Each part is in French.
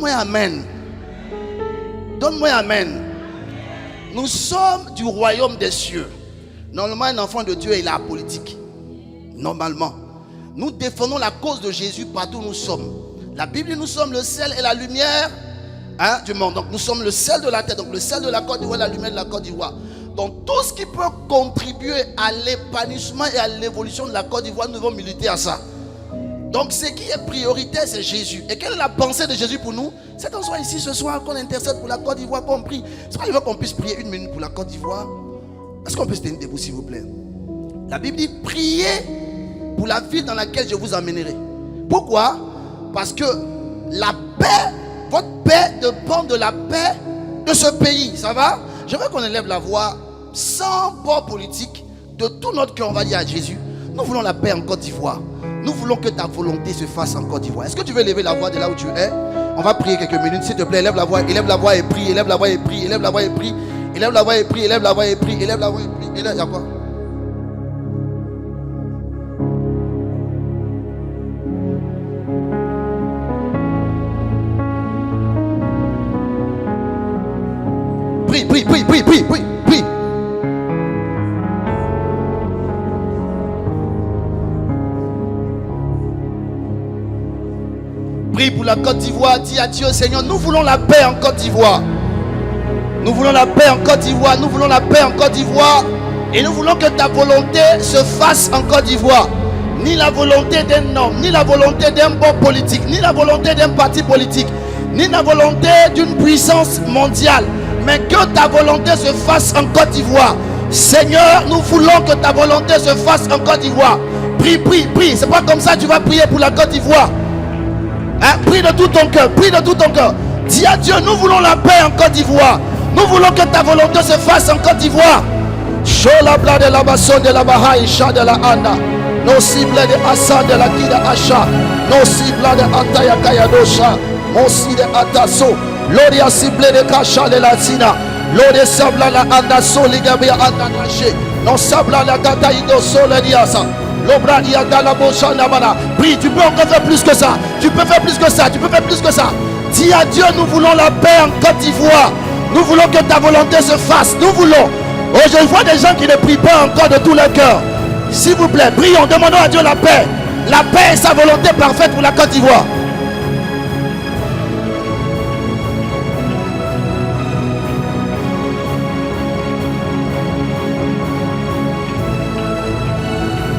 Donne-moi amen. Donne-moi amen. Nous sommes du royaume des cieux. Normalement, un enfant de Dieu, il est apolitique. Normalement. Nous défendons la cause de Jésus partout où nous sommes. La Bible dit nous sommes le sel et la lumière du monde. Donc nous sommes le sel de la terre. Donc le sel de la Côte d'Ivoire, la lumière de la Côte d'Ivoire. Donc tout ce qui peut contribuer à l'épanouissement et à l'évolution de la Côte d'Ivoire, nous devons militer à ça. Donc ce qui est prioritaire, c'est Jésus. Et quelle est la pensée de Jésus pour nous? C'est qu'on soit ici ce soir, qu'on intercède pour la Côte d'Ivoire, qu'on prie. C'est pas qu'on puisse prier 1 minute pour la Côte d'Ivoire. Est-ce qu'on peut se tenir debout s'il vous plaît? La Bible dit priez pour la ville dans laquelle je vous emmènerai. Pourquoi? Parce que la paix, votre paix dépend de la paix de ce pays. Ça va? Je veux qu'on élève la voix sans bord politique, de tout notre cœur. On va dire à Jésus, nous voulons la paix en Côte d'Ivoire. Nous voulons que ta volonté se fasse en Côte d'Ivoire. Est-ce que tu veux élever la voix de là où tu es? On va prier quelques minutes, s'il te plaît. Élève la voix et prie, élève la voix et prie, élève la voix et prie, élève la voix et prie, élève la voix et prie, élève la voix et prie. Il y a quoi? Prie. Prie pour la Côte d'Ivoire. Dis à Dieu, Seigneur, nous voulons la paix en Côte d'Ivoire. Nous voulons la paix en Côte d'Ivoire. Nous voulons la paix en Côte d'Ivoire. Et nous voulons que ta volonté se fasse en Côte d'Ivoire. Ni la volonté d'un homme, ni la volonté d'un bon politique, ni la volonté d'un parti politique, ni la volonté d'une puissance mondiale. Mais que ta volonté se fasse en Côte d'Ivoire. Seigneur, nous voulons que ta volonté se fasse en Côte d'Ivoire. Prie. C'est pas comme ça que tu vas prier pour la Côte d'Ivoire. Prie de tout ton cœur, Dis à Dieu, nous voulons la paix en Côte d'Ivoire. Nous voulons que ta volonté se fasse en Côte d'Ivoire. Shola bla de la basso de la Bahaïcha de la Anna. No cible de Assa de la Kida Asha. No cible de Ataya Kayadosha. Mosi de Ataso. Loria cible de Kasha de la Zina. Loria sabla la Anda Soligabia Anda Nache. No sabla la Gataïdo Solediasa. L'obra la Boshanamana. Prie, tu peux encore faire plus que ça. Tu peux faire plus que ça. Dis à Dieu, nous voulons la paix en Côte d'Ivoire. Nous voulons que ta volonté se fasse. Nous voulons. Oh, je vois des gens qui ne prient pas encore de tout leur cœur. S'il vous plaît, prions, demandons à Dieu la paix. La paix est sa volonté parfaite pour la Côte d'Ivoire.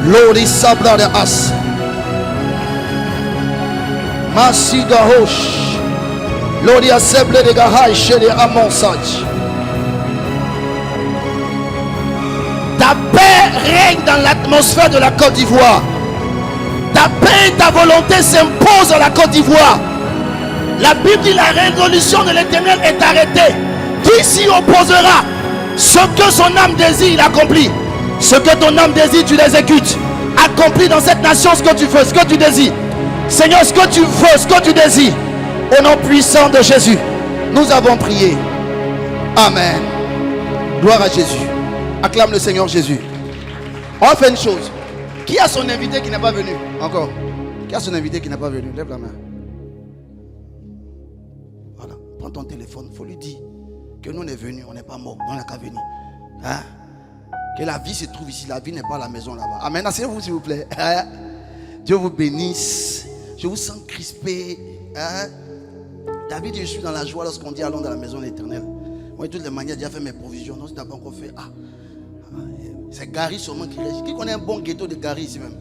Lori sabla de as. Masiga hosh. Lori aseble de gahai chez amonsaj. Ta paix règne dans l'atmosphère de la Côte d'Ivoire. Ta paix et ta volonté s'imposent à la Côte d'Ivoire. La Bible dit la résolution de l'Éternel est arrêtée. Qui s'y opposera? Ce que son âme désire, il accomplit. Ce que ton âme désire, tu l'exécutes. Accomplis dans cette nation ce que tu veux, ce que tu désires. Seigneur, ce que tu veux, ce que tu désires. Au nom puissant de Jésus, nous avons prié. Amen. Gloire à Jésus. Acclame le Seigneur Jésus. On va faire une chose. Qui a son invité qui n'est pas venu? Encore. Qui a son invité qui n'est pas venu? Lève la main. Voilà. Prends ton téléphone. Il faut lui dire que nous on est venus. On n'est pas morts. On n'a qu'à venir. Hein? Que la vie se trouve ici. La vie n'est pas à la maison là-bas. Amen. Asseyez-vous s'il vous plaît. Dieu vous bénisse. Je vous sens crispé. David dit, je suis dans la joie lorsqu'on dit allons dans la maison de l'Éternel. Moi de toutes les manières, Dieu a fait mes provisions. Non, si tu n'as pas encore fait. C'est Gary seulement qui reste. Qui connaît un bon ghetto de Gary ici même?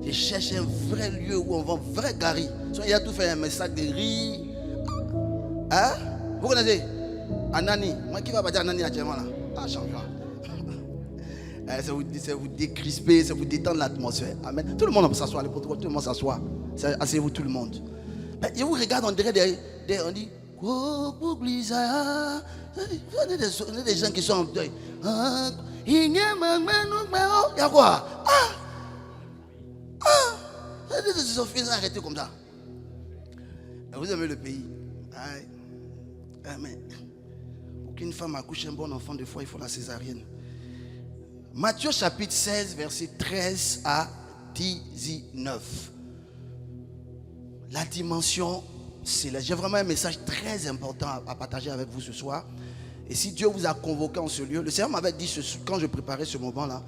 Je cherche un vrai lieu où on vend vrai Gary. Il y a tout fait un sac de riz. Vous connaissez Anani? Moi qui va pas dire Anani actuellement là? Changeant. C'est vous décrisper, c'est vous détendre l'atmosphère. Amen. Tout le monde peut s'asseoir, tout le monde s'assoit. Asseyez-vous tout le monde. Mais je vous regarde, on dirait on dit on est des gens qui sont en deuil. Il y a quoi? Ils ont arrêté comme ça. Vous aimez le pays. Mais pour qu'une femme accouche un bon enfant, des fois il faut la césarienne. Matthieu chapitre 16, verset 13 à 19. La dimension céleste. J'ai vraiment un message très important à partager avec vous ce soir. Et si Dieu vous a convoqué en ce lieu, le Seigneur m'avait dit quand je préparais ce moment-là,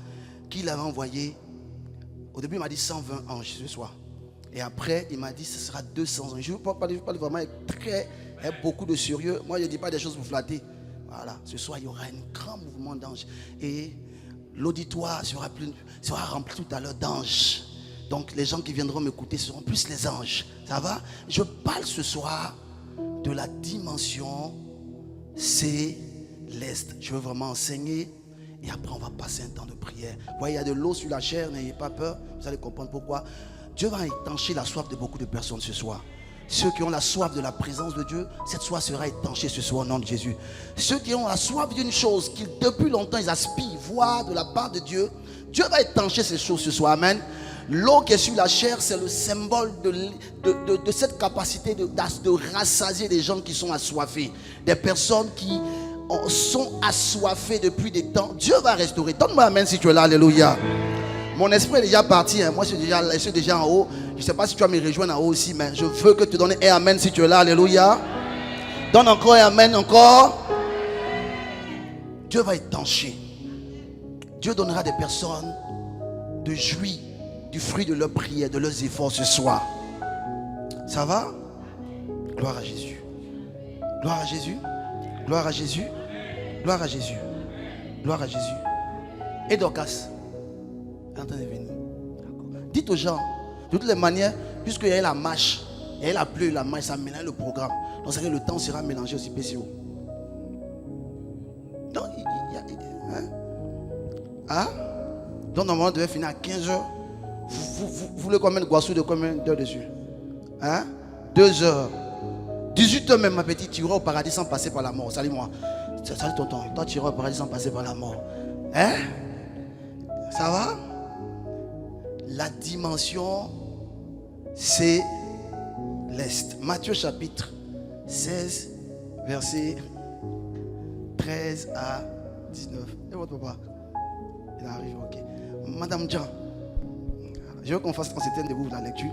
qu'il avait envoyé, au début il m'a dit 120 anges ce soir. Et après il m'a dit ce sera 200 anges. Je ne veux pas parler vraiment avec beaucoup de sérieux. Moi je ne dis pas des choses pour flatter. Voilà, ce soir il y aura un grand mouvement d'anges. Et l'auditoire sera rempli tout à l'heure d'anges. Donc les gens qui viendront m'écouter seront plus les anges. Ça va? Je parle ce soir de la dimension céleste. Je veux vraiment enseigner. Et après on va passer un temps de prière. Vous voyez, il y a de l'eau sur la chair, n'ayez pas peur. Vous allez comprendre pourquoi. Dieu va étancher la soif de beaucoup de personnes ce soir. Ceux qui ont la soif de la présence de Dieu, cette soif sera étanchée ce soir au nom de Jésus. Ceux qui ont la soif d'une chose qu'ils depuis longtemps ils aspirent voir de la part de Dieu, Dieu va étancher ces choses ce soir. Amen. L'eau qui est sur la chair, c'est le symbole de cette capacité de rassasier des gens qui sont assoiffés. Des personnes qui sont assoiffées depuis des temps. Dieu va restaurer. Donne-moi amen si tu es là. Alléluia. Mon esprit est déjà parti. Moi, je suis déjà en haut. Je ne sais pas si tu vas me rejoindre en haut aussi, mais je veux que tu donnes un amen si tu es là. Alléluia. Donne encore un amen encore. Dieu va étancher. Dieu donnera des personnes de jouir du fruit de leurs prières, de leurs efforts ce soir. Ça va? Gloire à Jésus. Gloire à Jésus. Gloire à Jésus. Gloire à Jésus. Gloire à Jésus. Et Dorcas est en train de venir. Dites aux gens, de toutes les manières, puisqu'il y a la marche, il y a la pluie, la marche, ça mélange le programme. Donc c'est que le temps sera mélangé aussi PCO. Donc, donc normalement, on devait finir à 15h. Vous voulez combien de Guassou de combien d'heures dessus? 2 heures. 18h même, ma petite, tu iras au paradis sans passer par la mort. Salut-moi. Salut tonton. Toi, tu iras au paradis sans passer par la mort. Ça va? La dimension céleste. Matthieu chapitre 16, verset 13 à 19. Et votre papa? Il arrive, ok. Madame Jean, je veux qu'on fasse concerter de vous la lecture.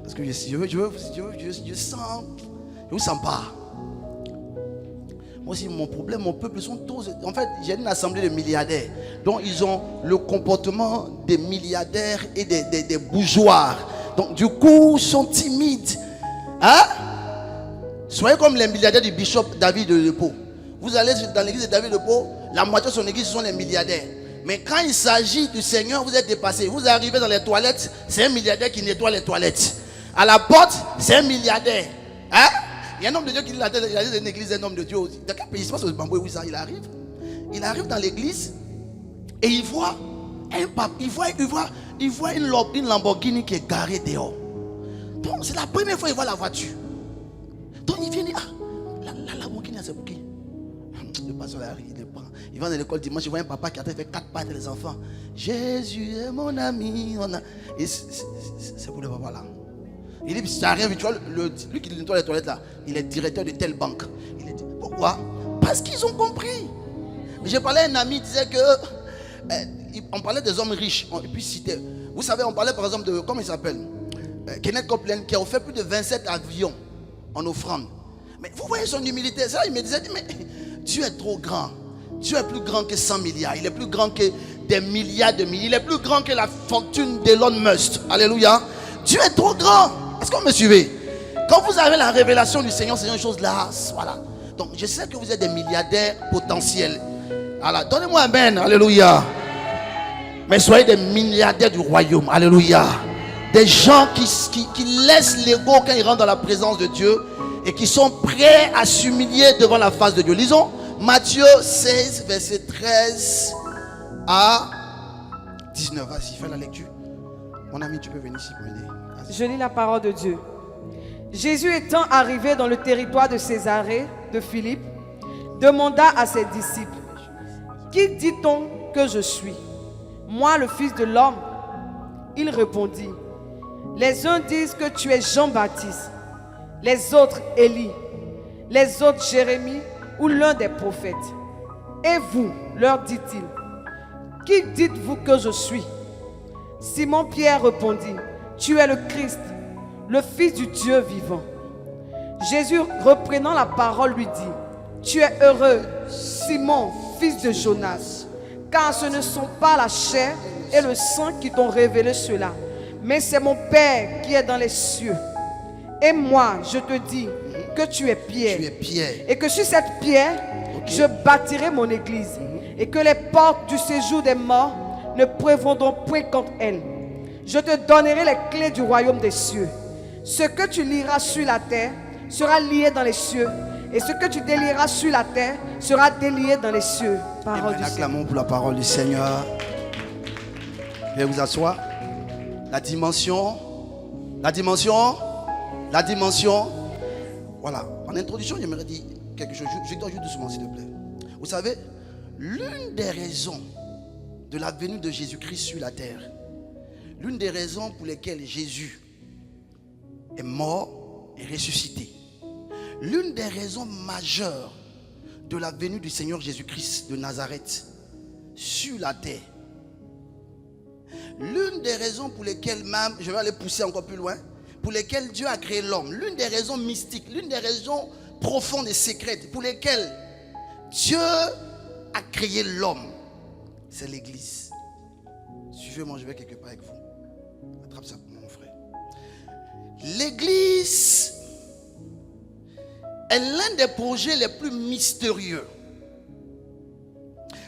Parce que je sens, je vous sens pas. Moi aussi, mon problème, mon peuple sont tous. En fait, j'ai une assemblée de milliardaires. Donc, ils ont le comportement des milliardaires et des bourgeois. Donc, du coup, ils sont timides. Soyez comme les milliardaires du bishop David de Lepo. Vous allez dans l'église de David de Lepo, la moitié de son église sont les milliardaires. Mais quand il s'agit du Seigneur, vous êtes dépassé. Vous arrivez dans les toilettes, c'est un milliardaire qui nettoie les toilettes. À la porte, c'est un milliardaire. Il y a un homme de Dieu qui dit la tête d'une église, un homme de Dieu. Dans quel pays il se passe au Zimbabwe où ça? Il arrive dans l'église et il voit un pape, il voit une Lamborghini qui est garée dehors. Donc c'est la première fois qu'il voit la voiture. Donc il vient dire, la Lamborghini c'est pour qui? Le pasteur il le prend. Il va dans l'école dimanche, il voit un papa qui a fait 4 pattes les enfants. Jésus est mon ami. Et c'est pour le papa là. Il dit, ça arrive, tu vois, lui qui nettoie les toilettes là, il est directeur de telle banque. Il dit, pourquoi? Parce qu'ils ont compris. J'ai parlé à un ami, il disait que on parlait des hommes riches. Et puis citait. Vous savez, on parlait par exemple de, comment il s'appelle, Kenneth Copeland, qui a offert plus de 27 avions en offrande. Mais vous voyez son humilité. Ça, il me disait, mais Dieu est trop grand. Dieu est plus grand que 100 milliards. Il est plus grand que des milliards de milliers. Il est plus grand que la fortune d'Elon Musk. Alléluia. Dieu est trop grand. Est-ce que vous me suivez? Quand vous avez la révélation du Seigneur, c'est une chose là. Voilà. Donc je sais que vous êtes des milliardaires potentiels. Alors, donnez-moi amen. Alléluia. Mais soyez des milliardaires du royaume. Alléluia. Des gens qui laissent l'ego quand ils rentrent dans la présence de Dieu et qui sont prêts à s'humilier devant la face de Dieu. Lisons Matthieu 16, verset 13 à 19. Vas-y, fais la lecture. Mon ami, tu peux venir ici pour m'aider. Je lis la parole de Dieu. Jésus étant arrivé dans le territoire de Césarée de Philippe, demanda à ses disciples, qui dit-on que je suis? Moi, le Fils de l'homme? Il répondit, les uns disent que tu es Jean-Baptiste, les autres Élie, les autres Jérémie ou l'un des prophètes. Et vous, leur dit-il, qui dites-vous que je suis? Simon-Pierre répondit, tu es le Christ, le Fils du Dieu vivant. Jésus, reprenant la parole, lui dit: Tu es heureux, Simon, fils de Jonas, car ce ne sont pas la chair et le sang qui t'ont révélé cela, mais c'est mon Père qui est dans les cieux. Et moi, je te dis que tu es Pierre. Tu es Pierre. Et que sur cette pierre, je bâtirai mon église. Et que les portes du séjour des morts ne prévaudront point contre elle. Je te donnerai les clés du royaume des cieux. Ce que tu liras sur la terre sera lié dans les cieux. Et ce que tu délieras sur la terre sera délié dans les cieux. Parole du Seigneur. Acclamons pour la parole du Seigneur. Veuillez vous asseoir. La dimension. Voilà. En introduction, j'aimerais dire quelque chose. Je dois juste doucement, s'il te plaît. Vous savez, l'une des raisons de la venue de Jésus-Christ sur la terre, l'une des raisons pour lesquelles Jésus est mort et ressuscité, l'une des raisons majeures de la venue du Seigneur Jésus-Christ de Nazareth sur la terre, l'une des raisons pour lesquelles même, je vais aller pousser encore plus loin, pour lesquelles Dieu a créé l'homme, l'une des raisons mystiques, l'une des raisons profondes et secrètes pour lesquelles Dieu a créé l'homme, c'est l'église. Suivez-moi, je vais quelque part avec vous. Attrape ça pour mon frère. L'église est l'un des projets les plus mystérieux.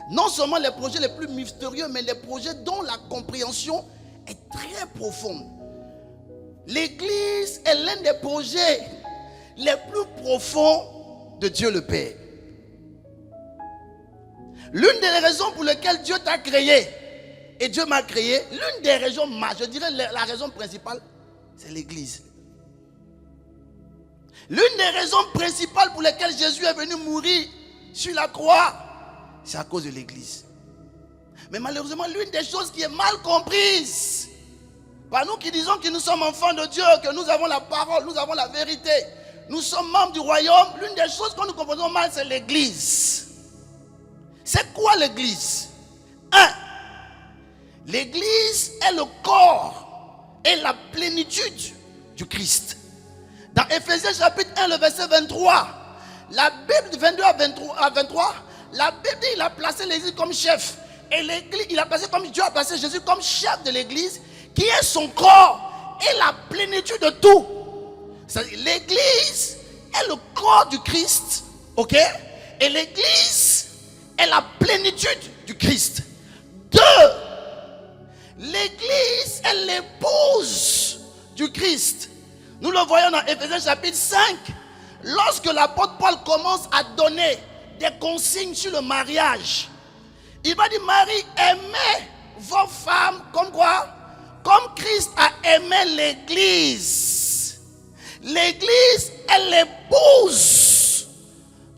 Non seulement les projets les plus mystérieux, mais les projets dont la compréhension est très profonde. L'église est l'un des projets les plus profonds de Dieu le Père. L'une des raisons pour lesquelles Dieu t'a créé et Dieu m'a créé, l'une des raisons, je dirais la raison principale, c'est l'église. L'une des raisons principales pour lesquelles Jésus est venu mourir sur la croix, c'est à cause de l'église. Mais malheureusement, l'une des choses qui est mal comprise par nous qui disons que nous sommes enfants de Dieu, que nous avons la parole, nous avons la vérité, nous sommes membres du royaume, l'une des choses que nous comprenons mal, c'est l'église. C'est quoi l'église? 1. L'église est le corps et la plénitude du Christ. Dans Ephésiens chapitre 1, le verset 23, la Bible 22 à 23, la Bible dit qu'il a placé l'église comme chef. Et l'église, Dieu a placé Jésus comme chef de l'église, qui est son corps et la plénitude de tout. L'église est le corps du Christ, ok? Et l'église est la plénitude du Christ. 2. L'église est l'épouse du Christ. Nous le voyons dans Ephésiens chapitre 5. Lorsque l'apôtre Paul commence à donner des consignes sur le mariage, il va dire: Marie, aimez vos femmes comme quoi? Comme Christ a aimé l'église. L'église est l'épouse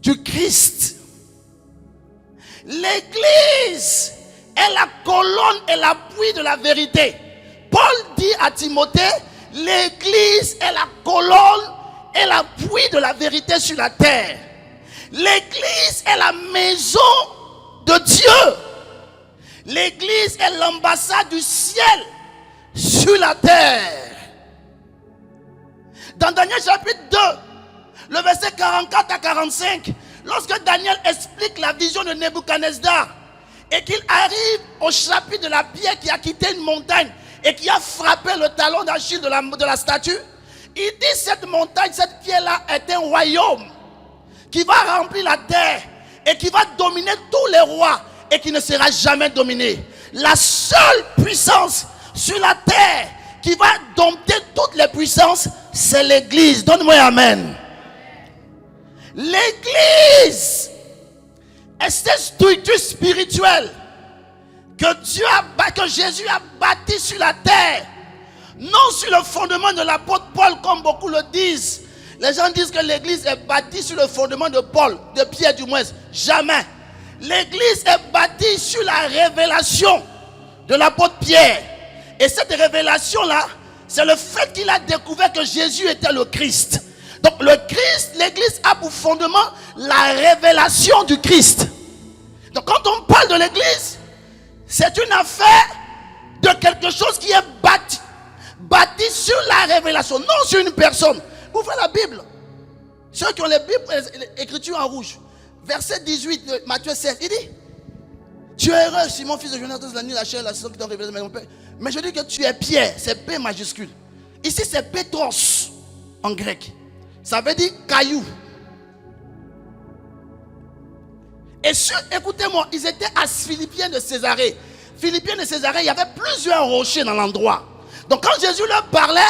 du Christ. L'église est la colonne et l'appui de la vérité. Paul dit à Timothée: l'église est la colonne et l'appui de la vérité sur la terre. L'église est la maison de Dieu. L'église est l'ambassade du ciel sur la terre. Dans Daniel chapitre 2, le verset 44 à 45, lorsque Daniel explique la vision de Nebuchadnezzar et qu'il arrive au chapitre de la pierre qui a quitté une montagne et qui a frappé le talon d'Achille de la statue, il dit: cette montagne, cette pierre-là est un royaume qui va remplir la terre et qui va dominer tous les rois et qui ne sera jamais dominé. La seule puissance sur la terre qui va dompter toutes les puissances, c'est l'église. Donne-moi un amen. L'église est cette structure spirituelle que Jésus a bâtie sur la terre, non sur le fondement de l'apôtre Paul comme beaucoup le disent. Les gens disent que l'église est bâtie sur le fondement de Paul, de Pierre du moins. Jamais. L'église est bâtie sur la révélation de l'apôtre Pierre. Et cette révélation-là, c'est le fait qu'il a découvert que Jésus était le Christ. Donc le Christ, l'église a pour fondement la révélation du Christ. Donc quand on parle de l'église, c'est une affaire de quelque chose qui est bâti sur la révélation, non sur une personne. Ouvrez la Bible. Ceux qui ont les Bibles, l'écriture en rouge. Verset 18 de Matthieu 16. Il dit, tu es heureux, Simon, fils de Jonas, la nuit, la chair, la saison qui t'ont révélé, mon Père. Mais je dis que tu es Pierre, c'est P majuscule. Ici, c'est Pétros en grec. Ça veut dire caillou. Et écoutez-moi, ils étaient à Philippiens de Césarée. Philippiens de Césarée, il y avait plusieurs rochers dans l'endroit. Donc quand Jésus leur parlait,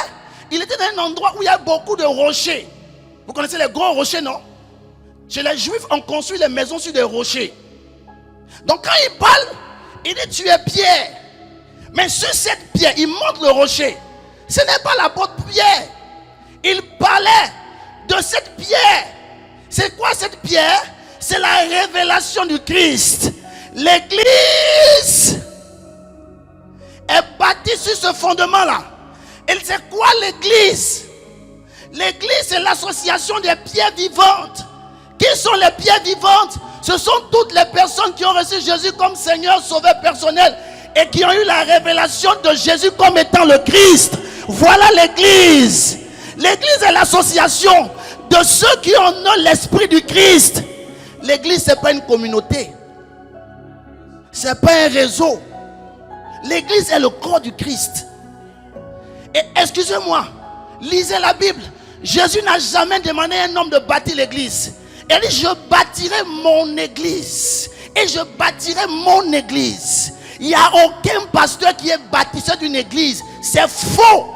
il était dans un endroit où il y a beaucoup de rochers. Vous connaissez les gros rochers, non? Chez les Juifs, on construit les maisons sur des rochers. Donc quand il parle, il dit tu es Pierre. Mais sur cette pierre, il montre le rocher. Ce n'est pas l'apôtre Pierre. Il parlait de cette pierre. C'est quoi cette pierre? C'est la révélation du Christ. L'église est bâtie sur ce fondement-là. Et c'est quoi l'église? L'église, c'est l'association des pierres vivantes. Qui sont les pierres vivantes? Ce sont toutes les personnes qui ont reçu Jésus comme Seigneur, Sauveur personnel et qui ont eu la révélation de Jésus comme étant le Christ. Voilà l'église. L'église est l'association de ceux qui ont l'esprit du Christ. L'église, ce n'est pas une communauté. Ce n'est pas un réseau. L'église est le corps du Christ. Et excusez-moi, lisez la Bible. Jésus n'a jamais demandé à un homme de bâtir l'église. Il dit, je bâtirai mon église. Et je bâtirai mon église. Il n'y a aucun pasteur qui est bâtisseur d'une église. C'est faux.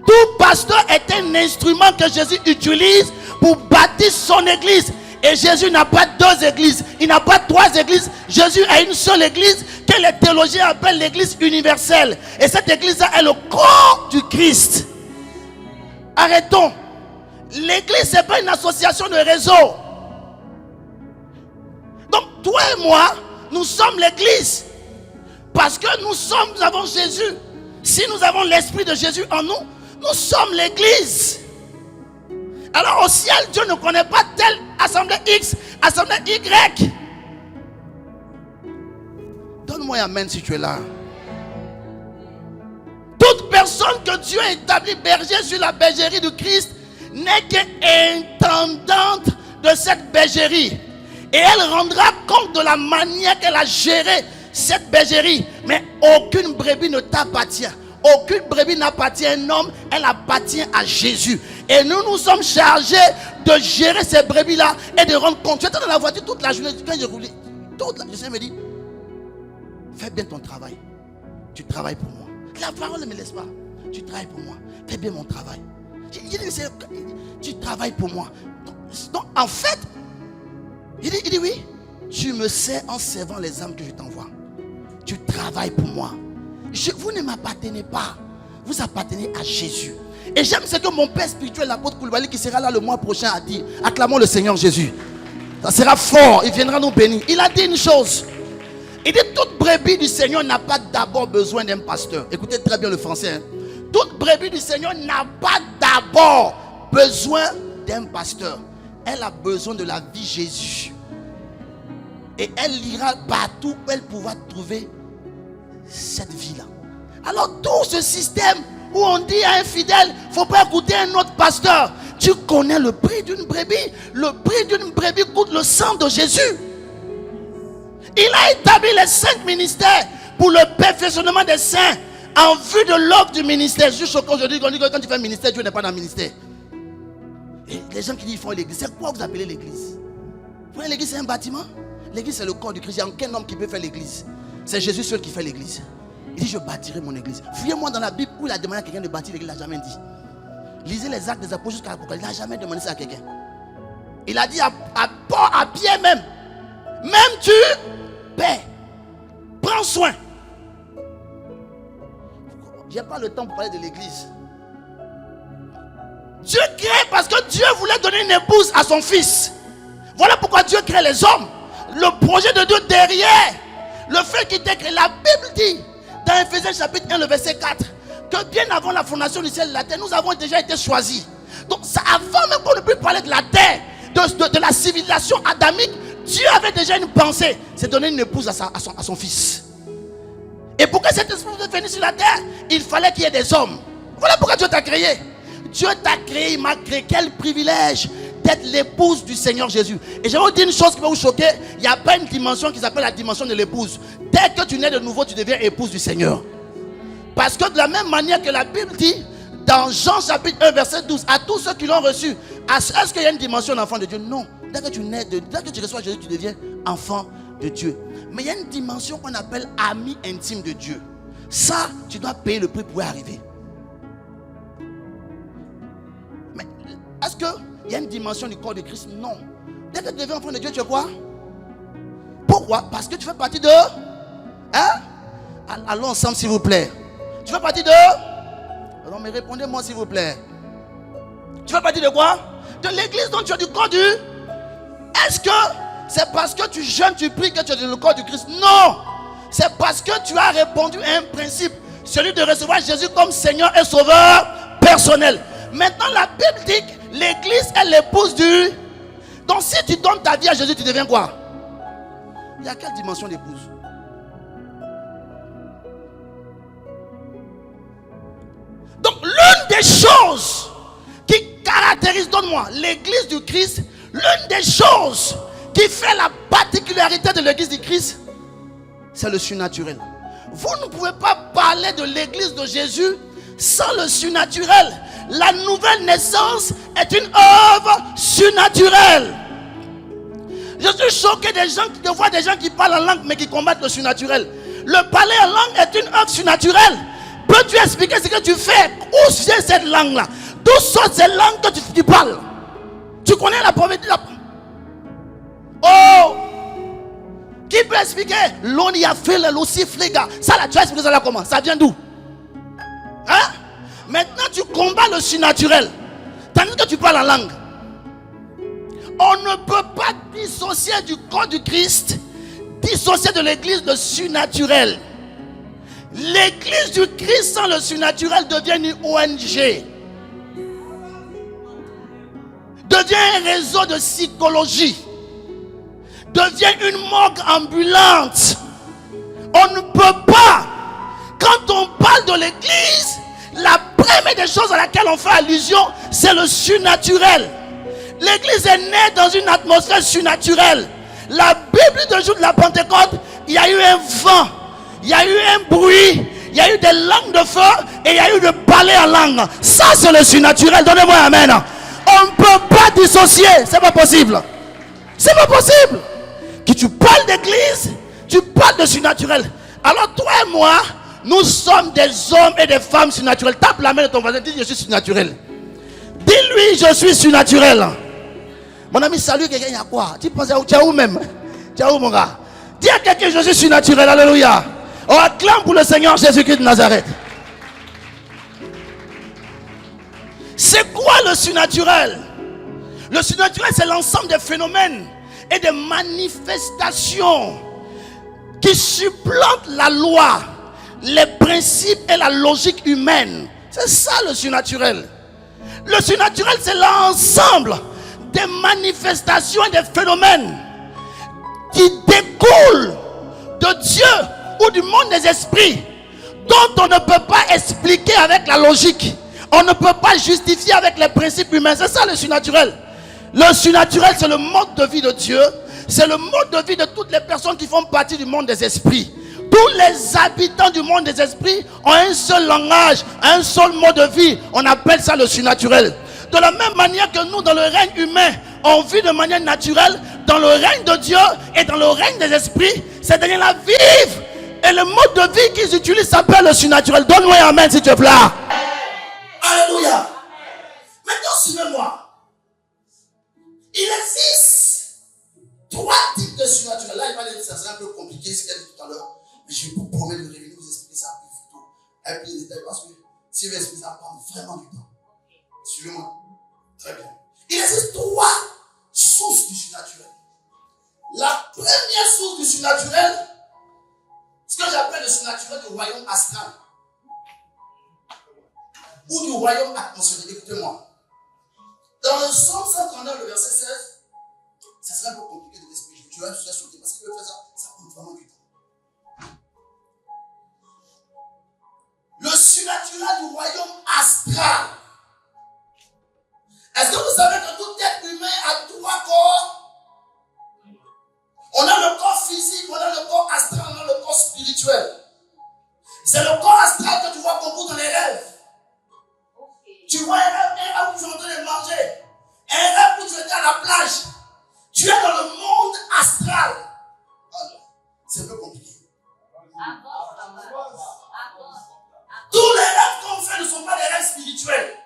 Tout pasteur est un instrument que Jésus utilise pour bâtir son église. Et Jésus n'a pas deux églises. Il n'a pas trois églises. Jésus a une seule église que les théologiens appellent l'église universelle. Et cette église-là est le corps du Christ. Arrêtons. L'église, ce n'est pas une association de réseau. Donc, toi et moi, nous sommes l'église. Parce que nous avons Jésus. Si nous avons l'esprit de Jésus en nous, nous sommes l'église. Alors au ciel, Dieu ne connaît pas telle assemblée X, assemblée Y. Donne-moi un amen si tu es là. Toute personne que Dieu a établie berger sur la bergerie du Christ n'est qu'intendante de cette bergerie. Et elle rendra compte de la manière qu'elle a géré cette bergerie. Mais aucune brebis ne t'appartient. Aucune brebis n'appartient à un homme, elle appartient à Jésus. Et nous sommes chargés de gérer ces brebis-là et de rendre compte. J'étais dans la voiture toute la journée, quand j'ai roulé, je sais, me dit, fais bien ton travail. Tu travailles pour moi. La parole ne me laisse pas. Tu travailles pour moi. Fais bien mon travail. Tu travailles pour moi. Donc en fait, il dit oui, tu me sers en servant les âmes que je t'envoie. Tu travailles pour moi. Vous ne m'appartenez pas. Vous appartenez à Jésus. Et j'aime ce que mon père spirituel, l'apôtre Koulibaly, qui sera là le mois prochain, a dit. Acclamons le Seigneur Jésus. Ça sera fort. Il viendra nous bénir. Il a dit une chose. Il dit, toute brebis du Seigneur n'a pas d'abord besoin d'un pasteur. Écoutez très bien le français. Hein? Toute brebis du Seigneur n'a pas d'abord besoin d'un pasteur. Elle a besoin de la vie Jésus. Et elle ira partout où elle pourra trouver cette vie-là. Alors tout ce système où on dit à un fidèle, il ne faut pas écouter un autre pasteur. Tu connais le prix d'une brebis. Le prix d'une brebis coûte le sang de Jésus. Il a établi les 5 ministères pour le perfectionnement des saints en vue de l'œuvre du ministère. Je suis choqué aujourd'hui qu'on dit que quand tu fais un ministère, Dieu n'est pas dans le ministère. Et les gens qui disent qu'ils font l'église, c'est quoi vous appelez l'église? Vous voyez, l'église c'est un bâtiment. L'église c'est le corps du Christ. Il n'y a aucun homme qui peut faire l'église. C'est Jésus seul qui fait l'église. Il dit, je bâtirai mon église. Fouillez-moi dans la Bible où il a demandé à quelqu'un de bâtir l'église. Il n'a jamais dit. Lisez les actes des apôtres jusqu'à l'Apocalypse. Il n'a jamais demandé ça à quelqu'un. Il a dit à Pierre même. Même tu paix. Prends soin. Je n'ai pas le temps pour parler de l'église. Dieu crée parce que Dieu voulait donner une épouse à son fils. Voilà pourquoi Dieu crée les hommes. Le projet de Dieu derrière le fait qu'il t'ait créé. La Bible dit dans Ephésiens chapitre 1 le verset 4 que bien avant la fondation du ciel et de la terre, nous avons déjà été choisis. Donc ça, avant même qu'on ne puisse parler de la terre, de la civilisation adamique, Dieu avait déjà une pensée, c'est donner une épouse à son fils. Et pour que cette esprit puisse venir sur la terre, il fallait qu'il y ait des hommes. Voilà pourquoi Dieu t'a créé. Dieu t'a créé, il m'a créé. Quel privilège d'être l'épouse du Seigneur Jésus. Et je vais vous dire une chose qui va vous choquer. Il n'y a pas une dimension qui s'appelle la dimension de l'épouse. Dès que tu nais de nouveau, tu deviens épouse du Seigneur. Parce que de la même manière que la Bible dit, dans Jean chapitre 1 verset 12, à tous ceux qui l'ont reçu, est-ce qu'il y a une dimension d'enfant de Dieu? Non. Dès que tu nais, dès que tu reçois Jésus, tu deviens enfant de Dieu. Mais il y a une dimension qu'on appelle ami intime de Dieu. Ça, tu dois payer le prix pour y arriver. Mais est-ce qu'il y a une dimension du corps de Christ? Non. Dès que tu deviens enfant de Dieu, tu es quoi? Pourquoi? Parce que tu fais partie de... Hein? Allons ensemble s'il vous plaît. Tu fais partie de... Non mais répondez-moi s'il vous plaît. Tu fais partie de quoi? De l'église, donc tu es du corps du... Est-ce que c'est parce que tu jeûnes, tu pries que tu es dans le corps du Christ? Non. C'est parce que tu as répondu à un principe, celui de recevoir Jésus comme Seigneur et Sauveur personnel. Maintenant la Bible dit que l'église est l'épouse du... Donc si tu donnes ta vie à Jésus, tu deviens quoi? Il y a quelle dimension d'épouse? Donc l'une des choses qui caractérise, donne-moi, l'église du Christ, l'une des choses qui fait la particularité de l'église du Christ, c'est le surnaturel. Vous ne pouvez pas parler de l'église de Jésus sans le surnaturel. La nouvelle naissance est une œuvre surnaturelle. Je suis choqué de voir des gens qui parlent en langue mais qui combattent le surnaturel. Le parler en langue est une œuvre surnaturelle. Peux-tu expliquer ce que tu fais? Où vient cette langue-là? D'où sont ces langues que tu parles? Tu connais la prophétie? Oh! Qui peut expliquer? L'on y a fait le lucif, les gars. Ça là, tu as expliqué ça là comment? Ça vient d'où? Hein? Maintenant tu combats le surnaturel. Tandis que tu parles en langue. On ne peut pas dissocier du corps du Christ, dissocier de l'église le surnaturel. L'église du Christ sans le surnaturel devient une ONG. Devient un réseau de psychologie. Devient une morgue ambulante. On ne peut pas. Quand on parle de l'église, la première des choses à laquelle on fait allusion, c'est le surnaturel. L'église est née dans une atmosphère surnaturelle. La Bible de jour de la Pentecôte, il y a eu un vent, il y a eu un bruit, il y a eu des langues de feu et il y a eu de parler en langue. Ça c'est le surnaturel. Donnez-moi un amen. On ne peut pas dissocier. C'est pas possible. C'est pas possible. Que tu parles d'église, tu parles de surnaturel. Alors toi et moi, nous sommes des hommes et des femmes surnaturels. Tape la main de ton voisin, dis je suis surnaturel. Dis-lui je suis surnaturel. Mon ami, salut quelqu'un, il y a quoi? Tu penses à où? Tu es où même? Tu es où mon gars? Dis à quelqu'un je suis surnaturel. Alléluia. On acclame pour le Seigneur Jésus-Christ de Nazareth. C'est quoi le surnaturel? Le surnaturel, c'est l'ensemble des phénomènes et des manifestations qui supplantent la loi, les principes et la logique humaine. C'est ça le surnaturel. Le surnaturel, c'est l'ensemble des manifestations et des phénomènes qui découlent de Dieu ou du monde des esprits, dont on ne peut pas expliquer avec la logique. On ne peut pas justifier avec les principes humains. C'est ça le surnaturel. Le surnaturel, c'est le mode de vie de Dieu. C'est le mode de vie de toutes les personnes qui font partie du monde des esprits. Tous les habitants du monde des esprits ont un seul langage, un seul mode de vie. On appelle ça le surnaturel. De la même manière que nous, dans le règne humain, on vit de manière naturelle, dans le règne de Dieu et dans le règne des esprits, ces derniers-là vivent. Et le mode de vie qu'ils utilisent s'appelle le surnaturel. Donne-moi un amen s'il te plaît. Alléluia. Maintenant, suivez-moi. Il existe 3 types de surnaturel. Là, il va dire que ça sera un peu compliqué ce qu'il a dit tout à l'heure. Mais je vous promets de revenir vous expliquer ça plus tôt. Avec les détails, parce que si vous expliquez ça, prend vraiment du temps. Suivez-moi. Très bien. Il existe 3 sources du surnaturel. La première source du surnaturel, ce que j'appelle le surnaturel du royaume astral. Ou du royaume atmosphérique. Écoutez-moi. Dans le Psaume 139, le verset 16, ça serait un peu compliqué de l'expliquer. Tu vas juste sauter parce qu'il veut faire ça, ça prend vraiment du temps. Le surnaturel du royaume astral. Est-ce que vous savez que tout être humain spirituel. C'est le corps astral que tu vois beaucoup dans les rêves. Tu vois un rêve où tu es en train de manger. Un rêve où tu étais à la plage. Tu es dans le monde astral. C'est un peu compliqué. Tous les rêves qu'on fait ne sont pas des rêves spirituels.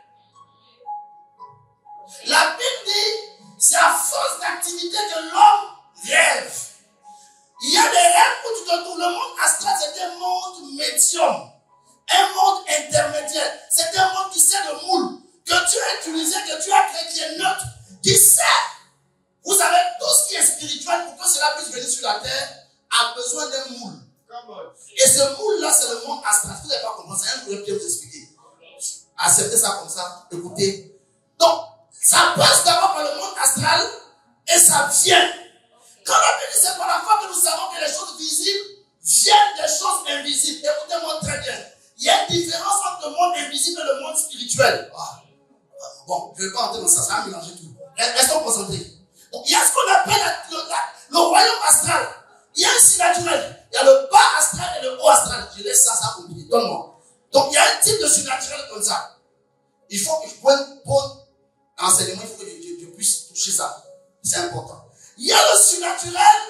La Bible dit, c'est à force d'activité que l'homme rêve. Il y a des rêves où tu te trouves. Le monde astral, c'est un monde médium. Un monde intermédiaire. C'est un monde qui sert de moule. Que tu as utilisé, que tu as créé, qui est neutre. Qui sert. Vous savez, tout ce qui est spirituel, pour que cela puisse venir sur la terre, a besoin d'un moule. Et ce moule-là, c'est le monde astral. Vous n'avez pas compris, c'est un problème que vous expliquer. Acceptez ça comme ça. Écoutez. Donc, ça passe d'abord par le monde astral et ça vient. Quand la Bible dit, c'est par la foi que nous savons que les choses visibles viennent des choses invisibles. Écoutez-moi très bien. Il y a une différence entre le monde invisible et le monde spirituel. Bon, je ne vais pas entrer dans ça, ça va mélanger tout. Restons concentrés. Donc, il y a ce qu'on appelle le royaume astral. Il y a un surnaturel. Il y a le bas astral et le haut astral. Je laisse ça, ça compliqué. Donne-moi. Donc, il y a un type de surnaturel comme ça. Il faut que je prenne pour enseignement, il faut que je puisse toucher ça. C'est important. Il y a le surnaturel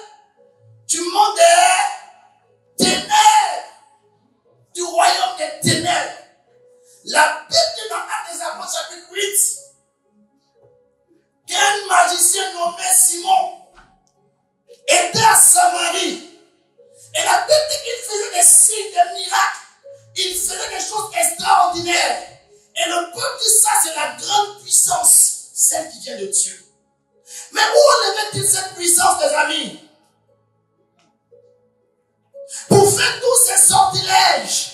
du monde des ténèbres. Du royaume des ténèbres. La Bible dit dans Actes des Apôtres, chapitre 8, qu'un magicien nommé Simon était à Samarie. Et la Bible dit qu'il faisait des signes, des miracles. Il faisait des choses extraordinaires. Et le peuple dit ça, c'est la grande puissance, celle qui vient de Dieu. Mais où enlevait-il cette puissance, les amis? Pour faire tous ces sortilèges,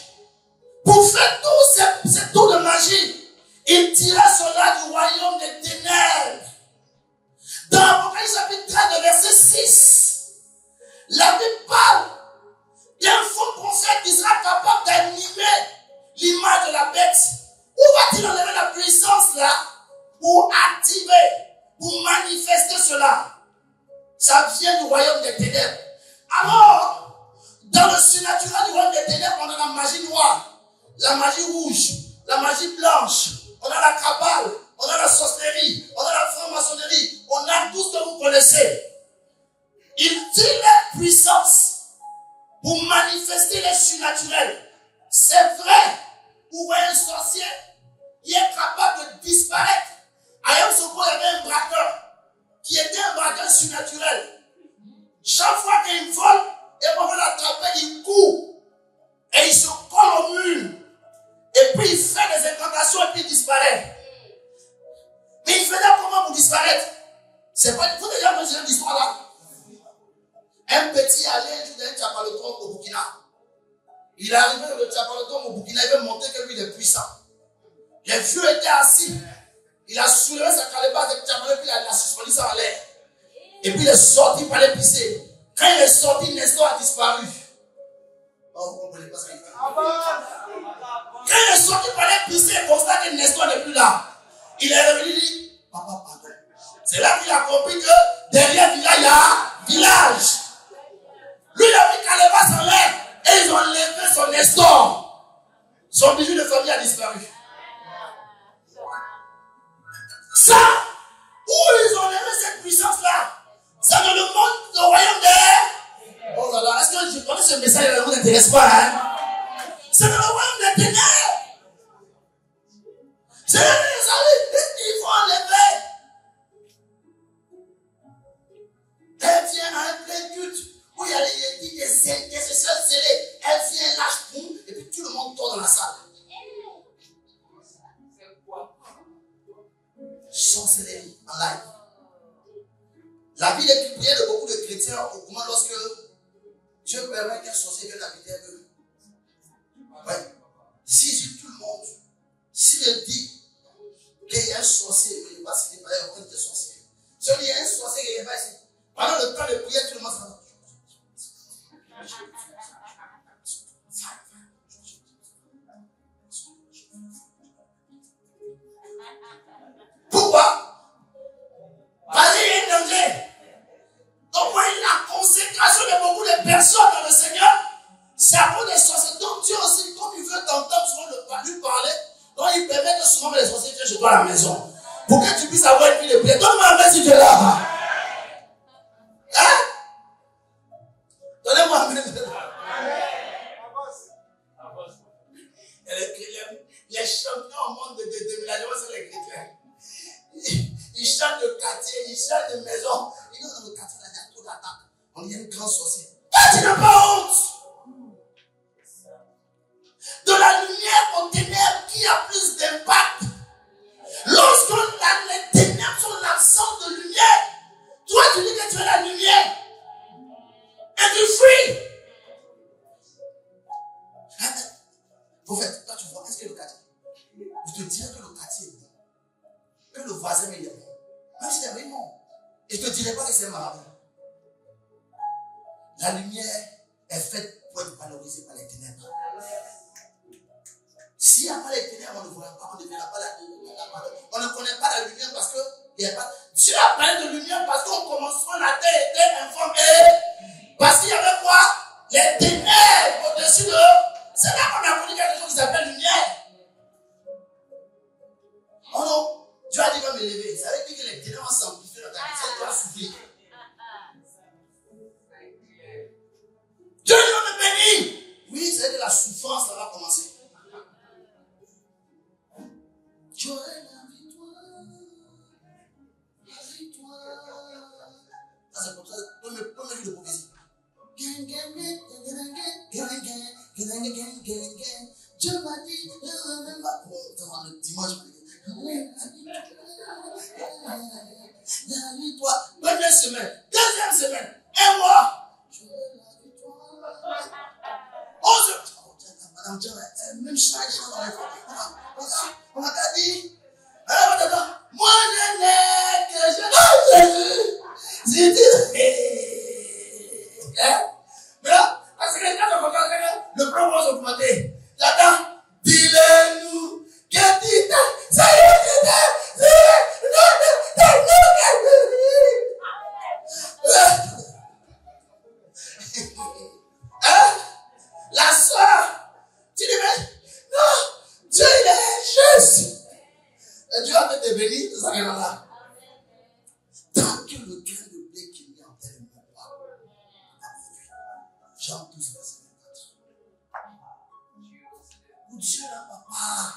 pour faire tous ces tours de magie, il tirait cela du royaume des ténèbres. Dans Apocalypse chapitre 13, verset 6, la Bible parle d'un faux prophète qui sera capable d'animer l'image de la bête. Où va-t-il enlever la puissance là pour activer, pour manifester cela? Ça vient du royaume des ténèbres. Alors, dans le surnaturel du royaume des ténèbres, on a la magie noire, la magie rouge, la magie blanche, on a la cabale, on a la sorcellerie, on a la franc-maçonnerie, on a tout ce que vous connaissez. Il tire la puissance pour manifester les surnaturels. C'est vrai, où un sorcier qui est capable de disparaître. À Yom-Soko, il y avait un braqueur qui était un braqueur surnaturel. Chaque fois qu'il vole, et on veut l'attraper, il court. Et il se colle au mur. Et puis il fait des incantations et puis il disparaît. Mais il faisait comment pour disparaître? C'est pas, il faut déjà mentionner l'histoire là. Un petit allait un jour dans un Tchapaloton au Burkina. Il est arrivé dans le Tchapaloton au Burkina, il veut montrer que lui il est puissant. Les vieux étaient assis. Il a soulevé sa calebasse avec Tchapaloton, puis il a suspendu ça en l'air. Et puis il est sorti pour aller pisser. Quand il est sorti, Nestor a disparu. Oh, vous comprenez pas ça? Quand il est sorti pour aller pisser, il constate que Nestor n'est plus là. Il est revenu, il dit, papa, pardon. C'est là qu'il a compris que derrière il y a village. Lui, il a mis calebasse en l'air et ils ont levé son Nestor. Son bijou de famille a disparu. Ça, où ils ont levé cette puissance-là? C'est dans le monde, le royaume des... Oh là là, est-ce que je connais ce message ne vous intéresse pas, hein? C'est dans le royaume des ténèbres. C'est là que les amis, il faut enlever. Elle vient à un plein culte où il y a des intercesseurs scellés. Elle vient, lâche, boum, et puis tout le monde tourne dans la salle. Chancellerie en live. La vie est prière de beaucoup de chrétiens au moment lorsque Dieu permet qu'un sorcier vienne habiter eux. Ouais. Si tout le monde, si je dis qu'il y a un sorcier, mais il ne va pas citer par exemple un sorcier. Si on dit qu'il y a un sorcier qui n'est pas ici, pendant le temps de prière, tout le monde s'en va. Pourquoi? Parce qu'il y a un danger. Donc, la consécration de beaucoup de personnes dans le Seigneur, c'est à Parfois, il permet que souvent les sorciers viennent chez toi à la maison. Pour que tu puisses avoir une vie de prière. Donne-moi un main si tu es là. Hein? Donnez-moi un main. Les champions au monde de déménagement, c'est les chrétiens. Ils chantent de quartier, ils chantent de maison. Ils sont dans le quartier, là, il y a tout d'attaque. On y a une grande sorcière. Toi, tu n'as pas honte. De la lumière aux ténèbres, qui a plus d'impact? Lorsque les ténèbres sont l'absence de lumière, toi, tu dis que tu es la lumière. Et tu fuis. Prophète, toi, tu vois, est-ce que le quartier? Je te dirais que le quartier est bon. Que le voisin est bon. Même si c'est vrai, non. Et je ne te dirais pas que c'est marabout. La lumière est faite pour être valorisée par les ténèbres. S'il n'y a pas les ténèbres, on ne verra pas, on ne verra pas la lumière. On ne connaît pas la lumière parce que il y a pas. Dieu a parlé de lumière parce qu'au commencement, la terre était informée. Parce qu'il y avait quoi? Les ténèbres au-dessus de eux. C'est là qu'on a connu quelque chose qui s'appelle lumière. Oh non, Dieu a dit va me lever. Ça veut dire que les ténèbres vont s'amplifier dans ta vie. Ça doit souffrir. Dieu va me bénir. Oui, c'est que la souffrance, ça va commencer. Tu aurais la victoire. La victoire. Ça, c'est comme ça. Premier livre de prophétie. Dieu m'a dit, même pas le dimanche. La victoire. Première semaine, deuxième semaine, un mois. Madame Dieu, même chaque dans les femmes. On m'a dit, moi je n'ai que Jésus. Mais là, parce que les gars, le problème va augmenter. Là-dedans, dis-le-nous, que dit ça y est, la soeur, tu dis, mais non, Dieu il est juste. Et Dieu a fait te bénir, c'est ça qui est là. Tant que le grain de blé qui est en terre ne meurt pas, Jean 12, verset 24. Où Dieu n'a pas part,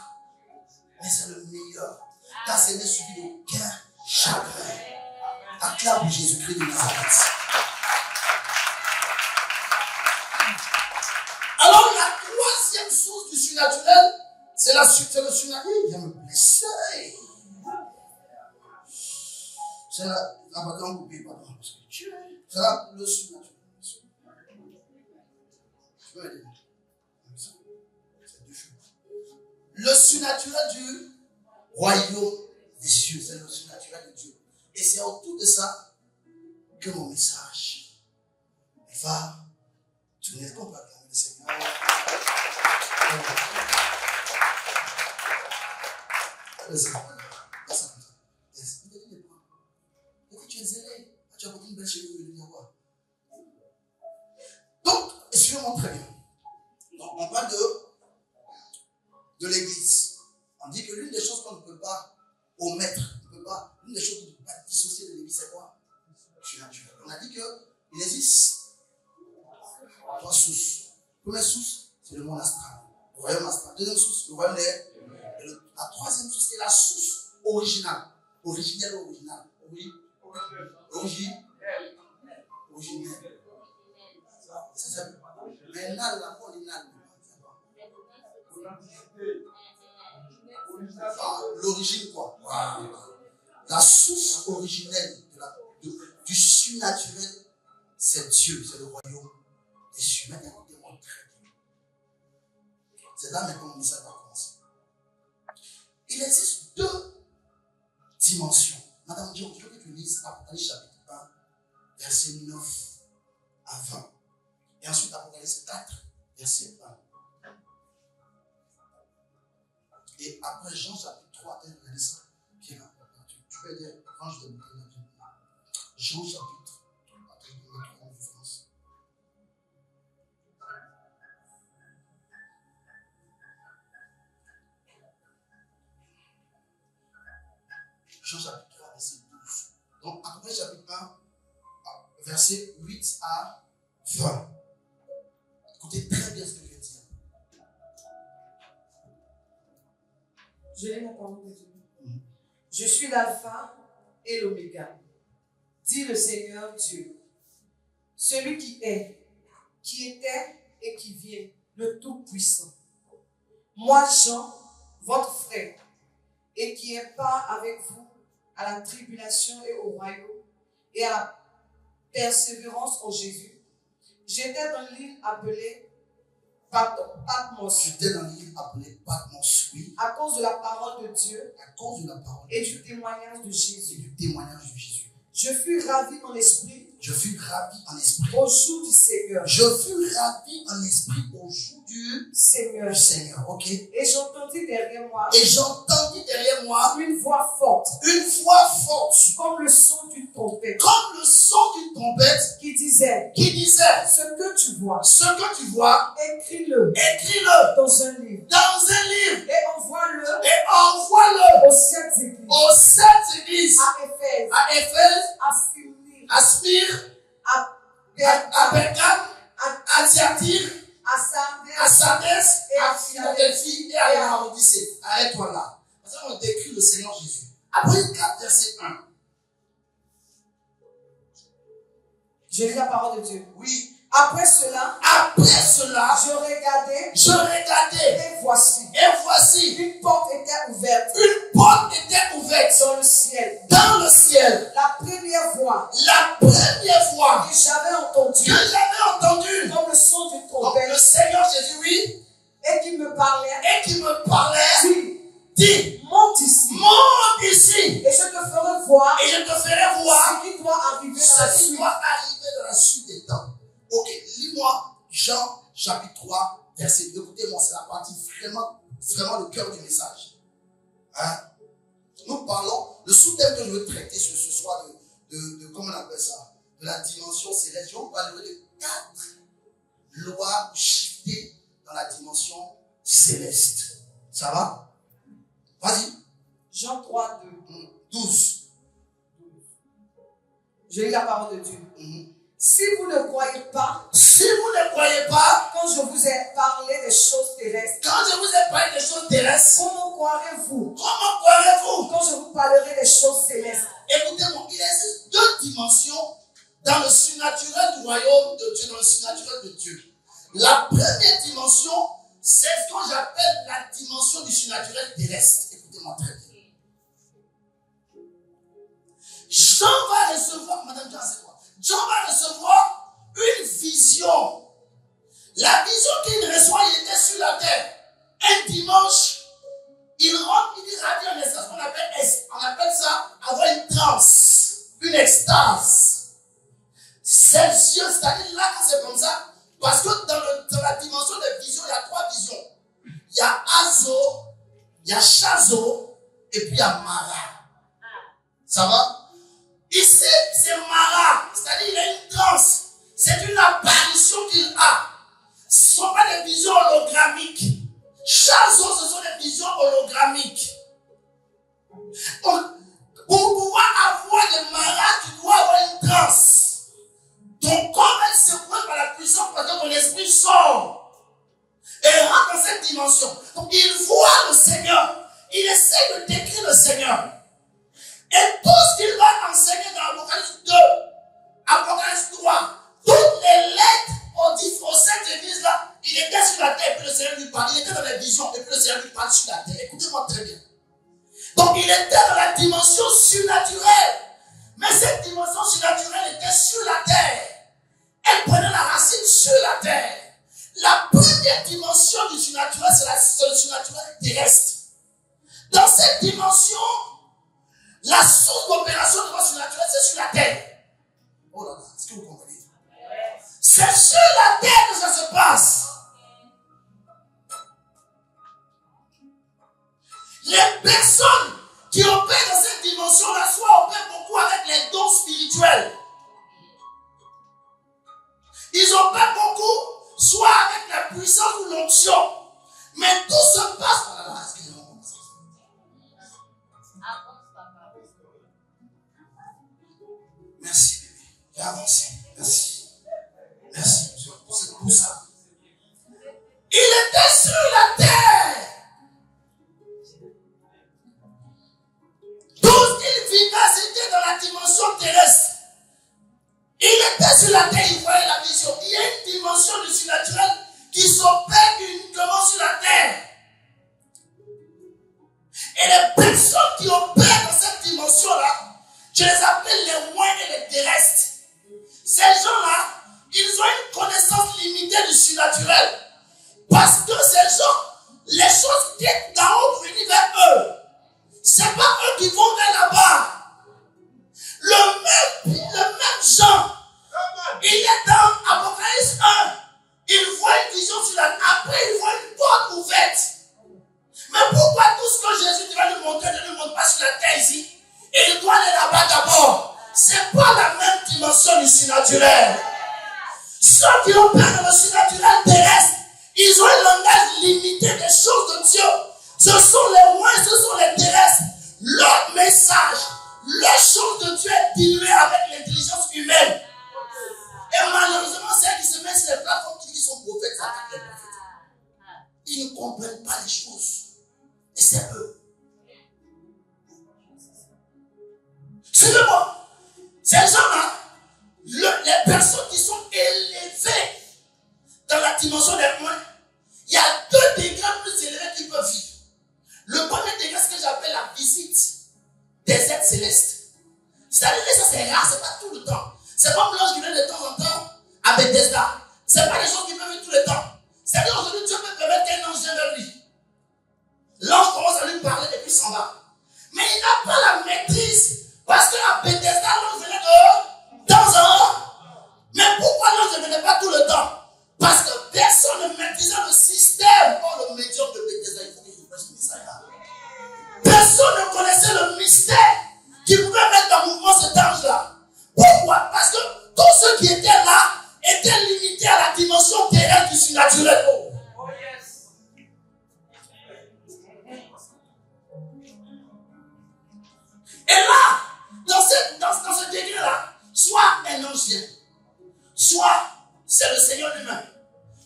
mais c'est le meilleur. Car ce n'est suivi d'aucun chagrin. Acclame pour Jésus-Christ de Nazareth. Alors, la troisième source du surnaturel, c'est le surnaturel. Il vient me blesser. C'est la bataille coupée, pardon. C'est là le surnaturel. Je peux aider. C'est deux choses. Le surnaturel du royaume des cieux, c'est le surnaturel de Dieu. Et c'est autour de ça que mon message va tourner. Est-ce qu'on peut acclamer le Seigneur? Tu es zélé. Tu as une belle chérie de venir voir. Donc, suivez-moi très bien. Donc, on parle de l'église. On dit que l'une des choses qu'on ne peut pas omettre, l'une des choses qu'on ne peut pas dissocier de l'église, c'est quoi? Surnaturel. On a dit qu'il existe trois sources. La première source, c'est le monde astral, le royaume astral. Deuxième source, le royaume des. La troisième source, c'est la source originale. Originelle ou originale? Originelle. C'est ça. Mais là, la fois, on est là. L'origine, quoi. La source originelle du surnaturel, c'est Dieu, c'est le royaume des cieux. Maintenant, on démontre très bien. C'est là maintenant que mon message va commencer. Il existe deux dimensions. Madame Dion, je veux que tu lises Apocalypse chapitre 1, verset 9 à 20. Et ensuite Apocalypse 4, verset 1. Et après Jean chapitre 3, regardez ça. Pierre, tu peux aider quand je vais montrer la Bible. Jean chapitre 3, après de mettre en différence. Donc, Apocalypse chapitre 1, verset 8 à 20. Écoutez très bien ce que je vais dire. Je lis la parole de Dieu. Je suis l'alpha et l'oméga, dit le Seigneur Dieu, celui qui est, qui était et qui vient, le Tout-Puissant. Moi, Jean, votre frère, et qui est part avec vous à la tribulation et au royaume, et à la persévérance en Jésus, j'étais dans l'île appelée Patmos. J'étais dans l'île appelée Patmos, oui. À cause de la parole de Dieu. À cause de la parole et du témoignage de Jésus. Et du témoignage de Jésus. Je fus ravi en esprit. Je fus ravi en esprit. Au jour du Seigneur. Je fus ravi en esprit au jour du Seigneur. Ok. Et j'entendis derrière moi. Et j'entendis derrière moi une voix forte. Une voix forte. Comme le son d'une trompette. Comme le son d'une trompette. Qui disait. Ce que tu vois. Ce que tu vois. Écris-le. Écris-le. Dans un livre. Dans un livre. Et envoie-le. Aux 7 églises. Aux 7 églises. À Éphèse. À Smyrne, à Pergame, à Thyatire, à Sardes, à Philadelphie et à Laodicée. Arrête-toi là. Parce qu'on décrit le Seigneur Jésus. Après 4, verset 1. Je lis la parole de Dieu. Oui. Après cela, je regardais, et voici, une porte était ouverte, dans le ciel, la première voix, que j'avais entendue, comme le son d'une trompette, le Seigneur Jésus, oui, et qui me parlait, dit, monte ici, et je te ferai voir, ce qui doit arriver dans la suite des temps. Ok, lis-moi Jean chapitre 3, verset 2. Écoutez-moi, c'est la partie vraiment le cœur du message. Hein? Nous parlons, le sous-thème que je veux traiter ce soir de comment on appelle ça, de la dimension céleste. Je vais vous parler de 4 lois shiftées dans la dimension céleste. Ça va? Vas-y. Jean 3, 12. Je lis la parole de Dieu. Si vous ne croyez pas, quand je vous ai parlé des choses terrestres, comment croirez-vous quand je vous parlerai des choses célestes? Écoutez-moi, il existe 2 dimensions dans le surnaturel du royaume de Dieu, dans le surnaturel de Dieu. La première dimension, c'est ce que j'appelle la dimension du surnaturel terrestre. Écoutez-moi très bien. Jean va recevoir, Madame Jean, c'est quoi? Jean va recevoir une vision. La vision qu'il reçoit, il était sur la terre. Un dimanche, il rentre, il dit ravi en essence. On appelle ça avoir une transe, une extase. C'est Dieu, c'est-à-dire là que c'est comme ça. Parce que dans la dimension des visions, il y a 3 visions. Il y a Azo, il y a Chazo, et puis il y a Mara. Ça va? Ici, c'est Mara, c'est-à-dire il a une transe. C'est une apparition qu'il a. Ce ne sont pas des visions hologrammiques. Chazo, ce sont des visions hologrammiques. Donc, pour pouvoir avoir des Mara, tu dois avoir une transe. Ton corps est secoué par la puissance parce que ton esprit sort et rentre dans cette dimension. Donc, il voit le Seigneur. Il essaie de décrire le Seigneur. Et tout ce qu'il va enseigner dans Apocalypse 2, Apocalypse 3, toutes les lettres aux 7 églises-là, il était sur la terre et puis le Seigneur lui parle. Il était dans les visions et puis le Seigneur lui parle sur la terre. Écoutez-moi très bien. Donc il était dans la dimension surnaturelle. Mais cette dimension surnaturelle était sur la terre. Elle prenait la racine sur la terre. La première dimension du surnaturel, c'est le surnaturel terrestre. Dans cette dimension, la source d'opération de votre surnaturel, c'est sur la terre. Oh là là, est-ce que vous comprenez? C'est sur la terre que ça se passe. Les personnes qui opèrent dans cette dimension-là, soit opèrent beaucoup avec les dons spirituels. Ils opèrent beaucoup, soit avec la puissance ou l'onction. Mais tout se passe. Oh là là, excusez-moi. J'ai avancé. Merci. Merci, monsieur, pour ça. Il était sur la terre. Tout ce qu'il vivait, c'était dans la dimension terrestre. Il était sur la terre, il voyait la vision. Il y a une dimension du surnaturel qui s'opère uniquement sur la terre. Et les personnes qui opèrent dans cette dimension-là, je les appelle les moins et les terrestres. Ces gens-là, ils ont une connaissance limitée du surnaturel. Parce que ces gens, les choses qui sont d'en haut venir vers eux. Ce n'est pas eux qui vont vers là-bas. Le même Jean, il est dans Apocalypse 1. Il voit une vision sur la terre. Après, il voit une porte ouverte. Mais pourquoi tout ce que Jésus va lui montrer, ne lui montre pas sur la terre ici? Et il doit aller là-bas d'abord. Ce n'est pas la même dimension du surnaturel. Ceux qui opèrent dans le surnaturel terrestre, ils ont un langage limité des choses de Dieu. Ce sont les moins, ce sont les terrestres. Leur message, leur chose de Dieu est diluée avec l'intelligence humaine. Et malheureusement, ceux qui se mettent sur les plateformes qui disent qu'ils sont prophètes, ça attaque les prophètes. Ils ne comprennent pas les choses. Et c'est eux. Suivez-moi. Ces gens-là, les personnes qui sont élevées dans la dimension des moins, il y a 2 degrés plus élevés qui peuvent vivre. Le premier degré, c'est ce que j'appelle la visite des êtres célestes. C'est-à-dire que ça c'est rare, c'est pas tout le temps. C'est pas l'ange qui vient de temps en temps à Bethesda. C'est pas les gens qui peuvent venir tout le temps. C'est-à-dire aujourd'hui Dieu peut permettre qu'un ange vienne vers lui. L'ange commence à lui parler et puis s'en va. Mais il n'a pas la maîtrise. Parce qu'à Bethesda, l'ange venait de temps en temps. Mais pourquoi l'ange ne venait pas tout le temps? Parce que personne ne maîtrisait le système. Oh, le médium de Bethesda, il faut que je prêche ce message-là. Personne ne connaissait le mystère qui pouvait mettre en mouvement cet ange-là. Pourquoi? Parce que tous ceux qui étaient là étaient limités à la dimension terrestre du surnaturel. Oh yes. Et là, dans ce degré-là, soit un ange vient, soit c'est le Seigneur lui-même,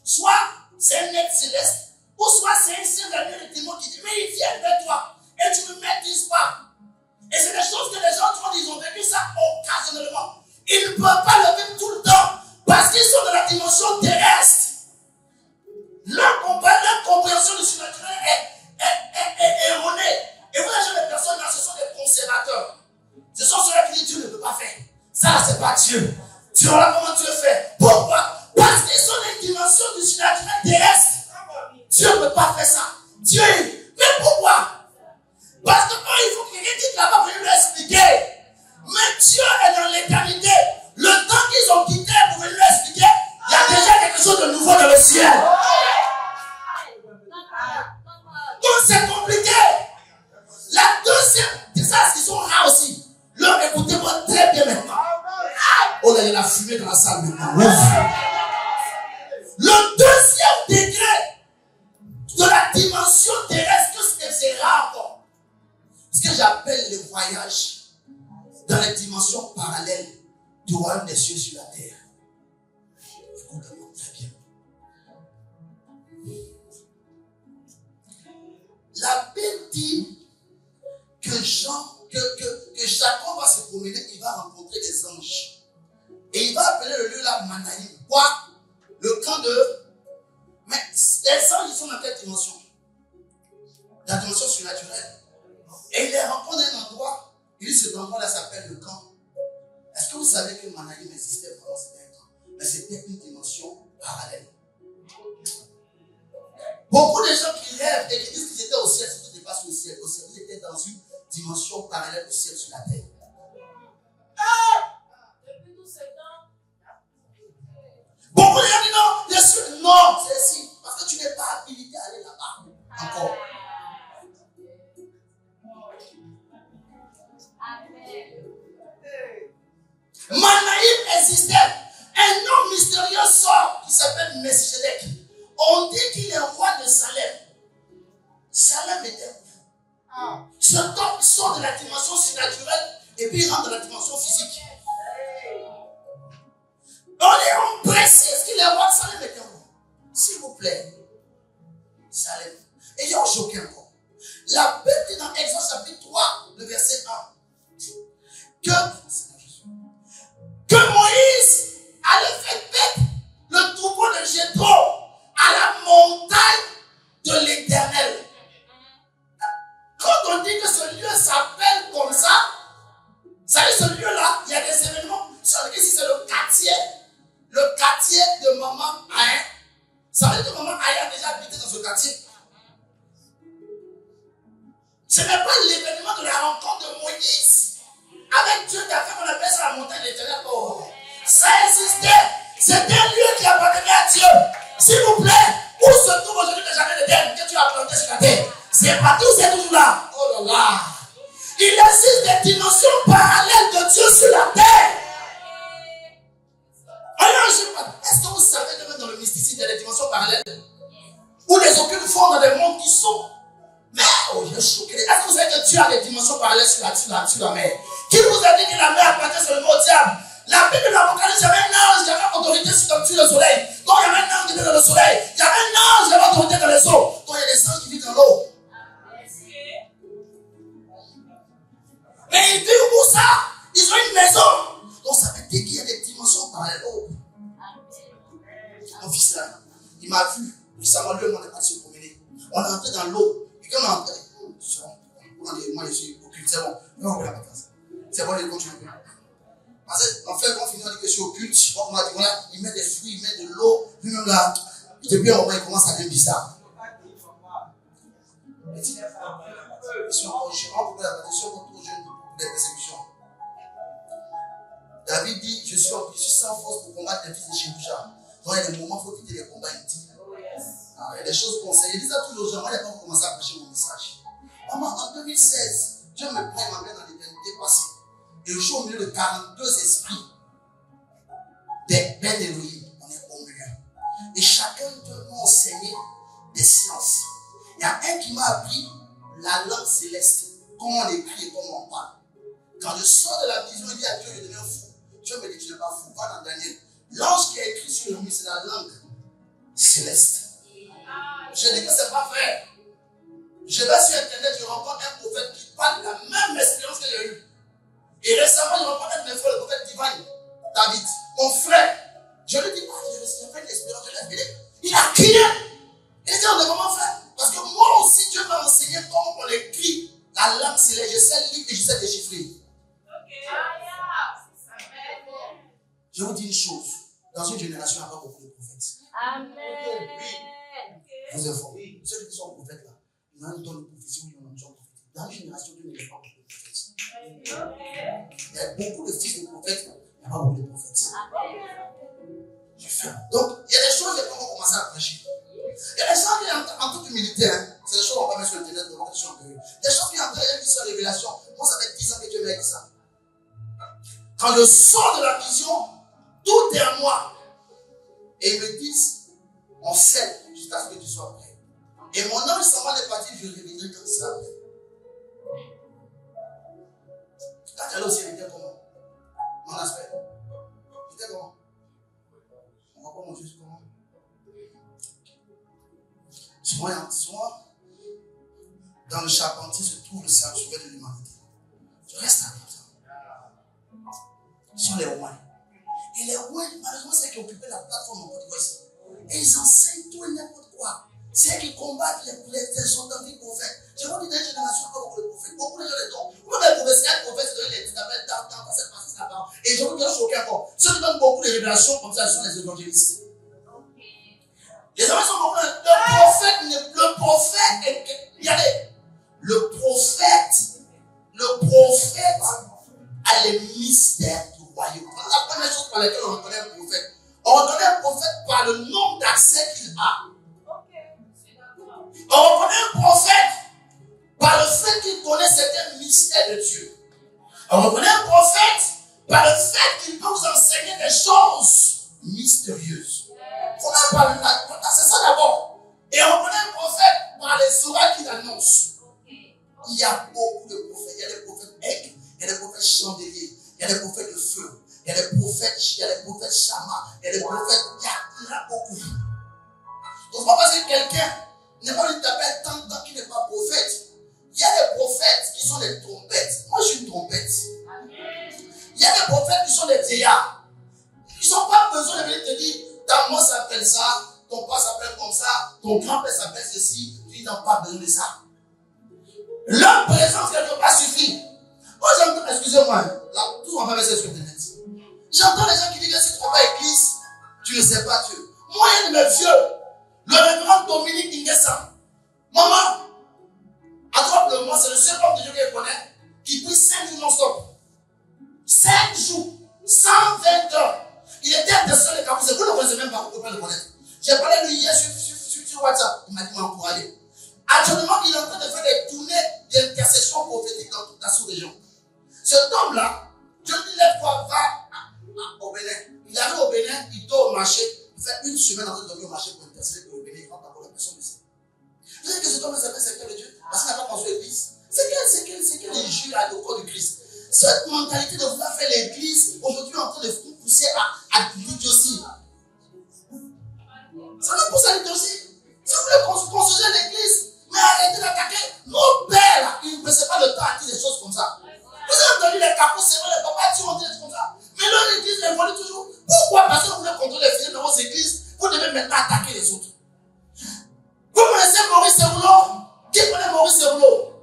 soit c'est un être céleste, ou soit c'est un saint de témoin qui dit, mais il vient vers toi, et tu ne maîtrises pas. Et c'est des choses que les gens, quand ils ont vécu ça occasionnellement, ils ne peuvent pas le vivre tout le temps, parce qu'ils sont dans la dimension terrestre. Leur compréhension du surnaturel est erronée. Et vous avez des personnes là, ce sont des conservateurs. Ce sont ceux qui disent Dieu ne peut pas faire. Ça, c'est pas Dieu. Tu vois comment Dieu fait. Pourquoi? Parce qu'ils sont dans une dimension du surnaturel terrestre. Dieu ne peut pas faire ça. Dieu, mais pourquoi? Parce que quand il faut que quelqu'un dise là-bas pour lui expliquer. Mais Dieu est dans l'éternité. Le temps qu'ils ont quitté pour lui expliquer, il y a déjà quelque chose de nouveau dans le ciel. Donc c'est compliqué. La deuxième, c'est ça, ils sont rares aussi. Là, écoutez-moi très bien maintenant. Oh là, il y a la fumée dans la salle maintenant. Le deuxième degré de la dimension terrestre, c'est rare encore. Ce que j'appelle le voyage dans les dimensions parallèles du royaume des cieux sur la terre. Écoutez-moi très bien. La Bible dit que Jacob va se promener, il va rencontrer des anges. Et il va appeler le lieu là Manaïm. Quoi? Le camp de... Mais les anges, ils sont dans quelle dimension? La dimension surnaturelle. Et il les rencontre dans un endroit, il dit cet endroit là s'appelle le camp. Est-ce que vous savez que Manaïm existait vraiment? C'était un camp. Mais c'était une dimension parallèle. Beaucoup de gens qui rêvent et qui disent qu'ils étaient au ciel, c'est qu'ils n'étaient pas sur le ciel. Au ciel, ils étaient dans une dimension parallèle au ciel sur la terre. Beaucoup de gens disent non, je suis. Non, c'est ici. Parce que tu n'es pas habilité à aller là-bas. Encore. Manaïm existait. Un homme mystérieux sort qui s'appelle Melchisedec. On dit qu'il est roi de Salem. Salem était où? Ce homme sort de la dimension surnaturelle et puis il rentre dans la dimension physique. Ici, c'est le quartier de maman Aïe. Ça veut dire que maman Aïe a déjà habité dans ce quartier. Ce n'est pas l'événement de la rencontre de Moïse avec Dieu qui a fait qu'on appelle ça la montagne de l'Éternel. Oh. Ça existait. C'était un lieu qui appartenait à Dieu. S'il vous plaît, où se trouve aujourd'hui le jardin d'Éden que tu as planté sur la terre? C'est partout, c'est toujours là. Oh là là. Il existe des dimensions parallèles de Dieu sur la terre. Alors, est-ce que vous savez que même dans le mysticisme, il y a des dimensions parallèles où les occultes font dans des mondes qui sont. Mais, oh, je suis choqué. Est-ce que vous savez que Dieu a des dimensions parallèles sur la mer? Qui vous a dit que la mer appartient seulement au diable? La Bible de l'Apocalypse, il y avait un ange qui avait autorité sur le soleil. Donc, il y avait un ange qui était dans le soleil. Il y avait un ange qui avait autorité dans les eaux. Donc, il y a des anges qui vivent dans l'eau. Mais ils vivent où ça? Ils ont une maison. Donc, ça veut dire qu'il y a des dimensions parallèles. Oh. Mon fils là, il m'a vu. Récemment, lui, on est parti se promener. On est entré dans l'eau. Et quand on est entré, moi, je suis occulte, c'est bon. Non, on va la place. C'est bon, il continue. Parce qu'en fait, quand on finit, on dit que je suis occulte. On m'a dit, voilà, il met des fruits, il met de l'eau. Lui-même là, depuis un moment, il commence à devenir bizarre. Je suis encore trop jeune pour des persécutions. David dit, je suis sans force pour combattre les fils de Chéboucha. Donc il y a des moments où il faut quitter les combats intimes. Il y a des choses conseillées. Il dit ça tous les jours. Moi, il n'y a pas commencé à prêcher mon message. Maman, en 2016, Dieu me prend et m'amène dans l'éternité passée. Et je suis au milieu de 42 esprits. Des pères d'Élohim. On est au milieu. Et chacun d'eux m'a enseigné des sciences. Il y a un qui m'a appris la langue céleste. Comment on écrit et comment on parle. Quand je sors de la vision, il dit à Dieu, je deviens fou. Dieu me dit, tu n'es pas fou. Va dans Daniel. L'ange qui a écrit sur le mur, c'est la langue céleste. Je dis que ce n'est pas vrai. Je vais sur Internet, je rencontre un prophète qui parle de la même expérience que j'ai eue. Et récemment, je rencontre un de mes frères, le prophète Divine, David, mon frère. Je lui dis, j'ai fait une expérience, je l'ai fait. Il a crié. Il dit, on est comment faire? Parce que moi aussi, Dieu m'a enseigné comment on écrit la langue céleste. Je sais lire et je sais déchiffrer. Je vous dis une chose. Dans une génération, il n'y a pas beaucoup de prophètes. Amen. Oui. Vous informez. Ceux qui sont prophètes là, il y en a un don de prophétie ou il y en a un don de prophétie. Dans une génération, il n'y a pas beaucoup de prophètes. Il y a beaucoup de fils de prophètes, il n'y a pas beaucoup de prophètes. Donc, il y a des choses qui vont commencer à prêcher. Il y a des choses qui, en toute humilité, c'est des choses qu'on va mettre sur Internet, des choses qui entrent qui sont en révélation. Moi, ça fait 10 ans que Dieu m'a dit ça. Quand je sors de la vision, tout est en moi. Et ils me disent, on sait jusqu'à ce que tu sois prêt. Et mon ange s'en va de partir, je reviendrai comme ça. Quand tu es là aussi, il était comment? Mon aspect. Il était comment? On va pas manger comment? Souvent, dans le charpentier se trouve le sanctuaire de l'humanité. Je reste à comme ça. Ce sont les rois. Et les rois, malheureusement, c'est eux qui occupaient la plateforme en Côte d'Ivoire ici. Et ils enseignent tout et n'importe quoi. C'est eux qui combattent les soldats des prophètes. Je vois que dans une génération, pas beaucoup de prophètes. Beaucoup de gens les donnent. Vous avez trouvé c'est un prophète, c'est les appelle tant, passer là-bas. Et je vous dis choqué encore. Ceux qui donnent beaucoup de révélations comme ça, ce sont les évangélistes. Les hommes sont beaucoup. Le prophète, regardez. Le prophète a les mystères du royaume. La première chose par laquelle on reconnaît un prophète. On reconnaît un prophète par le nombre d'accès qu'il a. On reconnaît un prophète par le fait qu'il connaît certains mystères de Dieu. On reconnaît un prophète par le fait qu'il peut vous enseigner des choses mystérieuses. C'est ça d'abord. Et on reconnaît un prophète par les oracles qu'il annonce. Il y a beaucoup de prophètes. Il y a des prophètes aigles, il y a des prophètes chandeliers, il y a des prophètes de feu, il y a des prophètes chamas, il y a des prophètes, il y en a beaucoup. Donc c'est pas parce que quelqu'un n'est pas lui t'appelle tant qu'il n'est pas prophète. Il y a des prophètes qui sont des trompettes. Moi je suis une trompette. Il y a des prophètes qui sont des vieillards. Ils n'ont pas besoin de venir te dire, ta maman s'appelle ça, ton père s'appelle comme ça, ton grand-père s'appelle ceci. Ils n'ont pas besoin de ça. Leur présence quelque part suffit. Moi, excusez-moi, là, tout on va mettre sur Internet. J'entends les gens qui disent que si tu ne fais pas église, tu ne sais pas Dieu. Moi, il y a de mes vieux, le révérend Dominique Ingessan. Maman, à droite de moi, c'est le seul homme de Dieu que je connais qui prie 5 jours non-stop. 5 jours, 120 heures. Il était à Descendre les Capousses. Vous ne le connaissez même pas, vous ne pouvez pas le connaître. J'ai parlé de lui hier sur WhatsApp. Il m'a dit m'encourager. Actuellement, il est en train de faire des tournées d'intercession prophétique dans toute la sous-région. Cet homme-là, je lui dis, lève-toi, va au Bénin. Il arrive au Bénin, il dort au marché, il fait 1 semaine avant de dormir au marché pour intercéder pour le Bénin, il rentre pour la personne de ça. Vous savez que cet homme s'appelle serviteur de Dieu parce qu'il n'a pas construit l'église. C'est quel injure à le corps du Christ. Cette mentalité de vouloir faire l'église, aujourd'hui, est en train de vous pousser à l'idiotie. Ça nous pousse à l'idiotie. Si vous voulez construire l'église, mais arrêtez d'attaquer nos pères là. Ils ne passaient pas le temps à dire des choses comme ça. Vous avez entendu les capous, c'est vrai, les papas qui ont dit des choses comme ça. Mais leur église évolue toujours. Pourquoi? Parce que vous voulez contrôler les filles dans vos églises, vous devez maintenant attaquer les autres. Vous connaissez Maurice Servoulot? Qui connaît Maurice Servoulot?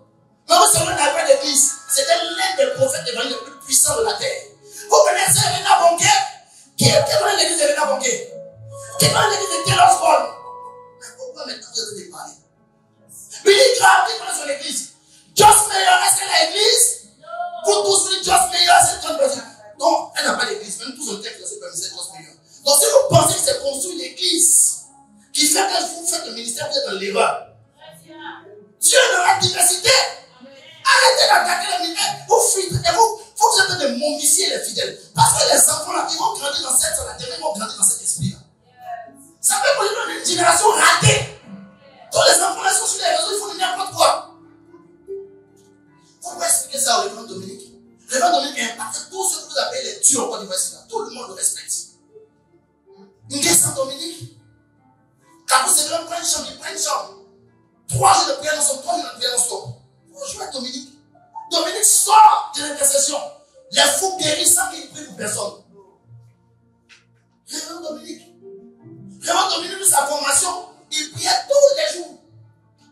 Maurice Servoulot n'avait pas d'église. C'était l'un des prophètes évangéliques les plus puissants de la terre. Vous connaissez Elena Bonquet? Qui connaît l'église d'Elena Bonquet? Qui connaît l'église de Taylor Swan? Mais pourquoi maintenant vous avez parlé? Billy Graham, qui connaît son église? Joss Meyer, est-ce qu'elle a l'église? Vous tous, vous dites Joss Meyer, c'est une grande personne. Donc, elle n'a pas d'église. Même tout son texte, c'est comme Joss Meyer. Donc, si vous pensez que c'est construire l'église qui fait que vous faites le ministère, vous êtes dans l'erreur. Dieu dans la diversité. Arrêtez d'attaquer les ministères. Vous filtrez, vous êtes de momifier les fidèles. Parce que les enfants là, ils vont grandir dans cette la terre, ils vont grandir dans cet esprit là. Ça fait pour une génération ratée. Tous les enfants là sont sur les réseaux, ils font n'importe quoi. Vous pouvez expliquer ça au révérend Dominique. Le révérend Dominique a impacté tout ce que vous appelez les dieux au Côte d'Ivoire. Tout le monde le respecte. Ingessan Dominique. Quand vous savez, prend une chambre, il prend une chambre. 3 jours de prière non stop, 3 jours de prière non stop. Vous jouez avec Dominique. Dominique sort de l'intercession. Les fous guérissent sans qu'il prie pour personne. Révérend Dominique. Révérend Dominique, de sa formation, il priait tous les jours.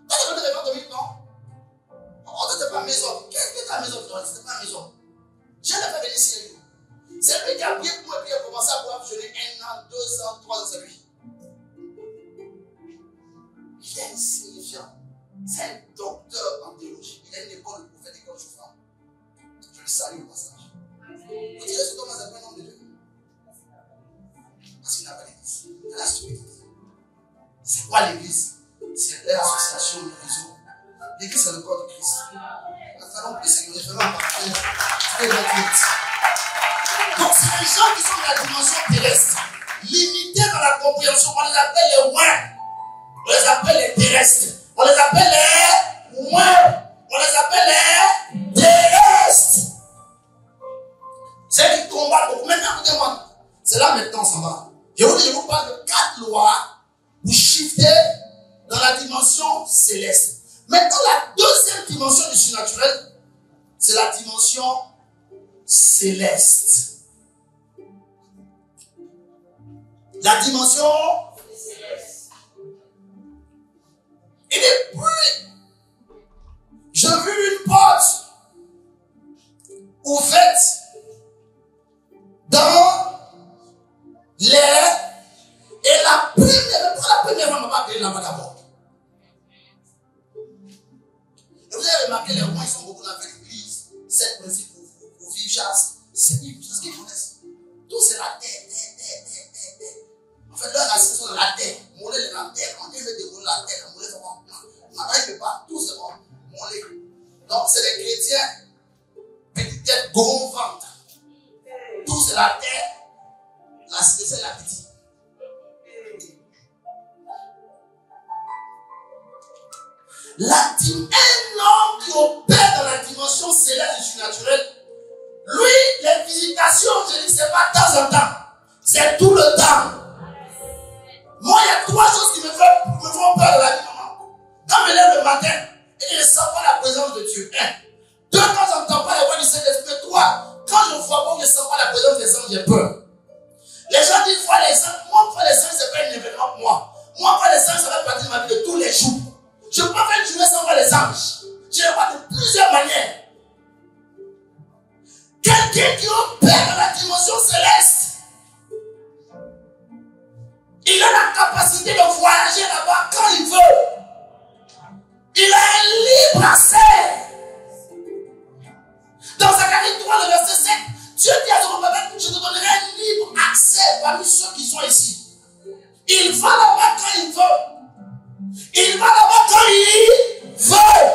Quand tu connais Révérend Dominique, non? Oh, c'était pas maison. Qu'est-ce que ta maison? C'était pas maison. Je l'ai fait venir chez lui. C'est lui qui a prié pour moi et puis il a commencé à pouvoir jeûner 1 an, 2 ans, 3 ans, c'est lui. Il est insignifiant. C'est un docteur en théologie. Il a une école de prophétique comme Chauffard. Je le salue au passage. Vous direz ce Thomas est un homme de Dieu. Parce qu'il n'a pas d'église. Il a la stupidité. C'est quoi l'église? C'est l'association, le réseau. L'église, c'est le corps de Christ. Nous allons prier, Seigneur, nous faisons partir. Donc, c'est les gens qui sont dans la dimension terrestre, limités dans la compréhension. On les appelle les ouins. On les appelle les terrestres. On les appelle les ouins. On les appelle les terrestres. C'est qui combattent beaucoup. Maintenant, écoutez-moi. C'est là maintenant, ça va. Je vous parle de 4 lois pour shifter dans la dimension céleste. Maintenant, la deuxième dimension du surnaturel, c'est la dimension céleste. La dimension céleste. Et depuis, j'ai vu une porte ouverte dans l'air. Et la première fois, on m'a appelé là-bas d'abord. Et vous avez remarqué, les rois, ils sont beaucoup dans l'église. 7 principes pour vivre chasse. C'est ce qu'ils connaissent. Tout c'est la terre. En fait, leur racines sont dans la terre. Mouler est la terre. Quand ils veulent dérouler la terre, mouler c'est bon. Maintenant, il ne peut pas. Tout c'est bon. Mouler. Donc, c'est les chrétiens. Petite tête, gros ventre. Tout c'est la terre. La cité, c'est la petite. Un homme qui opère dans la dimension céleste du surnaturel, lui, les visitations, je dis, c'est pas de temps en temps, c'est tout le temps. Moi, il y a 3 choses qui me font peur dans la vie, maman. Quand je me lève le matin et je ne sens pas la présence de Dieu, 1. 2, quand je n'entends pas la voix du Saint-Esprit, 3, quand je ne vois pas ou je ne sens pas la présence des anges, j'ai peur. Les gens disent, voir les anges, moi, voir les anges, c'est pas un événement pour moi. Moi, voir les anges, ça va partir de ma vie de tous les jours. Je ne peux pas faire une journée sans voir les anges. Je les vois de plusieurs manières. Quelqu'un qui opère dans la dimension céleste parmi ceux qui sont ici. Il va là-bas quand il veut. Il va là-bas quand il veut.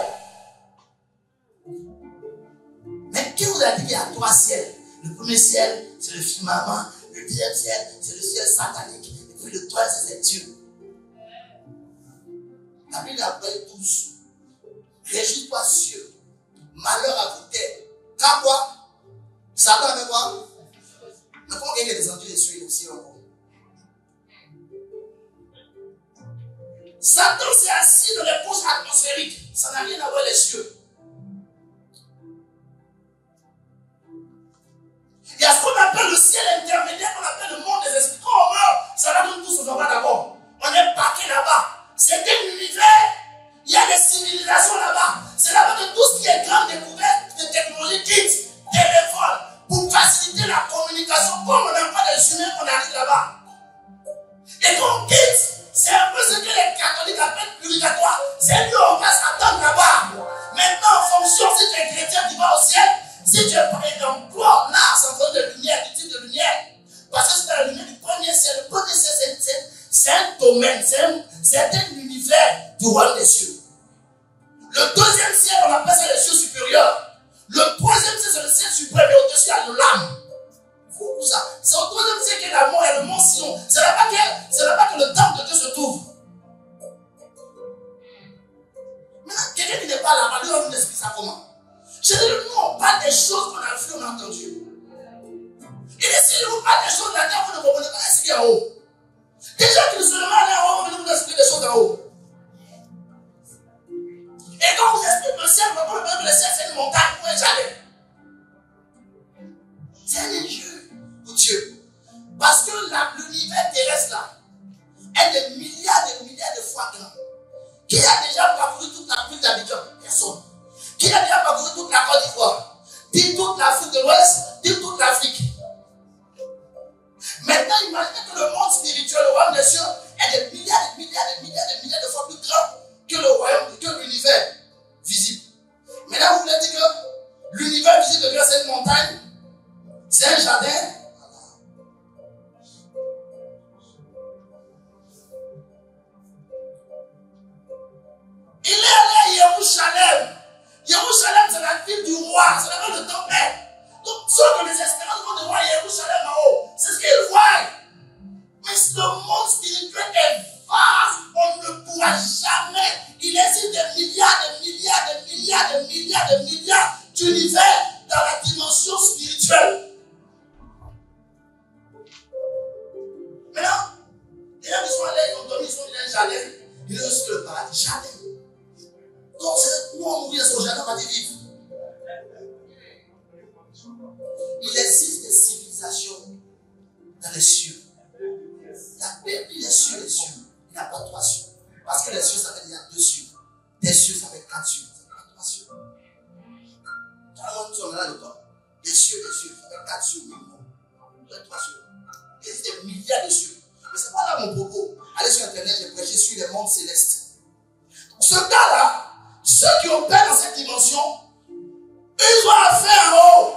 Mais qui vous a dit qu'il y a 3 ciels? Le premier ciel, c'est le firmament. Le deuxième ciel, c'est le ciel satanique. Et puis le troisième, c'est Dieu. La Bible appelle tous. Réjouis-toi cieux. Malheur à vous terre. Car quoi? Satan avec quoi? Mais comment il est descendu des cieux aussi encore? Satan s'est assis dans les couches atmosphériques. Ça n'a rien à voir les cieux. Il y a ce qu'on appelle le ciel intermédiaire, qu'on appelle le monde des esprits. Quand on meurt, ça va nous tous au revoir d'abord. On est parqué là-bas. C'est un univers. Il y a des civilisations là-bas. C'est là-bas que tout ce qui est grande découverte de technologie quitte, téléphone, pour faciliter la communication. Comme on n'a pas des humains, on arrive là-bas. Et quand on quitte, c'est un peu ce que les catholiques appellent purgatoire. C'est lui on va s'attendre là-bas. Maintenant, en fonction, si tu es chrétien, tu vas au ciel. Si tu es prêt dans quoi, là, c'est en train de lumière, du type de lumière. Parce que c'est la lumière du premier ciel. Le premier ciel, c'est un domaine, c'est un univers du royaume des cieux. Le deuxième ciel, on appelle ça les cieux supérieurs. Le troisième ciel, c'est le ciel suprême, et au-dessus, il y a l'âme. C'est au troisième ciel qu'il y a la mort et le mont Sion. C'est là-bas que le temple de Dieu se trouve. Maintenant, quelqu'un qui n'est pas là-bas, lui, on nous explique ça comment? Je dis, nous, on parle des choses qu'on a vues, on a entendues. Et si nous parle des choses là-dedans, vous ne comprenez pas ce qu'il y a en haut. Déjà que nous sommes allés en haut, vous nous expliquer des choses en haut. Et quand vous expliquez le ciel, vous comprenez que le ciel, c'est une montagne ou un jardin. C'est un lieu pour Dieu. Parce que l'univers terrestre là est de milliards de fois grand. Qui a déjà parcouru toute la ville d'Abidjan? Personne. Qui a déjà parcouru toute la Côte d'Ivoire? Dit toute l'Afrique de l'Ouest, dit toute l'Afrique. Maintenant, imaginez que le monde spirituel, le royaume des cieux, est de milliards de fois plus grand que le royaume, que l'univers visible. Maintenant, vous voulez dire que l'univers visible de Dieu, c'est une montagne, c'est un jardin. Il est allé à Jérusalem. Jérusalem, c'est la ville du roi, c'est la ville de ton père. Donc, ceux qui ont des espérances vont de voir Jérusalem en haut. C'est ce qu'ils voient. Mais le monde spirituel est vaste, on ne pourra jamais. Il existe des milliards d'univers dans la dimension spirituelle. Maintenant, les gens qui sont allés, ils ont dormi, ils sont dans un jardin. Ils ont aussi le paradis, jardin. Donc, nous, on mourit sur le jardin, on va vivre. Il existe des civilisations dans les cieux. La Bible dit les cieux. Il n'y a pas 3 cieux. Parce que les cieux, ça veut dire qu'il y a 2 cieux. Des cieux, ça veut dire 4 cieux. Ça veut dire 3 cieux. Alors, nous sommes là dedans. Les cieux, ça veut dire 4 cieux. Non. Ça veut dire 3 cieux. Il existe des milliards de cieux. Mais ce n'est pas là mon propos. Allez sur Internet, j'ai prêché sur les mondes célestes. Donc, ce gars-là, ceux qui opèrent dans cette dimension, ils ont affaire en haut.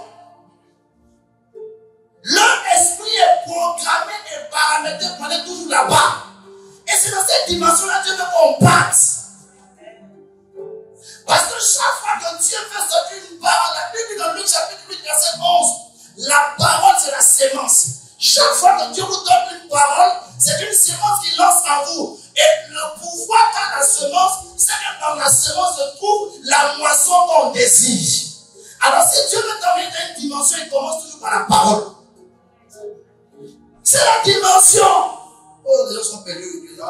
Leur esprit est programmé et paramétré pour aller toujours là-bas. Et c'est dans cette dimension-là Dieu veut qu'on parte. Parce que chaque fois que Dieu fait sortir une parole, la Bible dit dans Luc chapitre 8, verset 11, la parole c'est la sémence. Chaque fois que Dieu vous donne une parole, c'est une sémence qui lance en vous. Et le pouvoir dans la semence, c'est que dans la semence se trouve la moisson qu'on désire. Alors si Dieu veut t'envoyer dans une dimension, il commence toujours par la parole. C'est la dimension. Oh, les gens sont perdus. Les gens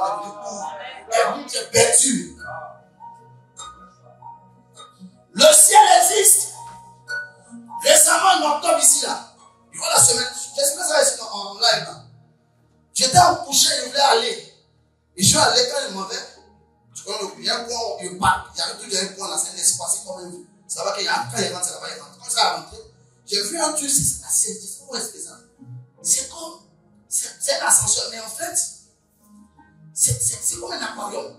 sont perdus. Le ciel existe. Récemment, en octobre, ici, là, durant la semaine, j'explique ça ici en live. Là. J'étais en coucher, je voulais aller. Et je suis allé quand il m'en avait. Il y a un coin, il y a un coin là, c'est un espace comme un. Ça va qu'il y a un quand il rentre, ça va, il rentre. Quand ça a rentré, j'ai vu un truc, c'est assez. Comment est-ce que ça? C'est comme. C'est un ascenseur, mais en fait, c'est comme un aquarium.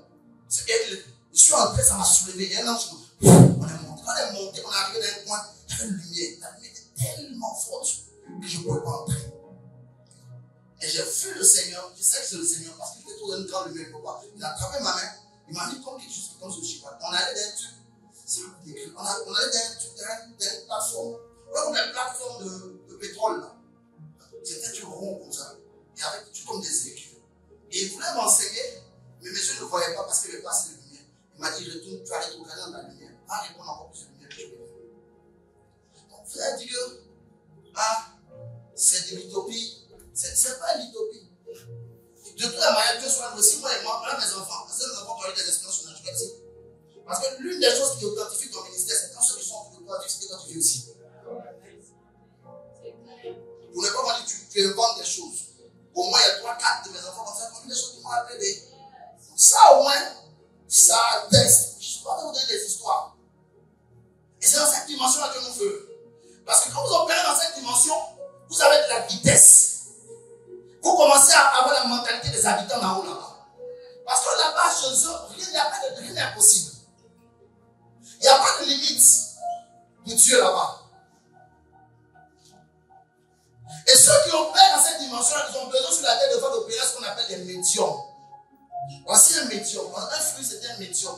Je suis entré, ça m'a soulevé. Il y a un ange. On est monté, on est arrivé dans un coin, il y avait une lumière. La lumière était tellement forte que je ne pouvais pas entrer. Et j'ai vu le Seigneur, je sais que c'est le Seigneur, parce qu'il fait tout une grande lumière. Pourquoi? Il a attrapé ma main, il m'a mis comme quelque chose comme ce chiffre. On allait dans un truc, on allait dans une plateforme. Comme des plateformes de pétrole là. C'était du rond comme ça. Et avec tout comme des écus. Et il voulait m'enseigner, mais mes yeux ne voyaient pas parce qu'il avait pas assez de lumière. Il m'a dit, retourne, tu vas aller te regarder dans la lumière. Va répondre encore plus de lumière que je vais. Donc, frère Dieu, c'est de l'utopie. C'est pas l'utopie. De toute la manière, Dieu soit aussi moi et moi, mes enfants, parce que mes enfants ont eu des expériences surnaturelles. Parce que l'une des choses qui authentifie ton ministère, c'est quand ceux qui sont autour de toi vivent ce que toi tu vis aussi. Pour ne pas dire que tu inventes des choses. Au moins, il y a 3-4 de mes enfants comme ça qui ont vu des choses qui m'ont appelé. Ça, au moins, ça atteste. Je ne suis pas de vous donner des histoires. Et c'est dans cette dimension-là que nous faisons. Parce que quand vous opérez dans cette dimension, vous avez de la vitesse. Vous commencez à avoir la mentalité des habitants d'en haut là-bas. Parce que là-bas, chez eux, rien n'est impossible. Il n'y a pas de limite pour Dieu là-bas. Et ceux qui opèrent dans cette dimension-là, ils ont besoin sur la terre de faire d'opérer ce qu'on appelle des médiums. Voici un médium. Un fruit, c'est un médium.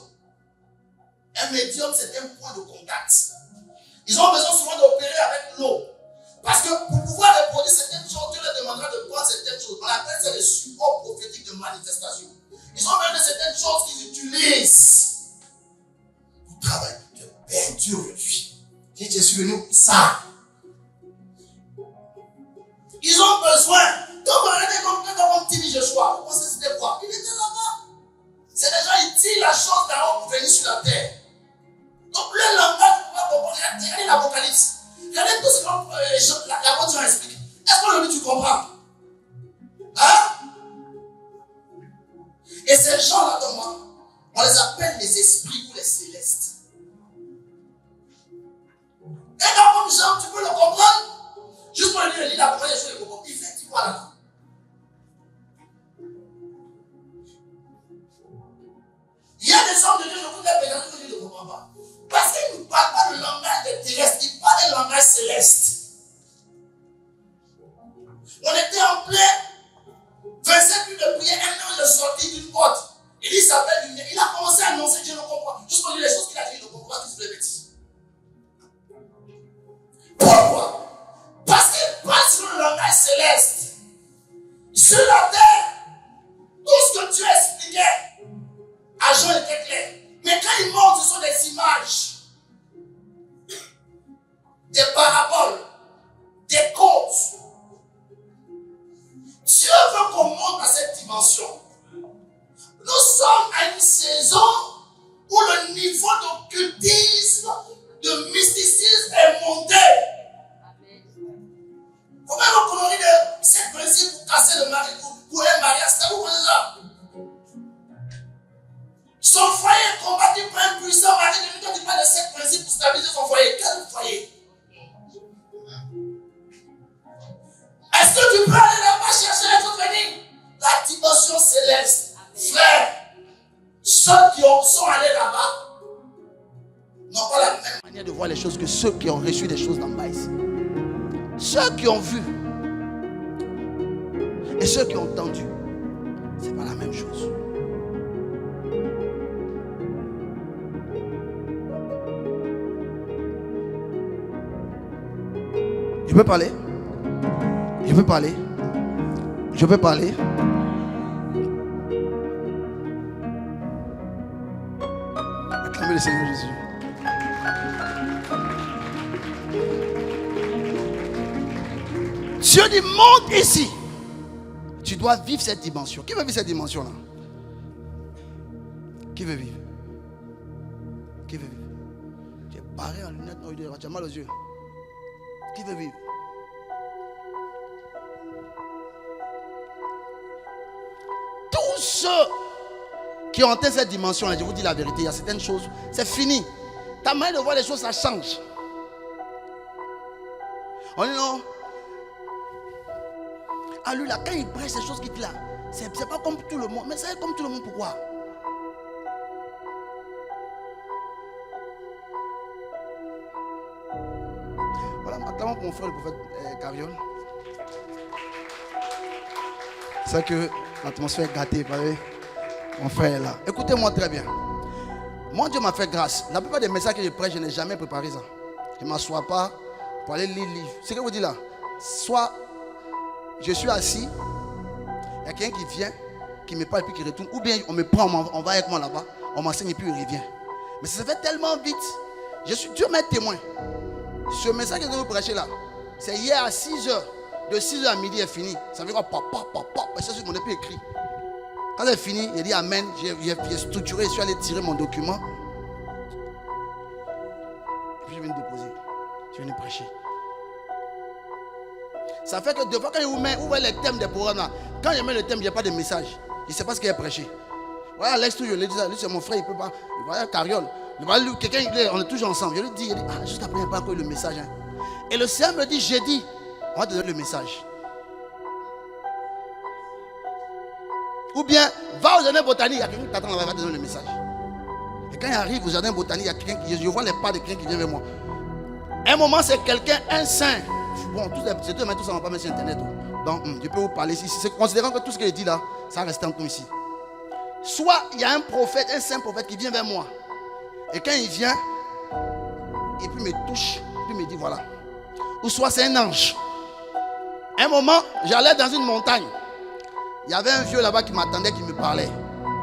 Un médium, c'est un point de contact. Ils ont besoin souvent d'opérer avec l'eau. Parce que pour pouvoir reproduire certaines choses, Dieu leur demandera de prendre certaines choses. On appelle ça les supports prophétiques de manifestation. Ils ont besoin de certaines choses qu'ils utilisent pour travailler. Père Dieu aujourd'hui. Si tu es souvenu ça. Ils ont besoin. Donc, regardez comme Timmy Joshua. Vous pensez que c'était quoi? Il était là-bas. C'est déjà, il tire la chose d'en haut pour venir sur la terre. Donc, le langage, regardez l'Apocalypse. Regardez tout ce que l'apôtre Jean explique. Est-ce qu'aujourd'hui tu comprends? Hein? Et ces gens-là, de moi, on les appelle les esprits ou les célestes. Et dans comme Jean, tu peux le comprendre? Juste pour lui lire la première chose, il comprend. Il fait quoi là? Il y a des hommes de Dieu, je vous dis, que je ne comprends pas. Parce qu'il ne parle pas le langage des terrestres, il parle le langage céleste. On était en plein 27 minutes de prière, un ange est sorti d'une porte. Il s'appelle lumière. Il a commencé à annoncer, je ne comprends pas. Juste pour dire les choses qu'il a dit, il ne comprend pas, qu'il se fait bêtise. Pourquoi? Parce qu'il parle sur le langage céleste. Sur la terre, tout ce que Dieu expliquait, à Jean était clair. Mais quand il montre, ce sont des images, des paraboles, des contes. Dieu veut qu'on monte à cette dimension. Nous sommes à une saison où le niveau d'occultisme, de mysticisme est monté. Vous pouvez vous colorer de ces principes pour casser le mari, pour un mariage, c'est vous connaissez ça? Son foyer est combattu par un puissant mari. Quand tu parles de ces principes pour stabiliser son foyer, quel foyer? Est-ce que tu peux aller là-bas chercher les autres venir? La dimension céleste. Frère, ceux qui sont allés là-bas n'ont pas la même manière de voir les choses que ceux qui ont reçu des choses d'en bas ici. Ceux qui ont vu et ceux qui ont entendu, c'est pas la même chose. Je peux parler? Je peux parler? Je peux parler? Acclamez le Seigneur Jésus. Dieu dit, monte ici. Tu dois vivre cette dimension. Qui veut vivre cette dimension-là? Qui veut vivre? Qui veut vivre? Tu es barré en lunettes, tu as mal aux yeux. Qui veut vivre? Tous ceux qui ont atteint cette dimension-là, je vous dis la vérité, il y a certaines choses, c'est fini. Ta manière de voir les choses, ça change. On dit non. Ah lui là, quand il prêche ces choses qu'il dit là, c'est pas comme tout le monde. Mais c'est comme tout le monde, pourquoi? Voilà, acclamons pour mon frère le prophète Caviol. C'est que l'atmosphère est gâtée. Vous voyez? Mon frère est là. Écoutez-moi très bien. Mon Dieu m'a fait grâce. La plupart des messages que je prêche, je n'ai jamais préparé ça. Je ne m'assois pas pour aller lire le livre. C'est ce que vous dites là. Soit je suis assis, il y a quelqu'un qui vient, qui me parle et puis qui retourne. Ou bien on me prend, on va avec moi là-bas, on m'enseigne et puis il revient. Mais ça se fait tellement vite. Dieu m'est témoin. Ce message que je vais vous prêcher là, c'est hier à 6h. De 6h à midi, il est fini. Ça veut dire papa. Et ça, c'est mon épée écrit. Quand c'est fini, il dit Amen. J'ai structuré, je suis allé tirer mon document. Et puis je viens de déposer. Je viens de prêcher. Ça fait que deux fois, quand vous voyez les thèmes des programmes là, quand je mets le thème, il n'y a pas de message. Je ne sais pas ce qu'il a prêché. Voilà, Alex, je lui dis ça. Lui, c'est mon frère, il ne peut pas. Voilà, Carriole. Quelqu'un, on est toujours ensemble. Je lui dis, juste après, il n'y a pas encore eu le message. Hein. Et le Seigneur me dit, j'ai dit, on va te donner le message. Ou bien, va au jardin botanique, il y a quelqu'un qui t'attend là-bas, il va te donner le message. Et quand il arrive au jardin botanique, il y a quelqu'un qui, je vois les pas de quelqu'un qui vient vers moi. Un moment, c'est quelqu'un, un saint. Bon, c'est deux, mais tout ça, on ne va pas mettre sur Internet. Donc, je peux vous parler ici. C'est considérant que tout ce que je dis là, ça reste en tout ici. Soit il y a un prophète, un saint prophète qui vient vers moi. Et quand il vient, et puis me touche, puis me dit voilà. Ou soit c'est un ange. Un moment, j'allais dans une montagne. Il y avait un vieux là-bas qui m'attendait, qui me parlait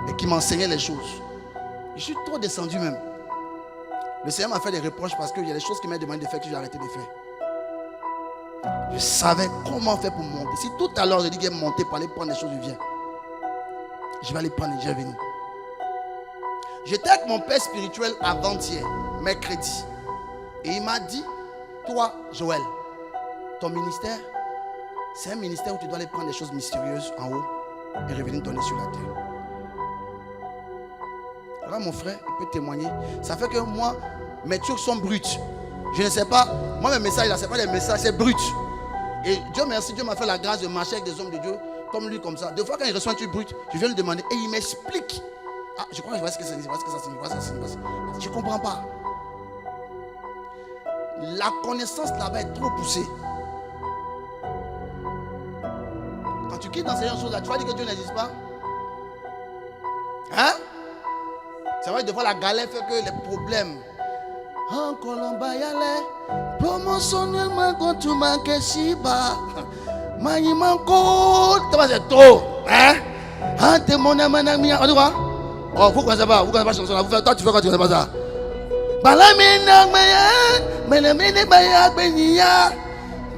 et qui m'enseignait les choses. Je suis trop descendu même. Le Seigneur m'a fait des reproches parce qu'il y a des choses qu'il m'a demandé de faire que j'ai arrêté de faire. Je savais comment faire pour monter. Si tout à l'heure je dis qu'il est monté pour aller prendre des choses, je viens. Je vais aller prendre et je vais venir. J'étais avec mon père spirituel avant-hier, mercredi. Et il m'a dit, toi, Joël, ton ministère, c'est un ministère où tu dois aller prendre des choses mystérieuses en haut et revenir donner sur la terre. Là, mon frère, il peut témoigner. Ça fait que moi, mes trucs sont bruts. Je ne sais pas. Moi, mes messages, là, ce n'est pas des messages, c'est brut. Et Dieu merci, Dieu m'a fait la grâce de marcher avec des hommes de Dieu, comme lui, comme ça. Des fois, quand il reçoit un truc brut, je viens lui demander et il m'explique. Ah, je crois que je vois ce que ça signifie, je ne comprends pas. La connaissance là-bas est trop poussée. Quand tu quittes dans ces choses-là, tu vas dire que Dieu n'existe pas. Hein? C'est vrai que des fois la galère fait que les problèmes. En Colombayale, promotionnellement quand tu manques si bas, Manimanko, c'est trop. Hein? En témoignant, on dit quoi? Oh, vous ne connaissez pas, chanson là. Toi, tu fais quoi, tu ne connais pas ça?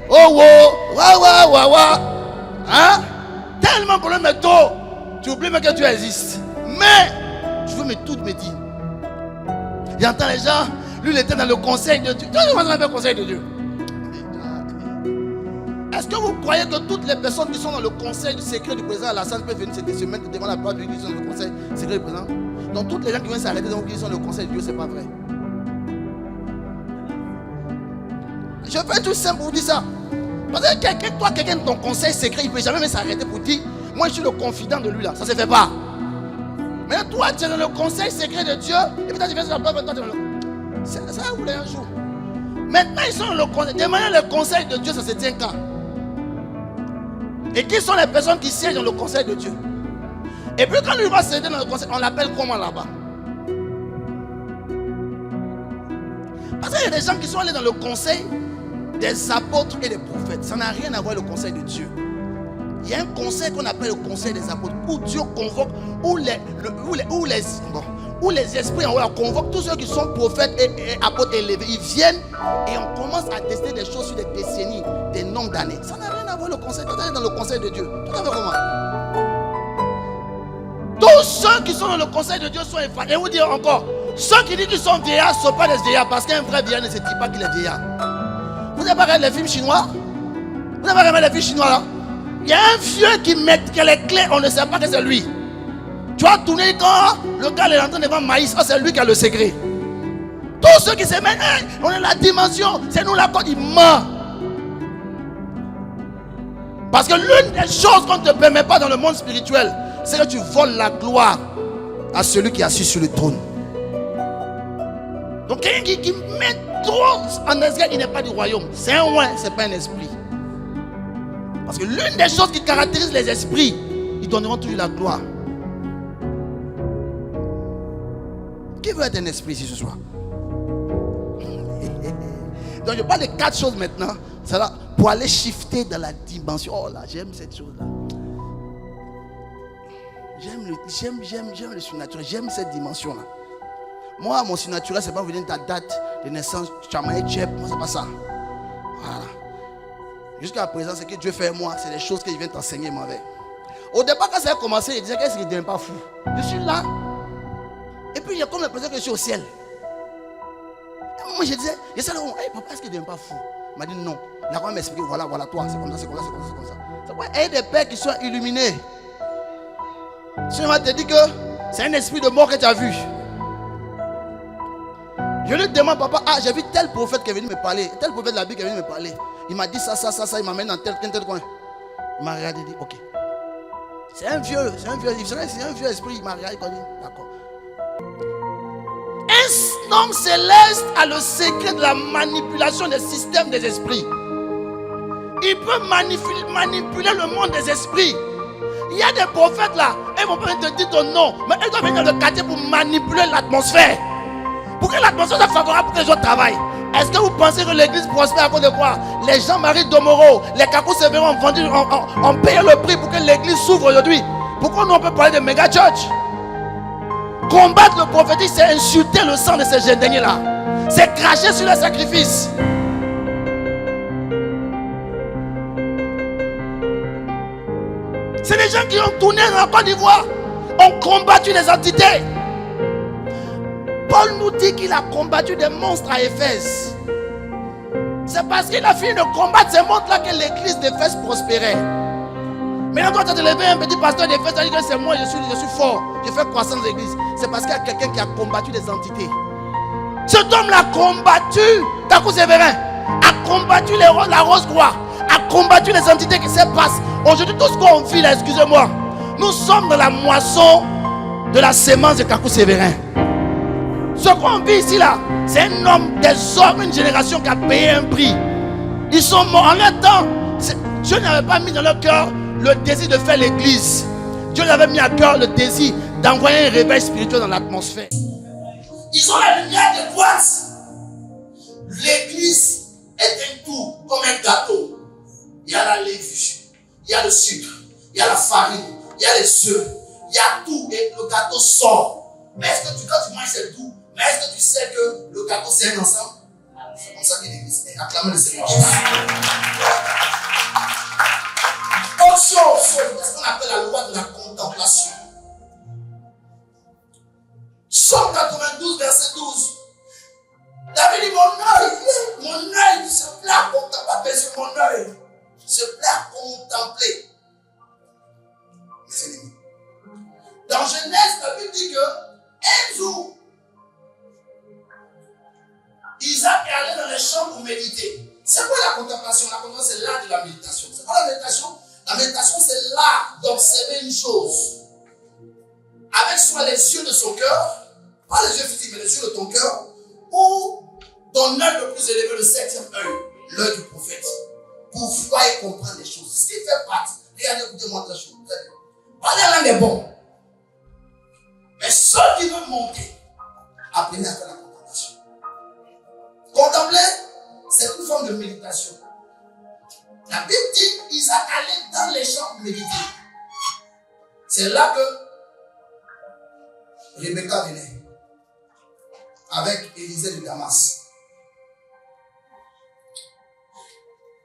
Oh, wow. Hein? Tellement de problèmes est trop. Tu oublies même que tu existes. Mais, tu veux tout me dire. J'entends les gens, lui, il était dans le conseil de Dieu. Tu vois ce qu'on le conseil de Dieu? Est-ce que vous croyez que toutes les personnes qui sont dans le conseil du secret du président à la salle peuvent venir se mettre devant la porte de l'église dans le conseil secret du président? Donc toutes les gens qui viennent s'arrêter dans l'église dans le conseil de Dieu, c'est pas vrai. Je fais tout simple pour vous dire ça. Parce que quelqu'un de ton conseil secret, il ne peut jamais s'arrêter pour dire moi je suis le confident de lui là. Ça ne se fait pas. Mais toi tu es dans le conseil secret de Dieu. Et puis tu viens sur la porte, toi tu es dans le... Ça va vous un jour. Maintenant ils sont dans le conseil. Demandez le conseil de Dieu, ça se tient quand? Et qui sont les personnes qui siègent dans le conseil de Dieu? Et puis quand lui va siéger dans le conseil, on l'appelle comment là-bas? Parce qu'il y a des gens qui sont allés dans le conseil des apôtres et des prophètes. Ça n'a rien à voir avec le conseil de Dieu. Il y a un conseil qu'on appelle le conseil des apôtres, où Dieu convoque, où les esprits en haut convoquent tous ceux qui sont prophètes et apôtres élevés. Ils viennent et on commence à tester des choses sur des décennies, des nombres d'années. Ça n'a rien à voir avec le conseil. Tout est dans le conseil de Dieu. Tout à fait comment? Tous ceux qui sont dans le conseil de Dieu sont effrayés. Et vous dire encore, ceux qui disent qu'ils sont vieillards ne sont pas des vieillards, parce qu'un vrai vieillard ne se dit pas qu'il est vieillard. Vous n'avez pas regardé les films chinois? Vous n'avez pas regardé les films chinois là? Il y a un vieux qui met les clés, on ne sait pas que c'est lui. Tu vas tourner quand le gars est en train devant maïs, c'est lui qui a le secret. Tous ceux qui se mettent, hey, on est la dimension, c'est nous la code, il ment. Parce que l'une des choses qu'on ne te permet pas dans le monde spirituel, c'est que tu voles la gloire à celui qui est assis sur le trône. Donc quelqu'un qui met trop en escalier, il n'est pas du royaume. C'est un oin, ce n'est pas un esprit. Parce que l'une des choses qui caractérise les esprits, donnerons toujours la gloire. Qui veut être un esprit ici ce soir? Donc je parle de 4 choses maintenant. C'est là pour aller shifter dans la dimension. Oh là, j'aime cette chose-là. J'aime le surnaturel. J'aime cette dimension-là. Moi, mon surnaturel, c'est pas vous donner ta date de naissance. Tu as marié Djeb. Moi, c'est pas ça. Voilà. Jusqu'à présent, ce que Dieu fait moi, c'est des choses qu'il vient t'enseigner, moi. Au départ, quand ça a commencé, il disait qu'est-ce qu'il ne devient pas fou. Je suis là. Et puis, il y a comme l'impression que je suis au ciel. Et moi, je disais, hey, papa, est-ce qu'il ne devient pas fou? Il m'a dit non. Il a quand même expliqué, voilà, toi, c'est comme ça, c'est comme ça, c'est comme ça, c'est comme ça. C'est quoi? Et des pères qui sont illuminés. Si on va te dire que c'est un esprit de mort que tu as vu. Je lui demande, papa, j'ai vu tel prophète qui est venu me parler, tel prophète de la Bible qui est venu me parler. Il m'a dit ça, il m'amène dans tel coin. Il m'a regardé et dit, ok. C'est un vieux esprit, il m'a regardé et dit, d'accord. Un homme céleste a le secret de la manipulation des systèmes des esprits. Il peut manipuler le monde des esprits. Il y a des prophètes là, ils vont pas te dire ton nom, mais ils doivent venir dans le quartier pour manipuler l'atmosphère. Pour que l'atmosphère soit favorable pour que les gens travaillent. Est-ce que vous pensez que l'église prospère à cause de quoi? Les Jean-Marie Domoro, les Kakou Sévérin ont payé le prix pour que l'église s'ouvre aujourd'hui. Pourquoi nous on peut parler de méga church? Combattre le prophétique, c'est insulter le sang de ces jeunes derniers là. C'est cracher sur le sacrifice. C'est les gens qui ont tourné dans la Côte d'Ivoire, ont combattu les entités. Paul nous dit qu'il a combattu des monstres à Éphèse. C'est parce qu'il a fini de combattre ces monstres-là que l'église d'Éphèse prospérait. Maintenant, quand tu as te levé un petit pasteur d'Éphèse, tu as dit que c'est moi, je suis fort, je fais croissance d'église. C'est parce qu'il y a quelqu'un qui a combattu des entités. Cet homme-là a combattu, Kakou Sévérin, a combattu la Rose-Croix, a combattu les entités qui se passent. Aujourd'hui, tout ce qu'on vit là, excusez-moi, nous sommes dans la moisson de la sémence de Kakou Sévérin. Ce qu'on vit ici là, c'est un homme, des hommes, une génération qui a payé un prix. Ils sont morts en leur temps. Dieu n'avait pas mis dans leur cœur le désir de faire l'église. Dieu n'avait mis à cœur le désir d'envoyer un réveil spirituel dans l'atmosphère. Ils ont la lumière adéquate. L'église est un tout, comme un gâteau. Il y a la levure, il y a le sucre, il y a la farine, il y a les œufs, il y a tout et le gâteau sort. Mais est-ce que quand tu manges c'est tout? Mais est-ce que tu sais que le gâteau c'est un ensemble? C'est comme ça qu'il existe. Acclamez le Seigneur. Autre chose, c'est ce qu'on appelle la loi de la contemplation. Somme 92, verset 12. David dit, mon œil se plaît à contempler, sur mon œil se plaît à contempler mes ennemis. Dans Genèse, la Bible dit que un jour, Isaac est allé dans les champs pour méditer. C'est quoi la contemplation? La contemplation, c'est l'art de la méditation. C'est quoi la méditation? La méditation, c'est l'art d'observer une chose avec soit les yeux de son cœur, pas les yeux physiques, mais les yeux de ton cœur, ou ton œil le plus élevé, le 7e œil, l'œil du prophète, pour voir et comprendre les choses. Ce qui fait partie, regardez, écoutez-moi la chose. Parler la langue est bon. Mais ceux qui veulent monter, apprenez à faire la contemplation. Contempler, c'est une forme de méditation. La Bible dit Isaac allait dans les champs méditer. C'est là que Rebecca venait avec Élisée de Damas.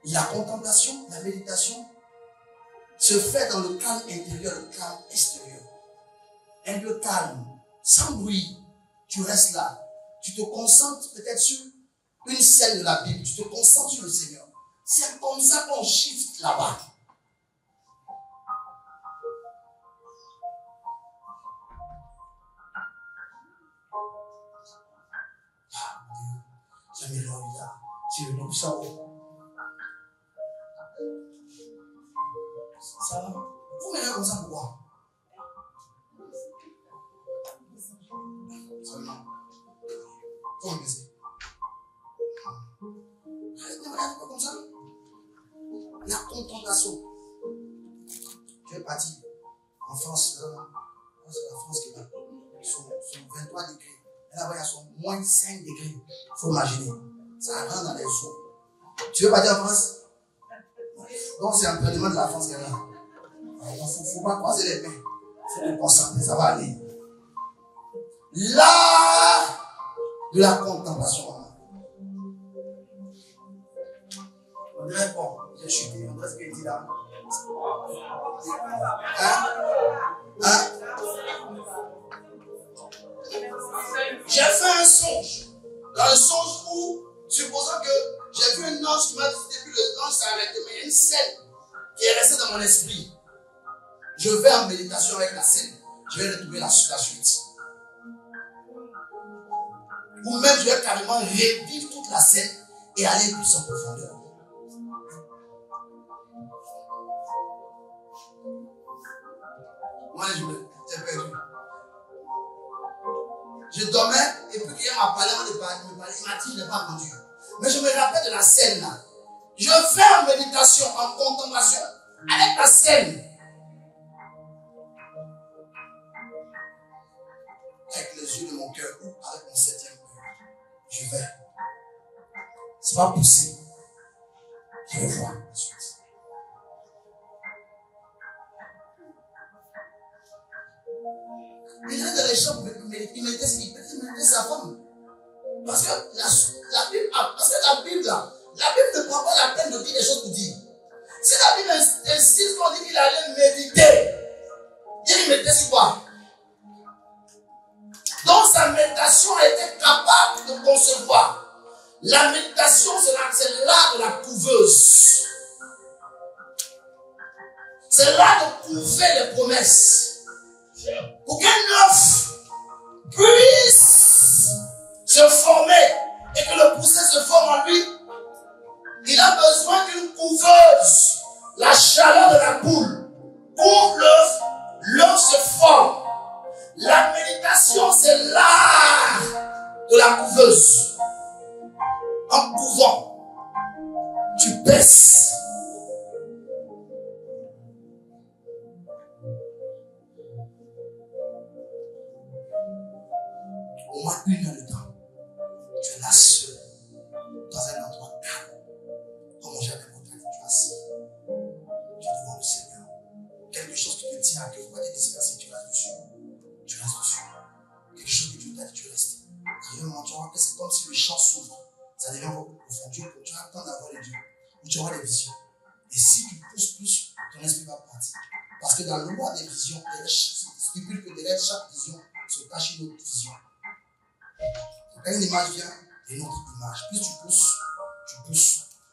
La contemplation, la méditation se fait dans le calme intérieur, le calme extérieur. Un peu calme, sans bruit. Tu restes là. Tu te concentres peut-être sur une scène de la Bible. Tu te concentres sur le Seigneur. C'est comme ça qu'on shift là-bas. Ah, Dieu, j'aime là. Tu le nom ça. Ça va? Vous m'aimez comme ça pourquoi? Seulement. Comment baiser? Regarde pas comme ça. La contemplation. Tu es parti. En France, c'est la France qui va. Son 23 degrés. Et là-bas, il y a son moins 5 degrés. Il faut imaginer. Ça rentre dans les eaux. Tu veux pas dire en France? Donc, c'est un entraînement de la France qui est là. Il ne faut pas croiser les mains. Il faut vous concentrer, ça va aller. L'art de la contemplation. On dirait, bon, j'ai chuté, on dirait ce qu'il dit là. J'ai fait un songe. Dans le songe où, supposons que j'ai vu un ange qui m'a dit depuis le temps, ça arrête, mais il y a une scène qui est restée dans mon esprit. Je vais en méditation avec la scène. Je vais retrouver la suite. Ou même je vais carrément revivre toute la scène et aller plus en profondeur. Moi, j'ai perdu. Je dormais et puis quelqu'un m'a parlé, il m'a dit, je n'ai pas entendu. Mais je me rappelle de la scène là. Je fais en méditation, en contemplation, avec la scène. Avec les yeux de mon cœur ou avec mon septième cœur. Je vais. C'est pas poussé. Je vais voir la suite. Les gens dans les chambres, ils mettaient sa femme. Parce que la Bible ne prend pas la peine de dire des choses pour dire. Si la Bible insiste qu'on dit qu'il allait méditer, il mettait sur quoi? Donc sa méditation a été capable de concevoir. La méditation, c'est l'art de la couveuse. C'est l'art de couver les promesses. Pour qu'un œuf puisse se former et que le poussé se forme en lui, il a besoin d'une couveuse, la chaleur de la poule. Pour l'œuf se forme. La méditation, c'est l'art de la couveuse. En couvant, tu baisses. Au moins 1 heure de temps, tu es là seul, dans un endroit calme, comme on jamais montré, tu es assis, tu es devant le Seigneur. Quelque chose qui te tient à cœur, pas te disperser, tu restes dessus. Tu restes dessus. Quelque chose que Dieu t'a dit, tu restes. À un moment, tu vois que c'est comme si le champ s'ouvre. Ça devient beaucoup profond. Tu vas attendre d'avoir les dieux. Ou tu auras les visions. Et si tu pousses plus, ton esprit va partir. Parce que dans le loi des visions, il stipule que derrière chaque vision se cache une autre vision. Quand une image vient, il y a une autre image. Plus tu pousses.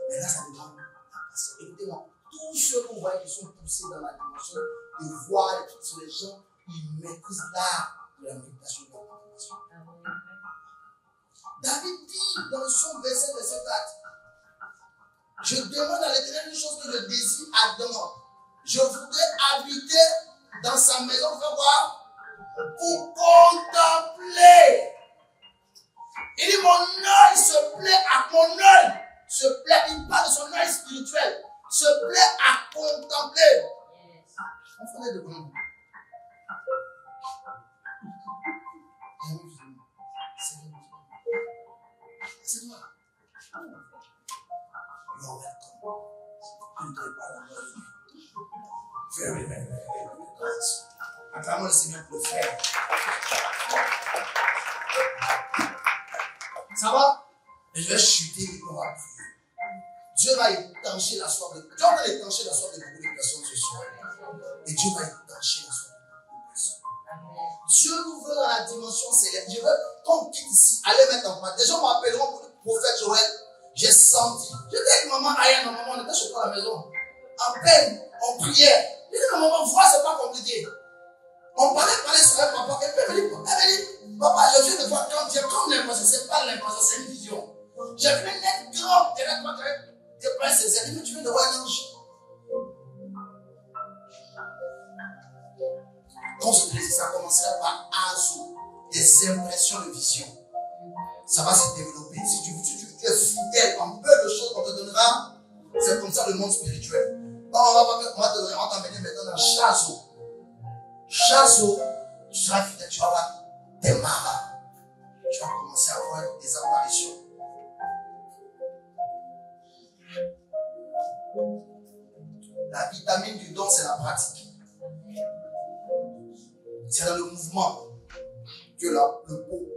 Mais là, ça demande la patience. Écoutez-moi, tous ceux que vous voyez qui sont poussés dans la dimension de voir, sur les gens, ils maîtrisent l'art de la méditation de la contemplation. David dit dans le psaume verset 4, je demande à l'Éternel une chose que je désire ardemment. Je voudrais habiter dans sa maison, pour contempler. Il dit, mon œil se plaît il parle de son œil spirituel, se plaît à contempler. On fallait de bon. C'est toi. You're welcome. Tu ne dois pas la mort. Very, very, very, very. Acclamons le Seigneur pour le faire. Ça va? Et je vais chuter et on va prier. Dieu va étancher la soif de beaucoup. Dieu va étancher la soif de beaucoup de personnes ce soir. Et Dieu va étancher la soif de beaucoup de personnes. Dieu nous veut dans la dimension céleste. Je veux qu'on quitte ici, aller mettre en place. Des gens m'appelleront pour le prophète Joël. J'ai senti. J'étais avec maman Aya, maman, on était chez toi à la maison. En peine, on priait. J'ai dit, maman, vois, c'est pas compliqué. On parlait sur elle, papa. Et puis elle me dit, papa, je viens de voir quand Dieu, comme l'impression, c'est pas l'impression, c'est une vision. J'ai vu un être grand derrière toi, tu es prêt, c'est mais tu viens de voir un ange. Quand je te dis, ça commencerait par Azou, des impressions de vision. Ça va se développer. Si tu es fidèle en peu de choses qu'on te donnera, c'est comme ça le monde spirituel. On va t'emmener maintenant dans Chazo. Chaque jour, tu seras fidèle, tu vas avoir des marras. Tu vas commencer à avoir des apparitions. La vitamine du don, c'est la pratique. C'est dans le mouvement que le pot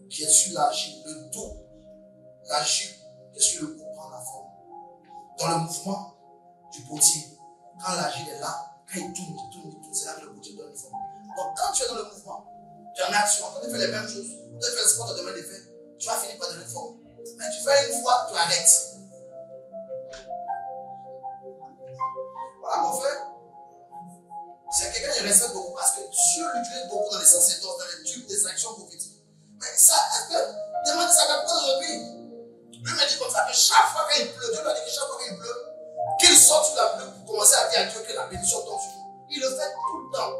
qui est sur la jupe, le dos, la jupe qui est sur le pot prend la forme. Dans le mouvement du potier, quand la jupe est là, quand il tourne, c'est là que le potier donne une forme. Donc quand tu es dans le mouvement, tu es en action, quand tu fais les mêmes choses, quand tu fais le sport de demain d'effet, tu vas finir par donner une forme. Mais tu fais une fois, tu arrêtes. Voilà mon frère. C'est quelqu'un qui respecte beaucoup parce que Dieu l'utilise beaucoup dans les sacerdoces, dans les tubes des actions prophétiques. Mais ça, est-ce que demande ça n'a pas aujourd'hui? Lui me dit comme ça que chaque fois qu'il pleut, Dieu lui a dit que chaque fois qu'il pleut, qu'il sorte sur la pluie pour commencer à dire à Dieu que la bénédiction tombe sur nous. Il le fait tout le temps.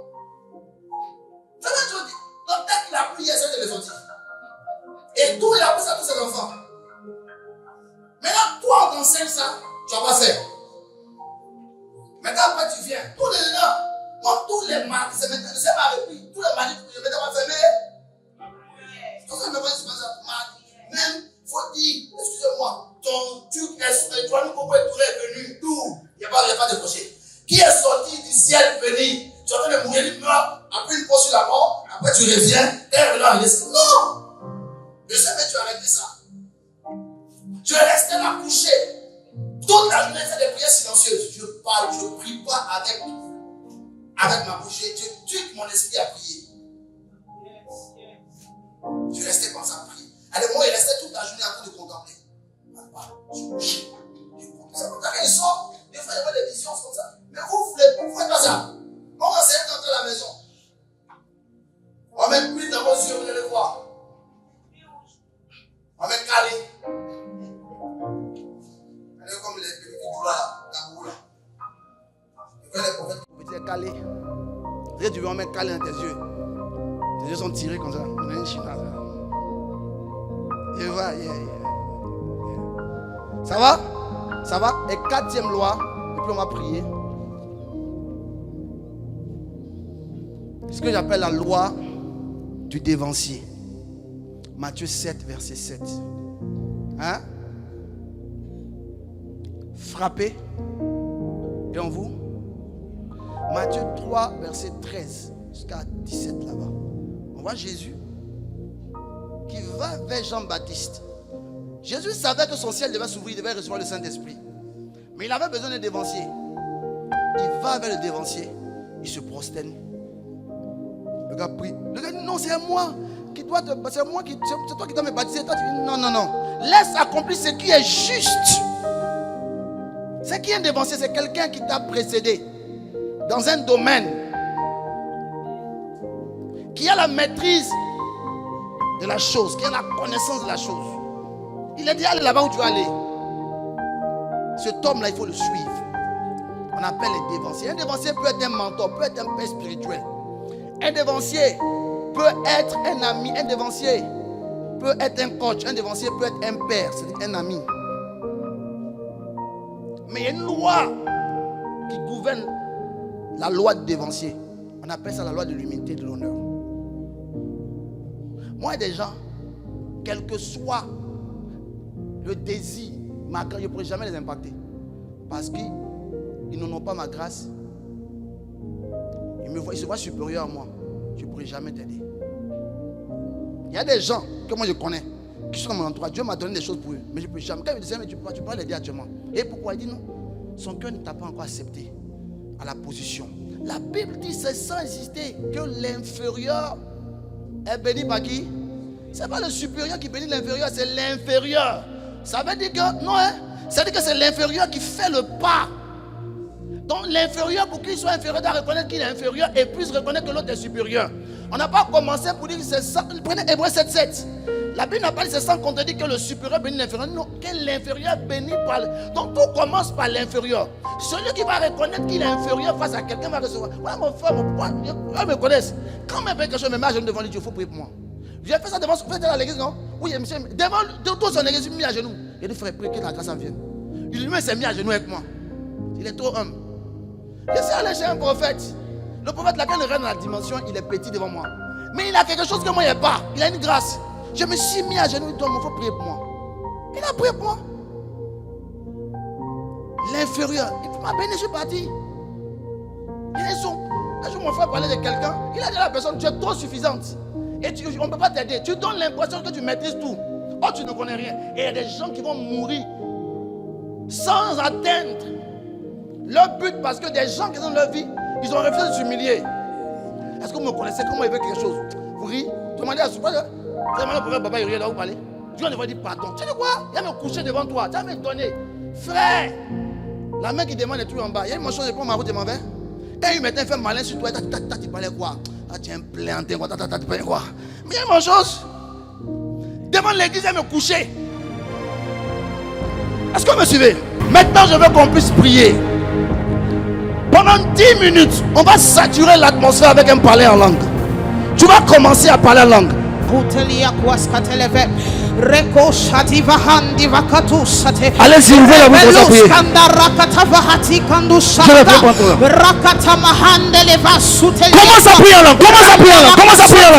Ça veut dire, donc dès qu'il a plu, il essaie de les sortir. Et tout, il a pris ça à tous ses enfants. Maintenant, toi, on t'enseigne ça, tu vas pas faire. Maintenant, après, tu viens, tous les gens, tous les mardis, c'est maintenant, je sais pas avec lui, tous les mardis, je vais pas fermer. Quand ça me va, c'est pas ça, mardi. Même, il faut dire, excusez-moi, ton truc est, toi, nous, pourquoi tu es venu, d'où? Il n'y a pas de projet. Qui est sorti du ciel béni? Tu es en train de mourir, il meurt, après une pause sur la mort, après tu reviens, et là, il est non! Je sais, mais tu as arrêté ça. Je restais là couché. Toute la journée, je fais des prières silencieuses. Je parle, je ne prie pas avec ma bouche. Je tue mon esprit à prier. Je restais comme ça à prier. À des moments, il restait toute la journée en train de contempler. Je couchais. C'est comme ça qu'il sort. Des fois, il y avait des visions comme ça. Mais vous faites pas ça. On va essayer d'entrer à la maison. On va mettre plus dans vos yeux, vous allez voir. On va mettre calé. Comme les petits là, Kaboula. Les prophètes qui vous disent calé. Tu veux en mettre calé dans tes yeux. Tes yeux sont tirés comme ça. On a une chinoise. Et voilà, Ça va? Ça va? Et 4e loi, et puis on va prier. Ce que j'appelle la loi du dévancier. Matthieu 7, verset 7. Hein? Frappez. Et en vous? Matthieu 3, verset 13 jusqu'à 17 là-bas. On voit Jésus qui va vers Jean-Baptiste. Jésus savait que son ciel devait s'ouvrir, il devait recevoir le Saint-Esprit. Mais il avait besoin d'un dévancier. Il va vers le dévancier, il se prosterne. Le gars prie. Le gars dit non, c'est moi qui dois te. C'est toi qui dois me baptiser. Toi, tu dis non. Laisse accomplir ce qui est juste. C'est qui est un dévancier? C'est quelqu'un qui t'a précédé dans un domaine, qui a la maîtrise de la chose, qui a la connaissance de la chose. Il a dit allez là-bas où tu vas aller. Cet homme-là, il faut le suivre. On appelle les dévanciers. Un dévancier peut être un mentor, peut être un père spirituel. Un dévancier peut être un ami. Un dévancier peut être un coach. Un dévancier peut être un père, c'est un ami. Mais il y a une loi qui gouverne la loi du dévancier. On appelle ça la loi de l'humilité et de l'honneur. Moi, des gens, quel que soit le désir, je ne pourrai jamais les impacter. Parce qu'ils n'ont pas ma grâce. Ils se voient supérieurs à moi. Je ne pourrai jamais t'aider. Il y a des gens que moi je connais, qui sont dans mon entourage. Dieu m'a donné des choses pour eux. Mais je ne peux jamais. Quand il me dit, mais tu peux l'aider actuellement. Et pourquoi? Il dit non. Son cœur ne t'a pas encore accepté à la position. La Bible dit, c'est sans insister, que l'inférieur est béni par qui? Ce n'est pas le supérieur qui bénit l'inférieur, c'est l'inférieur. Ça veut dire que, non, ça veut dire que c'est l'inférieur qui fait le pas. Donc l'inférieur, pour qu'il soit inférieur, doit reconnaître qu'il est inférieur et puisse reconnaître que l'autre est supérieur. On n'a pas commencé pour dire que c'est ça. Prenez Hébreux 7:7. La Bible n'a pas dit c'est sans contredire que le supérieur bénit l'inférieur. Non, que l'inférieur bénit par. Donc tout commence par l'inférieur. Celui qui va reconnaître qu'il est inférieur face à quelqu'un va recevoir. Voilà mon frère, mon poids. Eux me connaissent. Quand même quelque chose me met à genoux devant lui, il faut prier pour moi. J'ai fait ça devant son frère à l'église, non? Oui, monsieur, devant tout son église, il m'a mis à genoux. Il a dit frère, prie que la grâce en vienne. Il lui s'est mis à genoux avec moi. Il est trop homme. Je suis allé chez un prophète. Le prophète, là, quand il rentre dans la dimension, il est petit devant moi. Mais il a quelque chose que moi, il n'y a pas. Il a une grâce. Je me suis mis à genoux, il dit, il faut prier pour moi. Il a prié pour moi. L'inférieur, il m'a béni, je suis parti. Un jour, mon frère parlait de quelqu'un. Il a dit à la personne, tu es trop suffisante. Et on ne peut pas t'aider. Tu donnes l'impression que tu maîtrises tout. Oh, tu ne connais rien. Et il y a des gens qui vont mourir sans atteindre leur but parce que des gens qui sont dans leur vie, ils ont refusé de s'humilier. Est-ce que vous me connaissez? Comment il veut quelque chose? Vous riez? Demandez à ce point. Vous demandez au prophète, papa, il rit là où vous parlez. Dieu devrait dire pardon. Tu sais quoi? Il va me coucher devant toi. Tu vas me donner. Frère, la main qui demande est tout en bas. Il y a une chose, je prends ma route et m'en vais. Quand il mettait fait malin sur toi, tu parlais quoi? Ah, tu es un planté, quoi? Tu parlais quoi? Mais il y a une chose. Devant l'église, elle me coucher. Est-ce que vous me suivez? Maintenant, je veux qu'on puisse prier. Pendant 10 minutes, on va saturer l'atmosphère avec un parler en langue. Tu vas commencer à parler en langue. Allez-y, ouvrez la bouche pour prier. Je vais faire contre toi. Commence à prier en langue. Commence à prier en langue. Commence à prier en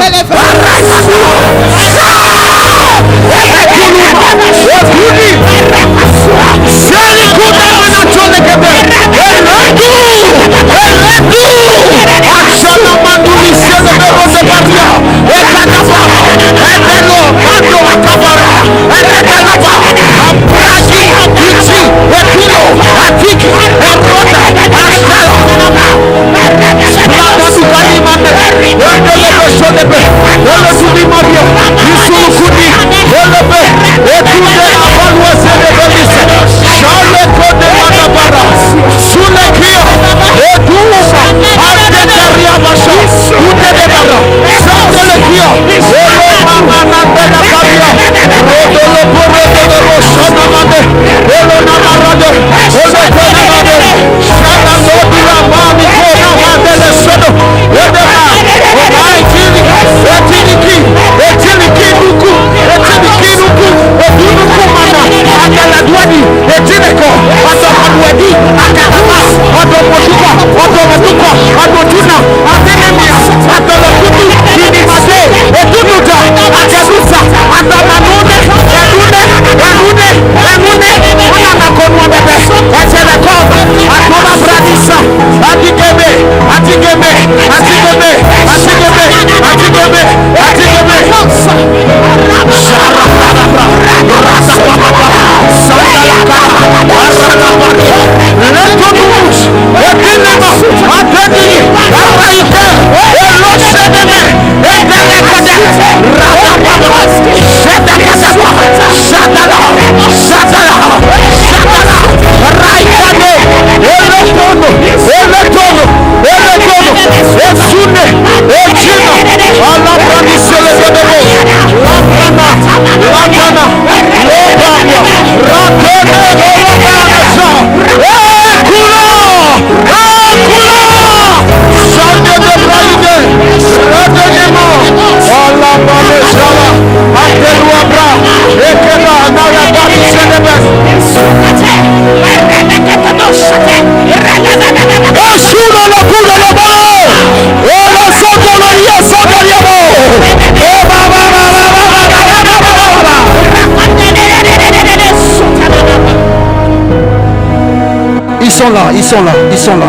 Ils sont là.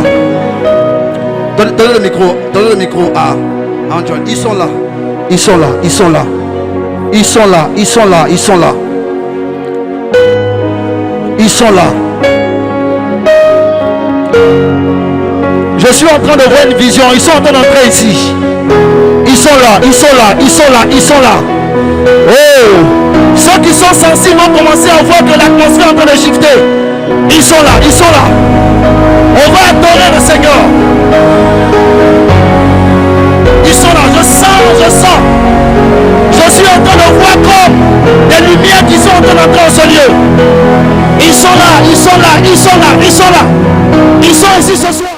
Donnez le micro à Antoine. Ils sont là. Je suis en train de voir une vision. Ils sont en train d'entrer ici. Ils sont là. Oh! Ceux qui sont sensibles vont commencer à voir que l'atmosphère est en train de shifter. Ils sont là. On va adorer le Seigneur. Ils sont là, je sens. Je suis en train de voir comme des lumières qui sont en train d'entrer en ce lieu. Ils sont là. Ils sont ici ce soir.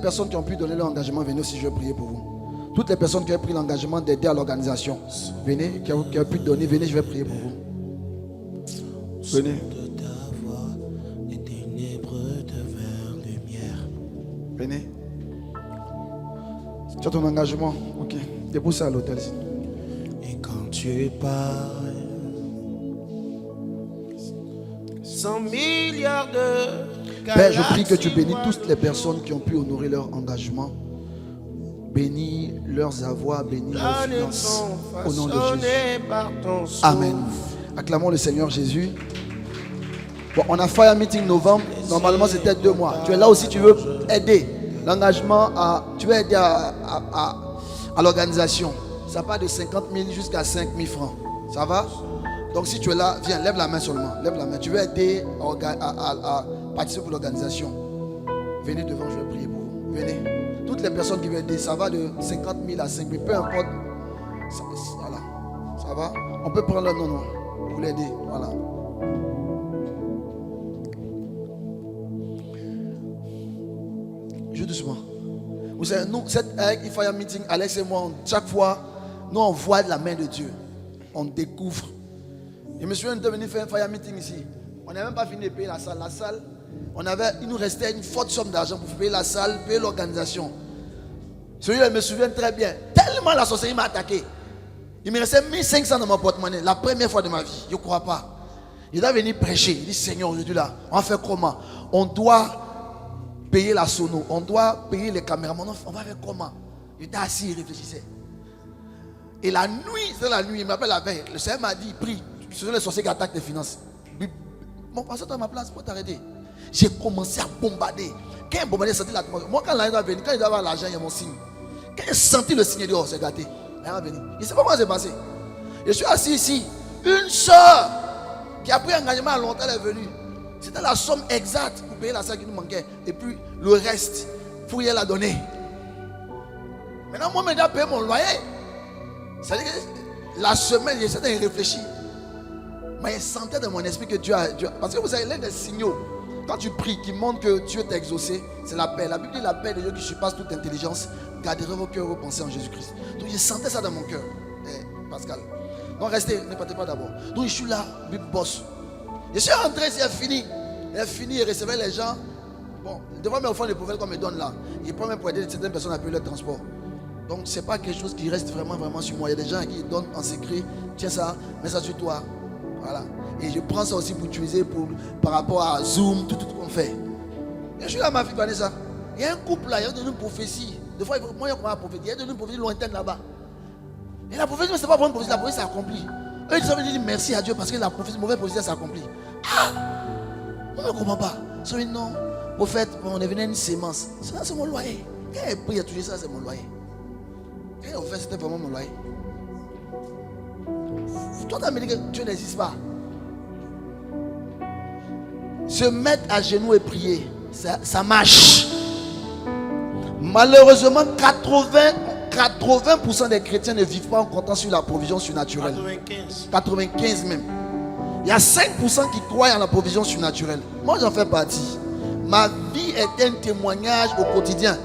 personnes qui ont pu donner leur engagement, venez aussi, je vais prier pour vous. Toutes les personnes qui ont pris l'engagement d'aider à l'organisation, venez, qui ont pu donner, venez, je vais prier pour vous. Venez. Venez. Tu as ton engagement. Ok. Dépose ça à l'hôtel. Et quand tu pars, 100 milliards de Père, je prie que tu bénis toutes les personnes qui ont pu honorer leur engagement. Bénis leurs avoirs, bénis leurs finances. Au nom de Jésus. Amen. Acclamons le Seigneur Jésus. Bon, on a Fire Meeting novembre. Normalement, c'était 2 mois. Tu es là aussi, tu veux aider. L'engagement, tu veux aider à l'organisation. Ça part de 50 000 jusqu'à 5 000 francs. Ça va? Donc si tu es là, viens, lève la main seulement. Lève la main. Tu veux aider à participer pour l'organisation. Venez devant, je vais prier pour vous. Venez. Toutes les personnes qui veulent aider, ça va de 50 000 à 5 000. Peu importe. Voilà. Ça va? On peut prendre le nom pour l'aider. Voilà. Juste doucement. Vous savez, nous, avec Fire Meeting, Alex et moi, chaque fois, nous on voit la main de Dieu. On découvre. Je me souviens de venir faire un Fire Meeting ici. On n'avait même pas fini de payer la salle. La salle, il nous restait une forte somme d'argent pour payer la salle, payer l'organisation. Celui-là, je me souviens très bien. Tellement la sorcellerie m'a attaqué. Il me restait 1500 dans mon porte-monnaie. La première fois de ma vie. Je ne crois pas. Il doit venir prêcher. Il dit, Seigneur, aujourd'hui là, on va faire comment? On doit payer la sono, on doit payer les caméramans, on va faire comment? Il était assis, il réfléchissait. Et la nuit, c'est la nuit, il m'appelle la veille. Le Seigneur m'a dit, prie, ce sont les sorciers qui attaquent les finances. Bon, passe-toi à ma place, pour t'arrêter. J'ai commencé à bombarder. Quand il bombardait, senti l'atmosphère. Moi, quand l'année va venir, quand il doit avoir l'argent, il y a mon signe. Quand il senti le signe, il dit, oh, c'est gâté. Il va venir. Il ne sait pas comment c'est passé. Je suis assis ici. Une soeur qui a pris un engagement à longtemps, elle est venue. C'était la somme exacte pour payer la salle qui nous manquait. Et puis le reste, pour y la donner. Maintenant, moi, je dois payer mon loyer. C'est-à-dire que la semaine, j'essaie de réfléchir. Mais je sentais dans mon esprit que Dieu a. Parce que vous savez, l'un des signaux, quand tu pries, qui montre que Dieu t'a exaucé, c'est la paix. La Bible dit la paix de Dieu qui surpasse toute intelligence. Garderez vos cœurs, vos pensées en Jésus-Christ. Donc je sentais ça dans mon cœur, Pascal. Donc restez, ne partez pas d'abord. Donc je suis là, Bible boss. Je suis rentré, c'est fini. Il a fini, il recevait les gens. Bon, devant mes offrandes de pouvelles qu'on me donne là, il prend même pour aider certaines personnes à payer leur transport. Donc, ce n'est pas quelque chose qui reste vraiment sur moi. Il y a des gens qui donnent en secret. Tiens ça, mets ça sur toi. Voilà. Et je prends ça aussi pour utiliser par rapport à Zoom, tout qu'on fait. Et je suis là, ma fille Vanessa. Il y a un couple là, il y a une prophétie. Des fois, moi, il y a une prophétie. Il y a une prophétie lointaine là-bas. Et la prophétie, ce n'est pas pour une prophétie, la prophétie s'accomplit. Eux, ils ont dit merci à Dieu parce que la prophétie, mauvaise prophétie, s'accomplit. Ah! On ne comprend pas. Sur une non, prophète, on est venu à une sémence. Ça, c'est mon loyer. Quand il prie, il a touché ça, c'est mon loyer. Quand il a offert, c'était vraiment mon loyer. Toi, tu as dit que Dieu n'existe pas. Se mettre à genoux et prier, ça marche. Malheureusement, 80% des chrétiens ne vivent pas en comptant sur la provision surnaturelle. 95 même. Il y a 5% qui croient en la provision surnaturelle. Moi, j'en fais partie. Ma vie est un témoignage au quotidien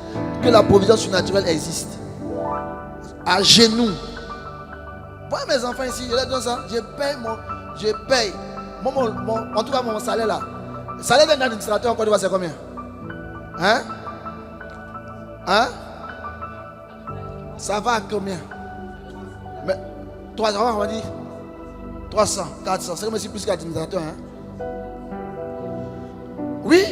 que la provision surnaturelle existe. À genoux. Voilà mes enfants ici, je leur donne ça. Je paye. En tout cas, mon salaire là. Le salaire d'un administrateur en Côte d'Ivoire, c'est combien? Hein? Ça va à combien? Mais 300, on va dire 300, 400. C'est comme si plus qu'administrateur. Hein? Oui?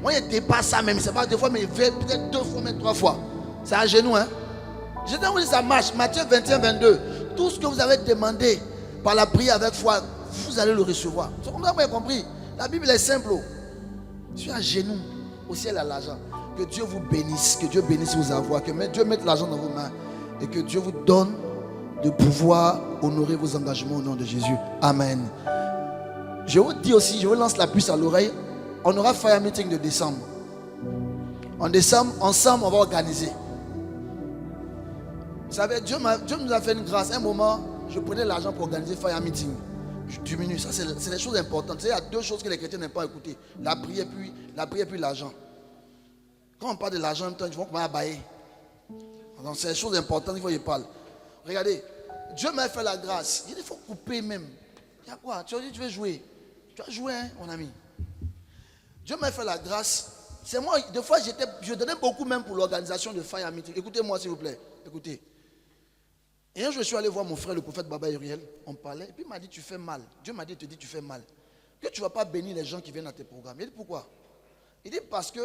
Moi, je dépasse ça même. C'est pas deux fois, mais peut-être 2 fois, même 3 fois. C'est à genoux. Hein? Je te dis, ça marche. Matthieu 21, 22. Tout ce que vous avez demandé par la prière avec foi, vous allez le recevoir. C'est comme ça que vous avez compris. La Bible est simple. Je suis à genoux. Au ciel, à l'argent. Que Dieu vous bénisse. Que Dieu bénisse vos avoirs. Que Dieu mette l'argent dans vos mains. Et que Dieu vous donne de pouvoir honorer vos engagements au nom de Jésus. Amen. Je vous dis aussi, je vous lance la puce à l'oreille. On aura Fire Meeting de décembre. En décembre, ensemble, on va organiser. Vous savez, Dieu nous a fait une grâce. À un moment, je prenais l'argent pour organiser Fire Meeting. Je diminue. Ça, c'est des choses importantes. Il y a 2 choses que les chrétiens n'aiment pas écouter. La prière puis l'argent. Quand on parle de l'argent en même temps, ils vont commencer à bailler. Donc c'est des choses importantes, il faut y parler. Regardez, Dieu m'a fait la grâce. Il faut couper même. Il y a quoi? Tu as dit tu veux jouer. Tu as joué, hein, mon ami. Dieu m'a fait la grâce. C'est moi, des fois, je donnais beaucoup même pour l'organisation de Fire Meeting. Écoutez-moi, s'il vous plaît. Écoutez. Et un jour, je suis allé voir mon frère, le prophète Baba Uriel. On parlait. Et puis il m'a dit, tu fais mal. Dieu m'a dit, te dit, tu fais mal. Que tu ne vas pas bénir les gens qui viennent à tes programmes. Il dit, pourquoi? Il dit, parce que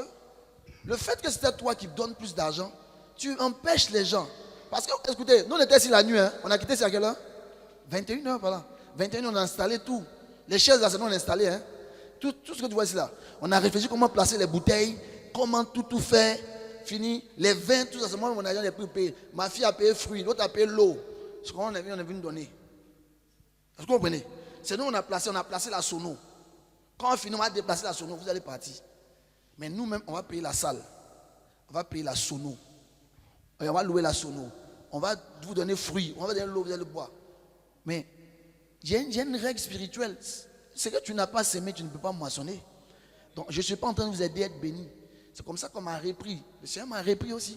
le fait que c'était toi qui donnes plus d'argent, tu empêches les gens. Parce que, écoutez, nous on était ici la nuit. Hein. On a quitté, c'est à quelle heure? 21h, voilà. 21h, on a installé tout. Les chaises, là, c'est nous, on a installé. Hein. Tout ce que tu vois ici, là. On a réfléchi comment placer les bouteilles, comment tout faire. Fini. Les vins, tout ça, c'est moi, mon agent n'est plus payé. Ma fille a payé fruits, l'autre a payé l'eau. Ce qu'on est venu nous donner. Est-ce que vous comprenez? C'est nous, on a placé la sono. Quand on finit, on va déplacer la sono, vous allez partir. Mais nous-mêmes, on va payer la salle. On va payer la sono. Et on va louer la sono. On va vous donner fruits. On va vous donner l'eau, vous allez boire. Mais il y a une règle spirituelle. C'est que tu n'as pas semé, tu ne peux pas moissonner. Donc je ne suis pas en train de vous aider à être béni. C'est comme ça qu'on m'a repris. Le Seigneur m'a repris aussi.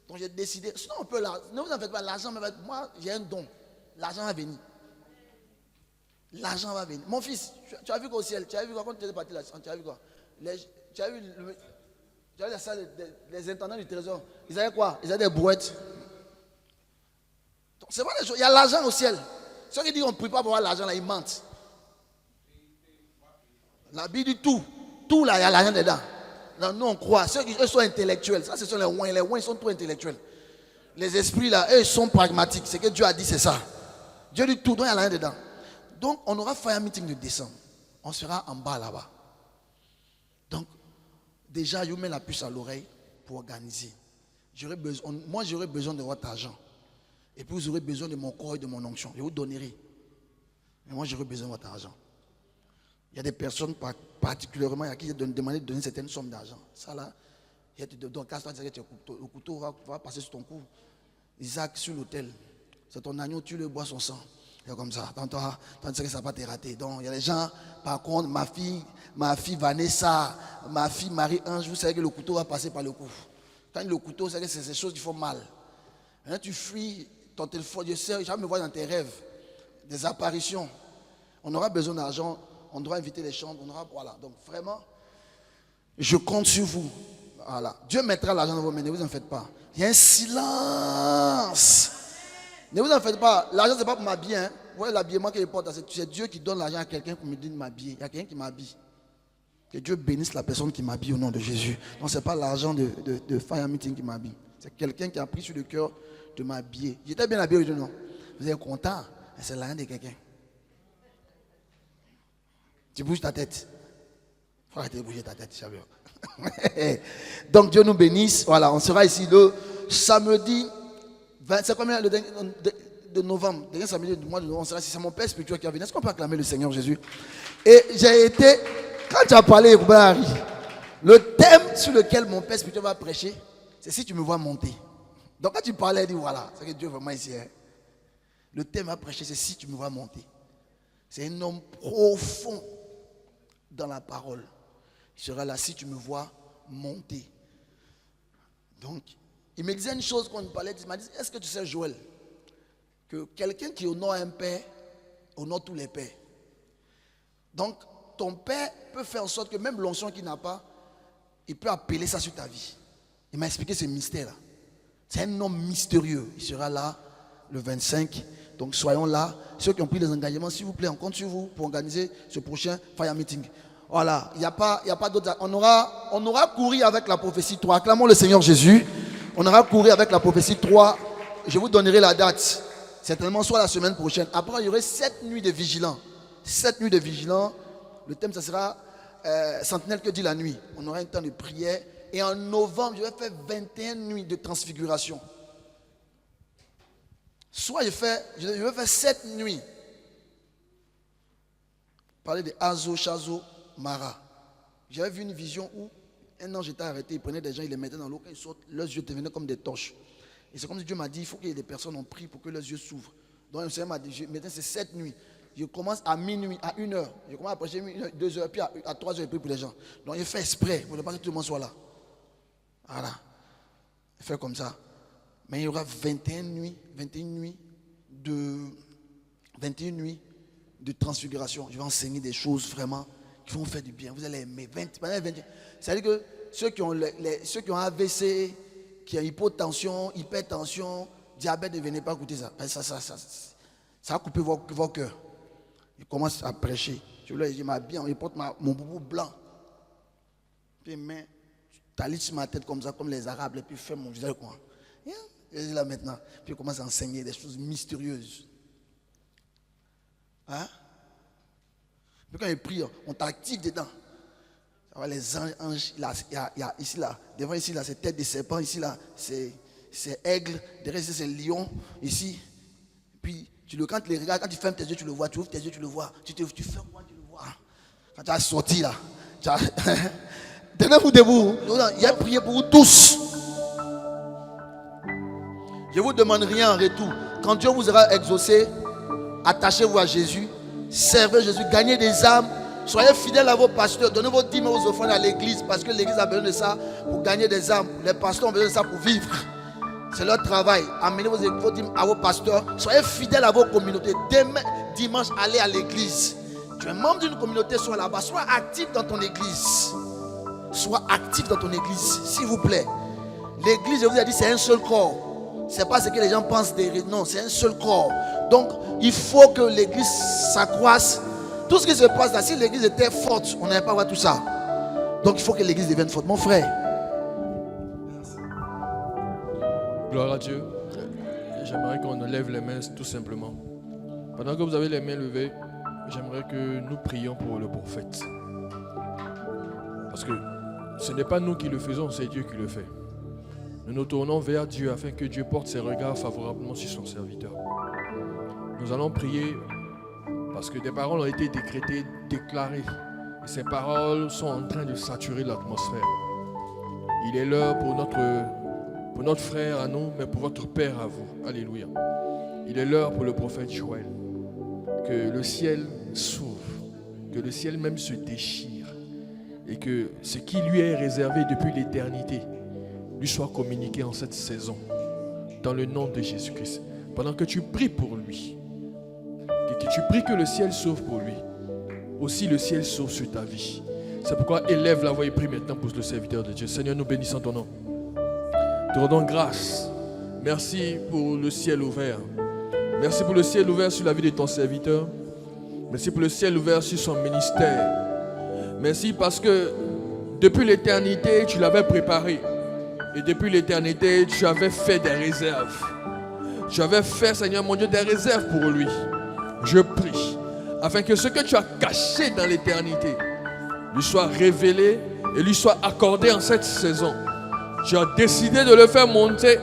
Donc j'ai décidé. Sinon on peut ne vous en faites pas, l'argent, moi j'ai un don. L'argent va venir. L'argent va venir. Mon fils, tu as vu qu'au ciel, tu as vu quoi quand tu étais parti là, tu as vu quoi? Tu as vu la salle, les intendants du trésor. Ils avaient quoi? Ils avaient des brouettes. Donc c'est pas des choses. Il y a l'argent au ciel. Ceux qui disent qu'on ne prie pas pour avoir l'argent là, ils mentent. La Bible dit tout. Tout là, il y a l'argent dedans. Non, nous on croit. Ceux qui eux sont intellectuels. Ça, ce sont les ouins. Les ouins, ils sont trop intellectuels. Les esprits là, eux, ils sont pragmatiques. Ce que Dieu a dit, c'est ça. Dieu dit tout, donc il y a l'argent dedans. Donc, on aura Fire Meeting de décembre. On sera en bas là-bas. Donc, déjà, je vous mets la puce à l'oreille pour organiser. Moi, j'aurai besoin de votre argent. Et puis, vous aurez besoin de mon corps et de mon onction. Je vous donnerai. Mais moi, j'aurai besoin de votre argent. Il y a des personnes particulièrement à qui j'ai demandé de donner certaines sommes d'argent. Ça là, donc, casse-toi, le couteau va passer sur ton cou. Isaac, sur l'autel. C'est ton agneau, tu le bois son sang. C'est comme ça. Tant que ça ne va pas te rater. Donc, il y a des gens, par contre, ma fille Vanessa, ma fille Marie-Ange, vous savez que le couteau va passer par le cou. Quand le couteau, c'est ces choses qui font mal. Maintenant, tu fuis ton téléphone, je sais, jamais me voir dans tes rêves. Des apparitions. On aura besoin d'argent, on doit inviter les chambres, on aura, voilà. Donc, vraiment, je compte sur vous. Voilà. Dieu mettra l'argent dans vos mains, ne vous en faites pas. Il y a un silence. Ne vous en faites pas. L'argent, ce n'est pas pour m'habiller. Hein. Vous voyez l'habillement qu'il porte. C'est Dieu qui donne l'argent à quelqu'un pour me dire de m'habiller. Il y a quelqu'un qui m'habille. Que Dieu bénisse la personne qui m'habille au nom de Jésus. Donc, ce n'est pas l'argent de Fire Meeting qui m'habille. C'est quelqu'un qui a pris sur le cœur de m'habiller. J'étais bien habillé aujourd'hui, non? Vous êtes content? C'est l'argent de quelqu'un. Tu bouges ta tête. Il faut arrêter de bouger ta tête, Chabio. Donc, Dieu nous bénisse. Voilà, on sera ici le samedi. C'est combien le de novembre? Le dernier samedi du mois de novembre, on sera ici. C'est mon père spirituel qui a venu. Est-ce qu'on peut acclamer le Seigneur Jésus? Et j'ai été, quand tu as parlé, Harry, le thème sur lequel mon père spirituel va prêcher, c'est si tu me vois monter. Donc quand tu parlais, il dit voilà, c'est que Dieu est vraiment ici. Hein. Le thème à prêcher, c'est si tu me vois monter. C'est un homme profond dans la parole. Il sera là si tu me vois monter. Donc, il me disait une chose quand on parlait, il m'a dit, est-ce que tu sais, Joël, que quelqu'un qui honore un père, honore tous les pères. Donc, ton père peut faire en sorte que même l'onction qu'il n'a pas, il peut appeler ça sur ta vie. Il m'a expliqué ce mystère-là. C'est un homme mystérieux. Il sera là le 25. Donc, soyons là. Ceux qui ont pris les engagements, s'il vous plaît, on compte sur vous pour organiser ce prochain Fire Meeting. Voilà, il n'y a pas d'autres. On aura couru avec la prophétie 3. Acclamons le Seigneur Jésus. On aura couru avec la prophétie 3. Je vous donnerai la date. Certainement soit la semaine prochaine. Après, il y aurait 7 nuits de vigilants. 7 nuits de vigilants. Le thème, ça sera sentinelle que dit la nuit. On aura un temps de prière. Et en novembre, je vais faire 21 nuits de transfiguration. Soit je vais faire 7 nuits. Parler de Azo, Chazo, Mara. J'avais vu une vision où un ange était arrêté, il prenait des gens, il les mettait dans l'eau, quand ils sortent, leurs yeux devenaient comme des torches. Et c'est comme si Dieu m'a dit, il faut qu'il y ait des personnes en prière pour que leurs yeux s'ouvrent. Donc le Seigneur m'a dit, maintenant c'est 7 nuits. Je commence à minuit, à 1 heure. Je commence à prêcher 1 heure, 2 heures, puis à 3 heures, je prie pour les gens. Donc il fait exprès, pour ne pas que tout le monde soit là. Voilà. Faire comme ça. Mais il y aura 21 nuits de transfiguration. Je vais enseigner des choses vraiment qui vont faire du bien. Vous allez aimer. 20. C'est-à-dire que ceux qui ont AVC, qui ont hypotension, hypertension, diabète, ne venez pas écouter ça. Ça a coupé vos cœurs. Il commence à prêcher. Je lui ai dit, il porte mon boubou blanc. Puis il met ta lit sur ma tête comme ça, comme les Arabes, et puis il fait mon visage quoi. Et là maintenant, puis il commence à enseigner des choses mystérieuses. Hein? Puis quand il prie, on t'active dedans. Les anges, il y a ici là, devant ici là, c'est tête de serpent, ici là, c'est aigle, derrière ici c'est lion, ici. Puis quand tu les regardes, quand tu fermes tes yeux, tu le vois, tu ouvres tes yeux, tu le vois. Tu fermes moi, tu le vois. Quand tu as sorti là, tenez-vous debout. Il a prié pour vous tous. Je ne vous demande rien en retour. Quand Dieu vous aura exaucé, attachez-vous à Jésus, servez Jésus, gagnez des âmes, soyez fidèles à vos pasteurs, donnez vos dîmes et vos offrandes à l'église parce que l'église a besoin de ça pour gagner des âmes. Les pasteurs ont besoin de ça pour vivre. C'est leur travail. Amenez vos dîmes à vos pasteurs, soyez fidèles à vos communautés. Demain, dimanche, allez à l'église. Tu es membre d'une communauté, sois là-bas, sois actif dans ton église. Sois actif dans ton église, s'il vous plaît. L'église, je vous ai dit, c'est un seul corps. Ce n'est pas ce que les gens pensent non, c'est un seul corps. Donc, il faut que l'église s'accroisse. Tout ce qui se passe là, si l'église était forte, on n'allait pas voir tout ça. Donc, il faut que l'église devienne forte. Mon frère. Gloire à Dieu. J'aimerais qu'on lève les mains tout simplement. Pendant que vous avez les mains levées, j'aimerais que nous prions pour le prophète. Parce que ce n'est pas nous qui le faisons, c'est Dieu qui le fait. Nous nous tournons vers Dieu afin que Dieu porte ses regards favorablement sur son serviteur. Nous allons prier parce que des paroles ont été décrétées, déclarées. Et ces paroles sont en train de saturer l'atmosphère. Il est l'heure pour notre frère à nous, mais pour votre Père à vous. Alléluia. Il est l'heure pour le prophète Joël. Que le ciel s'ouvre, que le ciel même se déchire. Et que ce qui lui est réservé depuis l'éternité lui soit communiqué en cette saison, dans le nom de Jésus-Christ. Pendant que tu pries pour lui, et que tu pries que le ciel s'ouvre pour lui, aussi le ciel s'ouvre sur ta vie. C'est pourquoi élève la voix et prie maintenant pour le serviteur de Dieu. Seigneur, nous bénissons ton nom. Te rendons grâce. Merci pour le ciel ouvert. Merci pour le ciel ouvert sur la vie de ton serviteur. Merci pour le ciel ouvert sur son ministère. Merci parce que depuis l'éternité, tu l'avais préparé. Et depuis l'éternité, tu avais fait des réserves. Tu avais fait, Seigneur mon Dieu, des réserves pour lui. Je prie, afin que ce que tu as caché dans l'éternité lui soit révélé et lui soit accordé en cette saison. Tu as décidé de le faire monter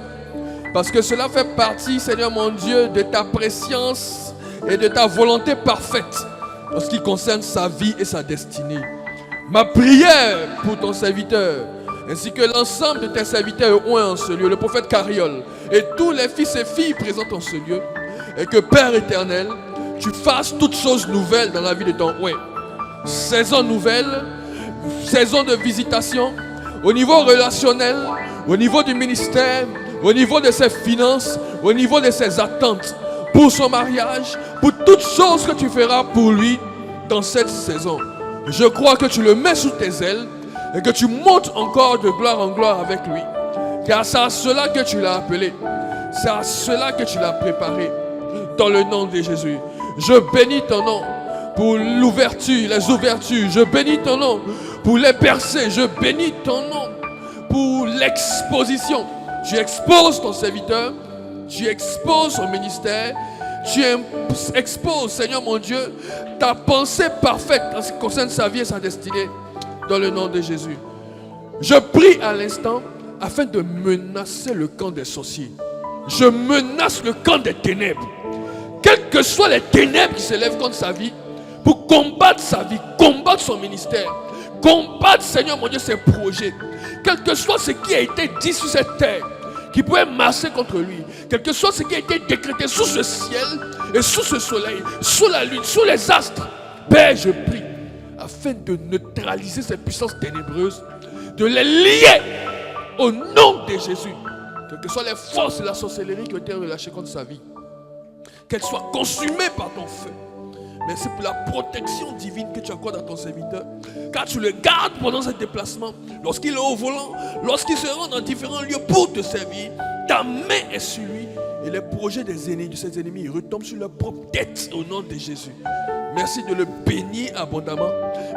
parce que cela fait partie, Seigneur mon Dieu, de ta préscience et de ta volonté parfaite en ce qui concerne sa vie et sa destinée. Ma prière pour ton serviteur, ainsi que l'ensemble de tes serviteurs oints en ce lieu, le prophète Cariol et tous les fils et filles présents en ce lieu, et que Père éternel, tu fasses toutes choses nouvelles dans la vie de ton oint. Saison nouvelle, saison de visitation, au niveau relationnel, au niveau du ministère, au niveau de ses finances, au niveau de ses attentes, pour son mariage, pour toutes choses que tu feras pour lui dans cette saison. Je crois que tu le mets sous tes ailes et que tu montes encore de gloire en gloire avec lui. Car c'est à cela que tu l'as appelé. C'est à cela que tu l'as préparé. Dans le nom de Jésus. Je bénis ton nom pour l'ouverture, les ouvertures. Je bénis ton nom pour les percées. Je bénis ton nom pour l'exposition. Tu exposes ton serviteur. Tu exposes son ministère. Tu exposes, Seigneur mon Dieu, ta pensée parfaite en ce qui concerne sa vie et sa destinée. Dans le nom de Jésus. Je prie à l'instant afin de menacer le camp des sorciers. Je menace le camp des ténèbres. Quelles que soient les ténèbres qui s'élèvent contre sa vie, pour combattre sa vie, combattre son ministère, combattre, Seigneur mon Dieu, ses projets. Quel que soit ce qui a été dit sur cette terre, qui pourrait marcher contre lui, quel que soit ce qui a été décrété sous ce ciel et sous ce soleil, sous la lune, sous les astres, Père, je prie, afin de neutraliser ces puissances ténébreuses, de les lier au nom de Jésus. Quelles que soient les forces de la sorcellerie qui ont été relâchées contre sa vie, qu'elles soient consumées par ton feu. Merci pour la protection divine que tu accordes à ton serviteur, car tu le gardes pendant ce déplacement. Lorsqu'il est au volant, lorsqu'il se rend dans différents lieux pour te servir, ta main est sur lui et les projets des ennemis, de ses ennemis retombent sur leur propre tête au nom de Jésus. Merci de le bénir abondamment.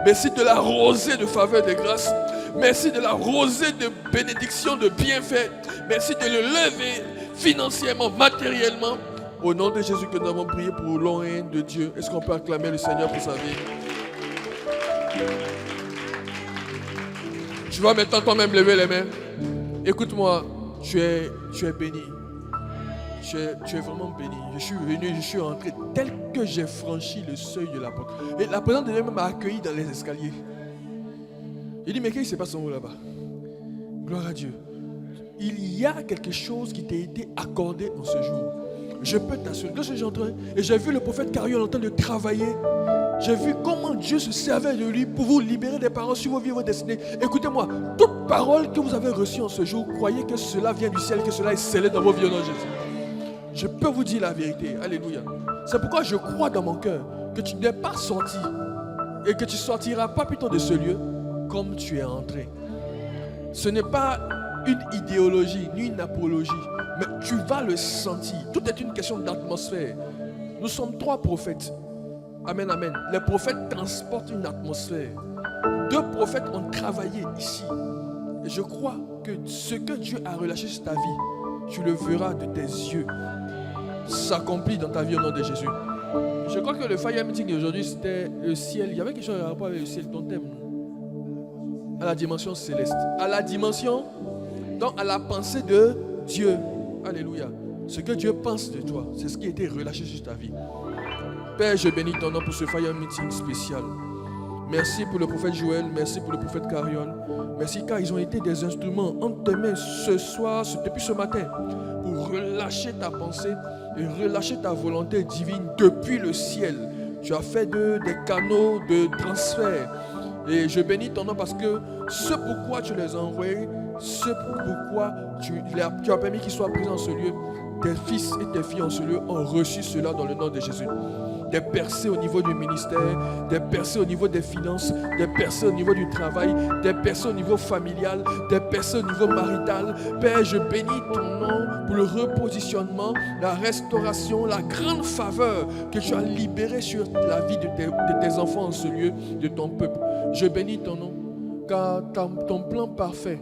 Merci de la rosée de faveur de grâce. Merci de la rosée de bénédiction, de bienfaits. Merci de le lever financièrement, matériellement. Au nom de Jésus que nous avons prié pour l'honneur de Dieu. Est-ce qu'on peut acclamer le Seigneur pour sa vie? Tu vas maintenant toi-même lever les mains. Écoute-moi, tu es béni. Tu es vraiment béni. Je suis venu, je suis entré tel que j'ai franchi le seuil de la porte. Et la présence de Dieu m'a accueilli dans les escaliers. Il dit, mais qu'est-ce qui se passe en haut là-bas? Gloire à Dieu. Il y a quelque chose qui t'a été accordé en ce jour. Je peux t'assurer. Lorsque j'ai entré et j'ai vu le prophète Cariol en train de travailler, j'ai vu comment Dieu se servait de lui pour vous libérer des paroles sur vos vies, vos destinées. Écoutez-moi, toute parole que vous avez reçue en ce jour, croyez que cela vient du ciel, que cela est scellé dans vos vies au nom de Jésus. Je peux vous dire la vérité. Alléluia. C'est pourquoi je crois dans mon cœur que tu n'es pas sorti et que tu sortiras pas plutôt de ce lieu comme tu es entré. Ce n'est pas une idéologie ni une apologie, mais tu vas le sentir. Tout est une question d'atmosphère. Nous sommes 3 prophètes. Amen, amen. Les prophètes transportent une atmosphère. 2 prophètes ont travaillé ici. Et je crois que ce que Dieu a relâché sur ta vie, tu le verras de tes yeux s'accomplir dans ta vie au nom de Jésus. Je crois que le Fire Meeting d'aujourd'hui, c'était le ciel. Il y avait quelque chose à rapport avec le ciel, ton thème. À la dimension céleste. À la dimension, donc à la pensée de Dieu. Alléluia. Ce que Dieu pense de toi, c'est ce qui a été relâché sur ta vie. Père, je bénis ton nom pour ce Fire Meeting spécial. Merci pour le prophète Joël, merci pour le prophète Cariol. Merci car ils ont été des instruments entre tes mains ce soir, depuis ce matin, pour relâcher ta pensée et relâcher ta volonté divine depuis le ciel. Tu as fait d'eux des canaux de transfert. Et je bénis ton nom parce que ce pourquoi tu les as envoyés, ce pourquoi tu as permis qu'ils soient présents en ce lieu, tes fils et tes filles en ce lieu ont reçu cela dans le nom de Jésus. Des percées au niveau du ministère, des percées au niveau des finances, des percées au niveau du travail, des percées au niveau familial, des percées au niveau marital. Père, je bénis ton nom pour le repositionnement, la restauration, la grande faveur que tu as libérée sur la vie de tes enfants en ce lieu, de ton peuple. Je bénis ton nom, car ton plan parfait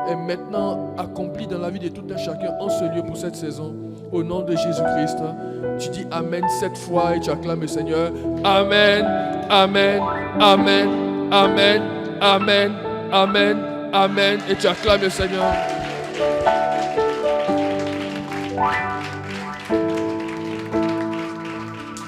est maintenant accompli dans la vie de tout un chacun en ce lieu pour cette saison. Au nom de Jésus-Christ, tu dis Amen 7 fois et tu acclames le Seigneur. Amen, Amen, Amen, Amen, Amen, Amen, Amen. Et tu acclames le Seigneur.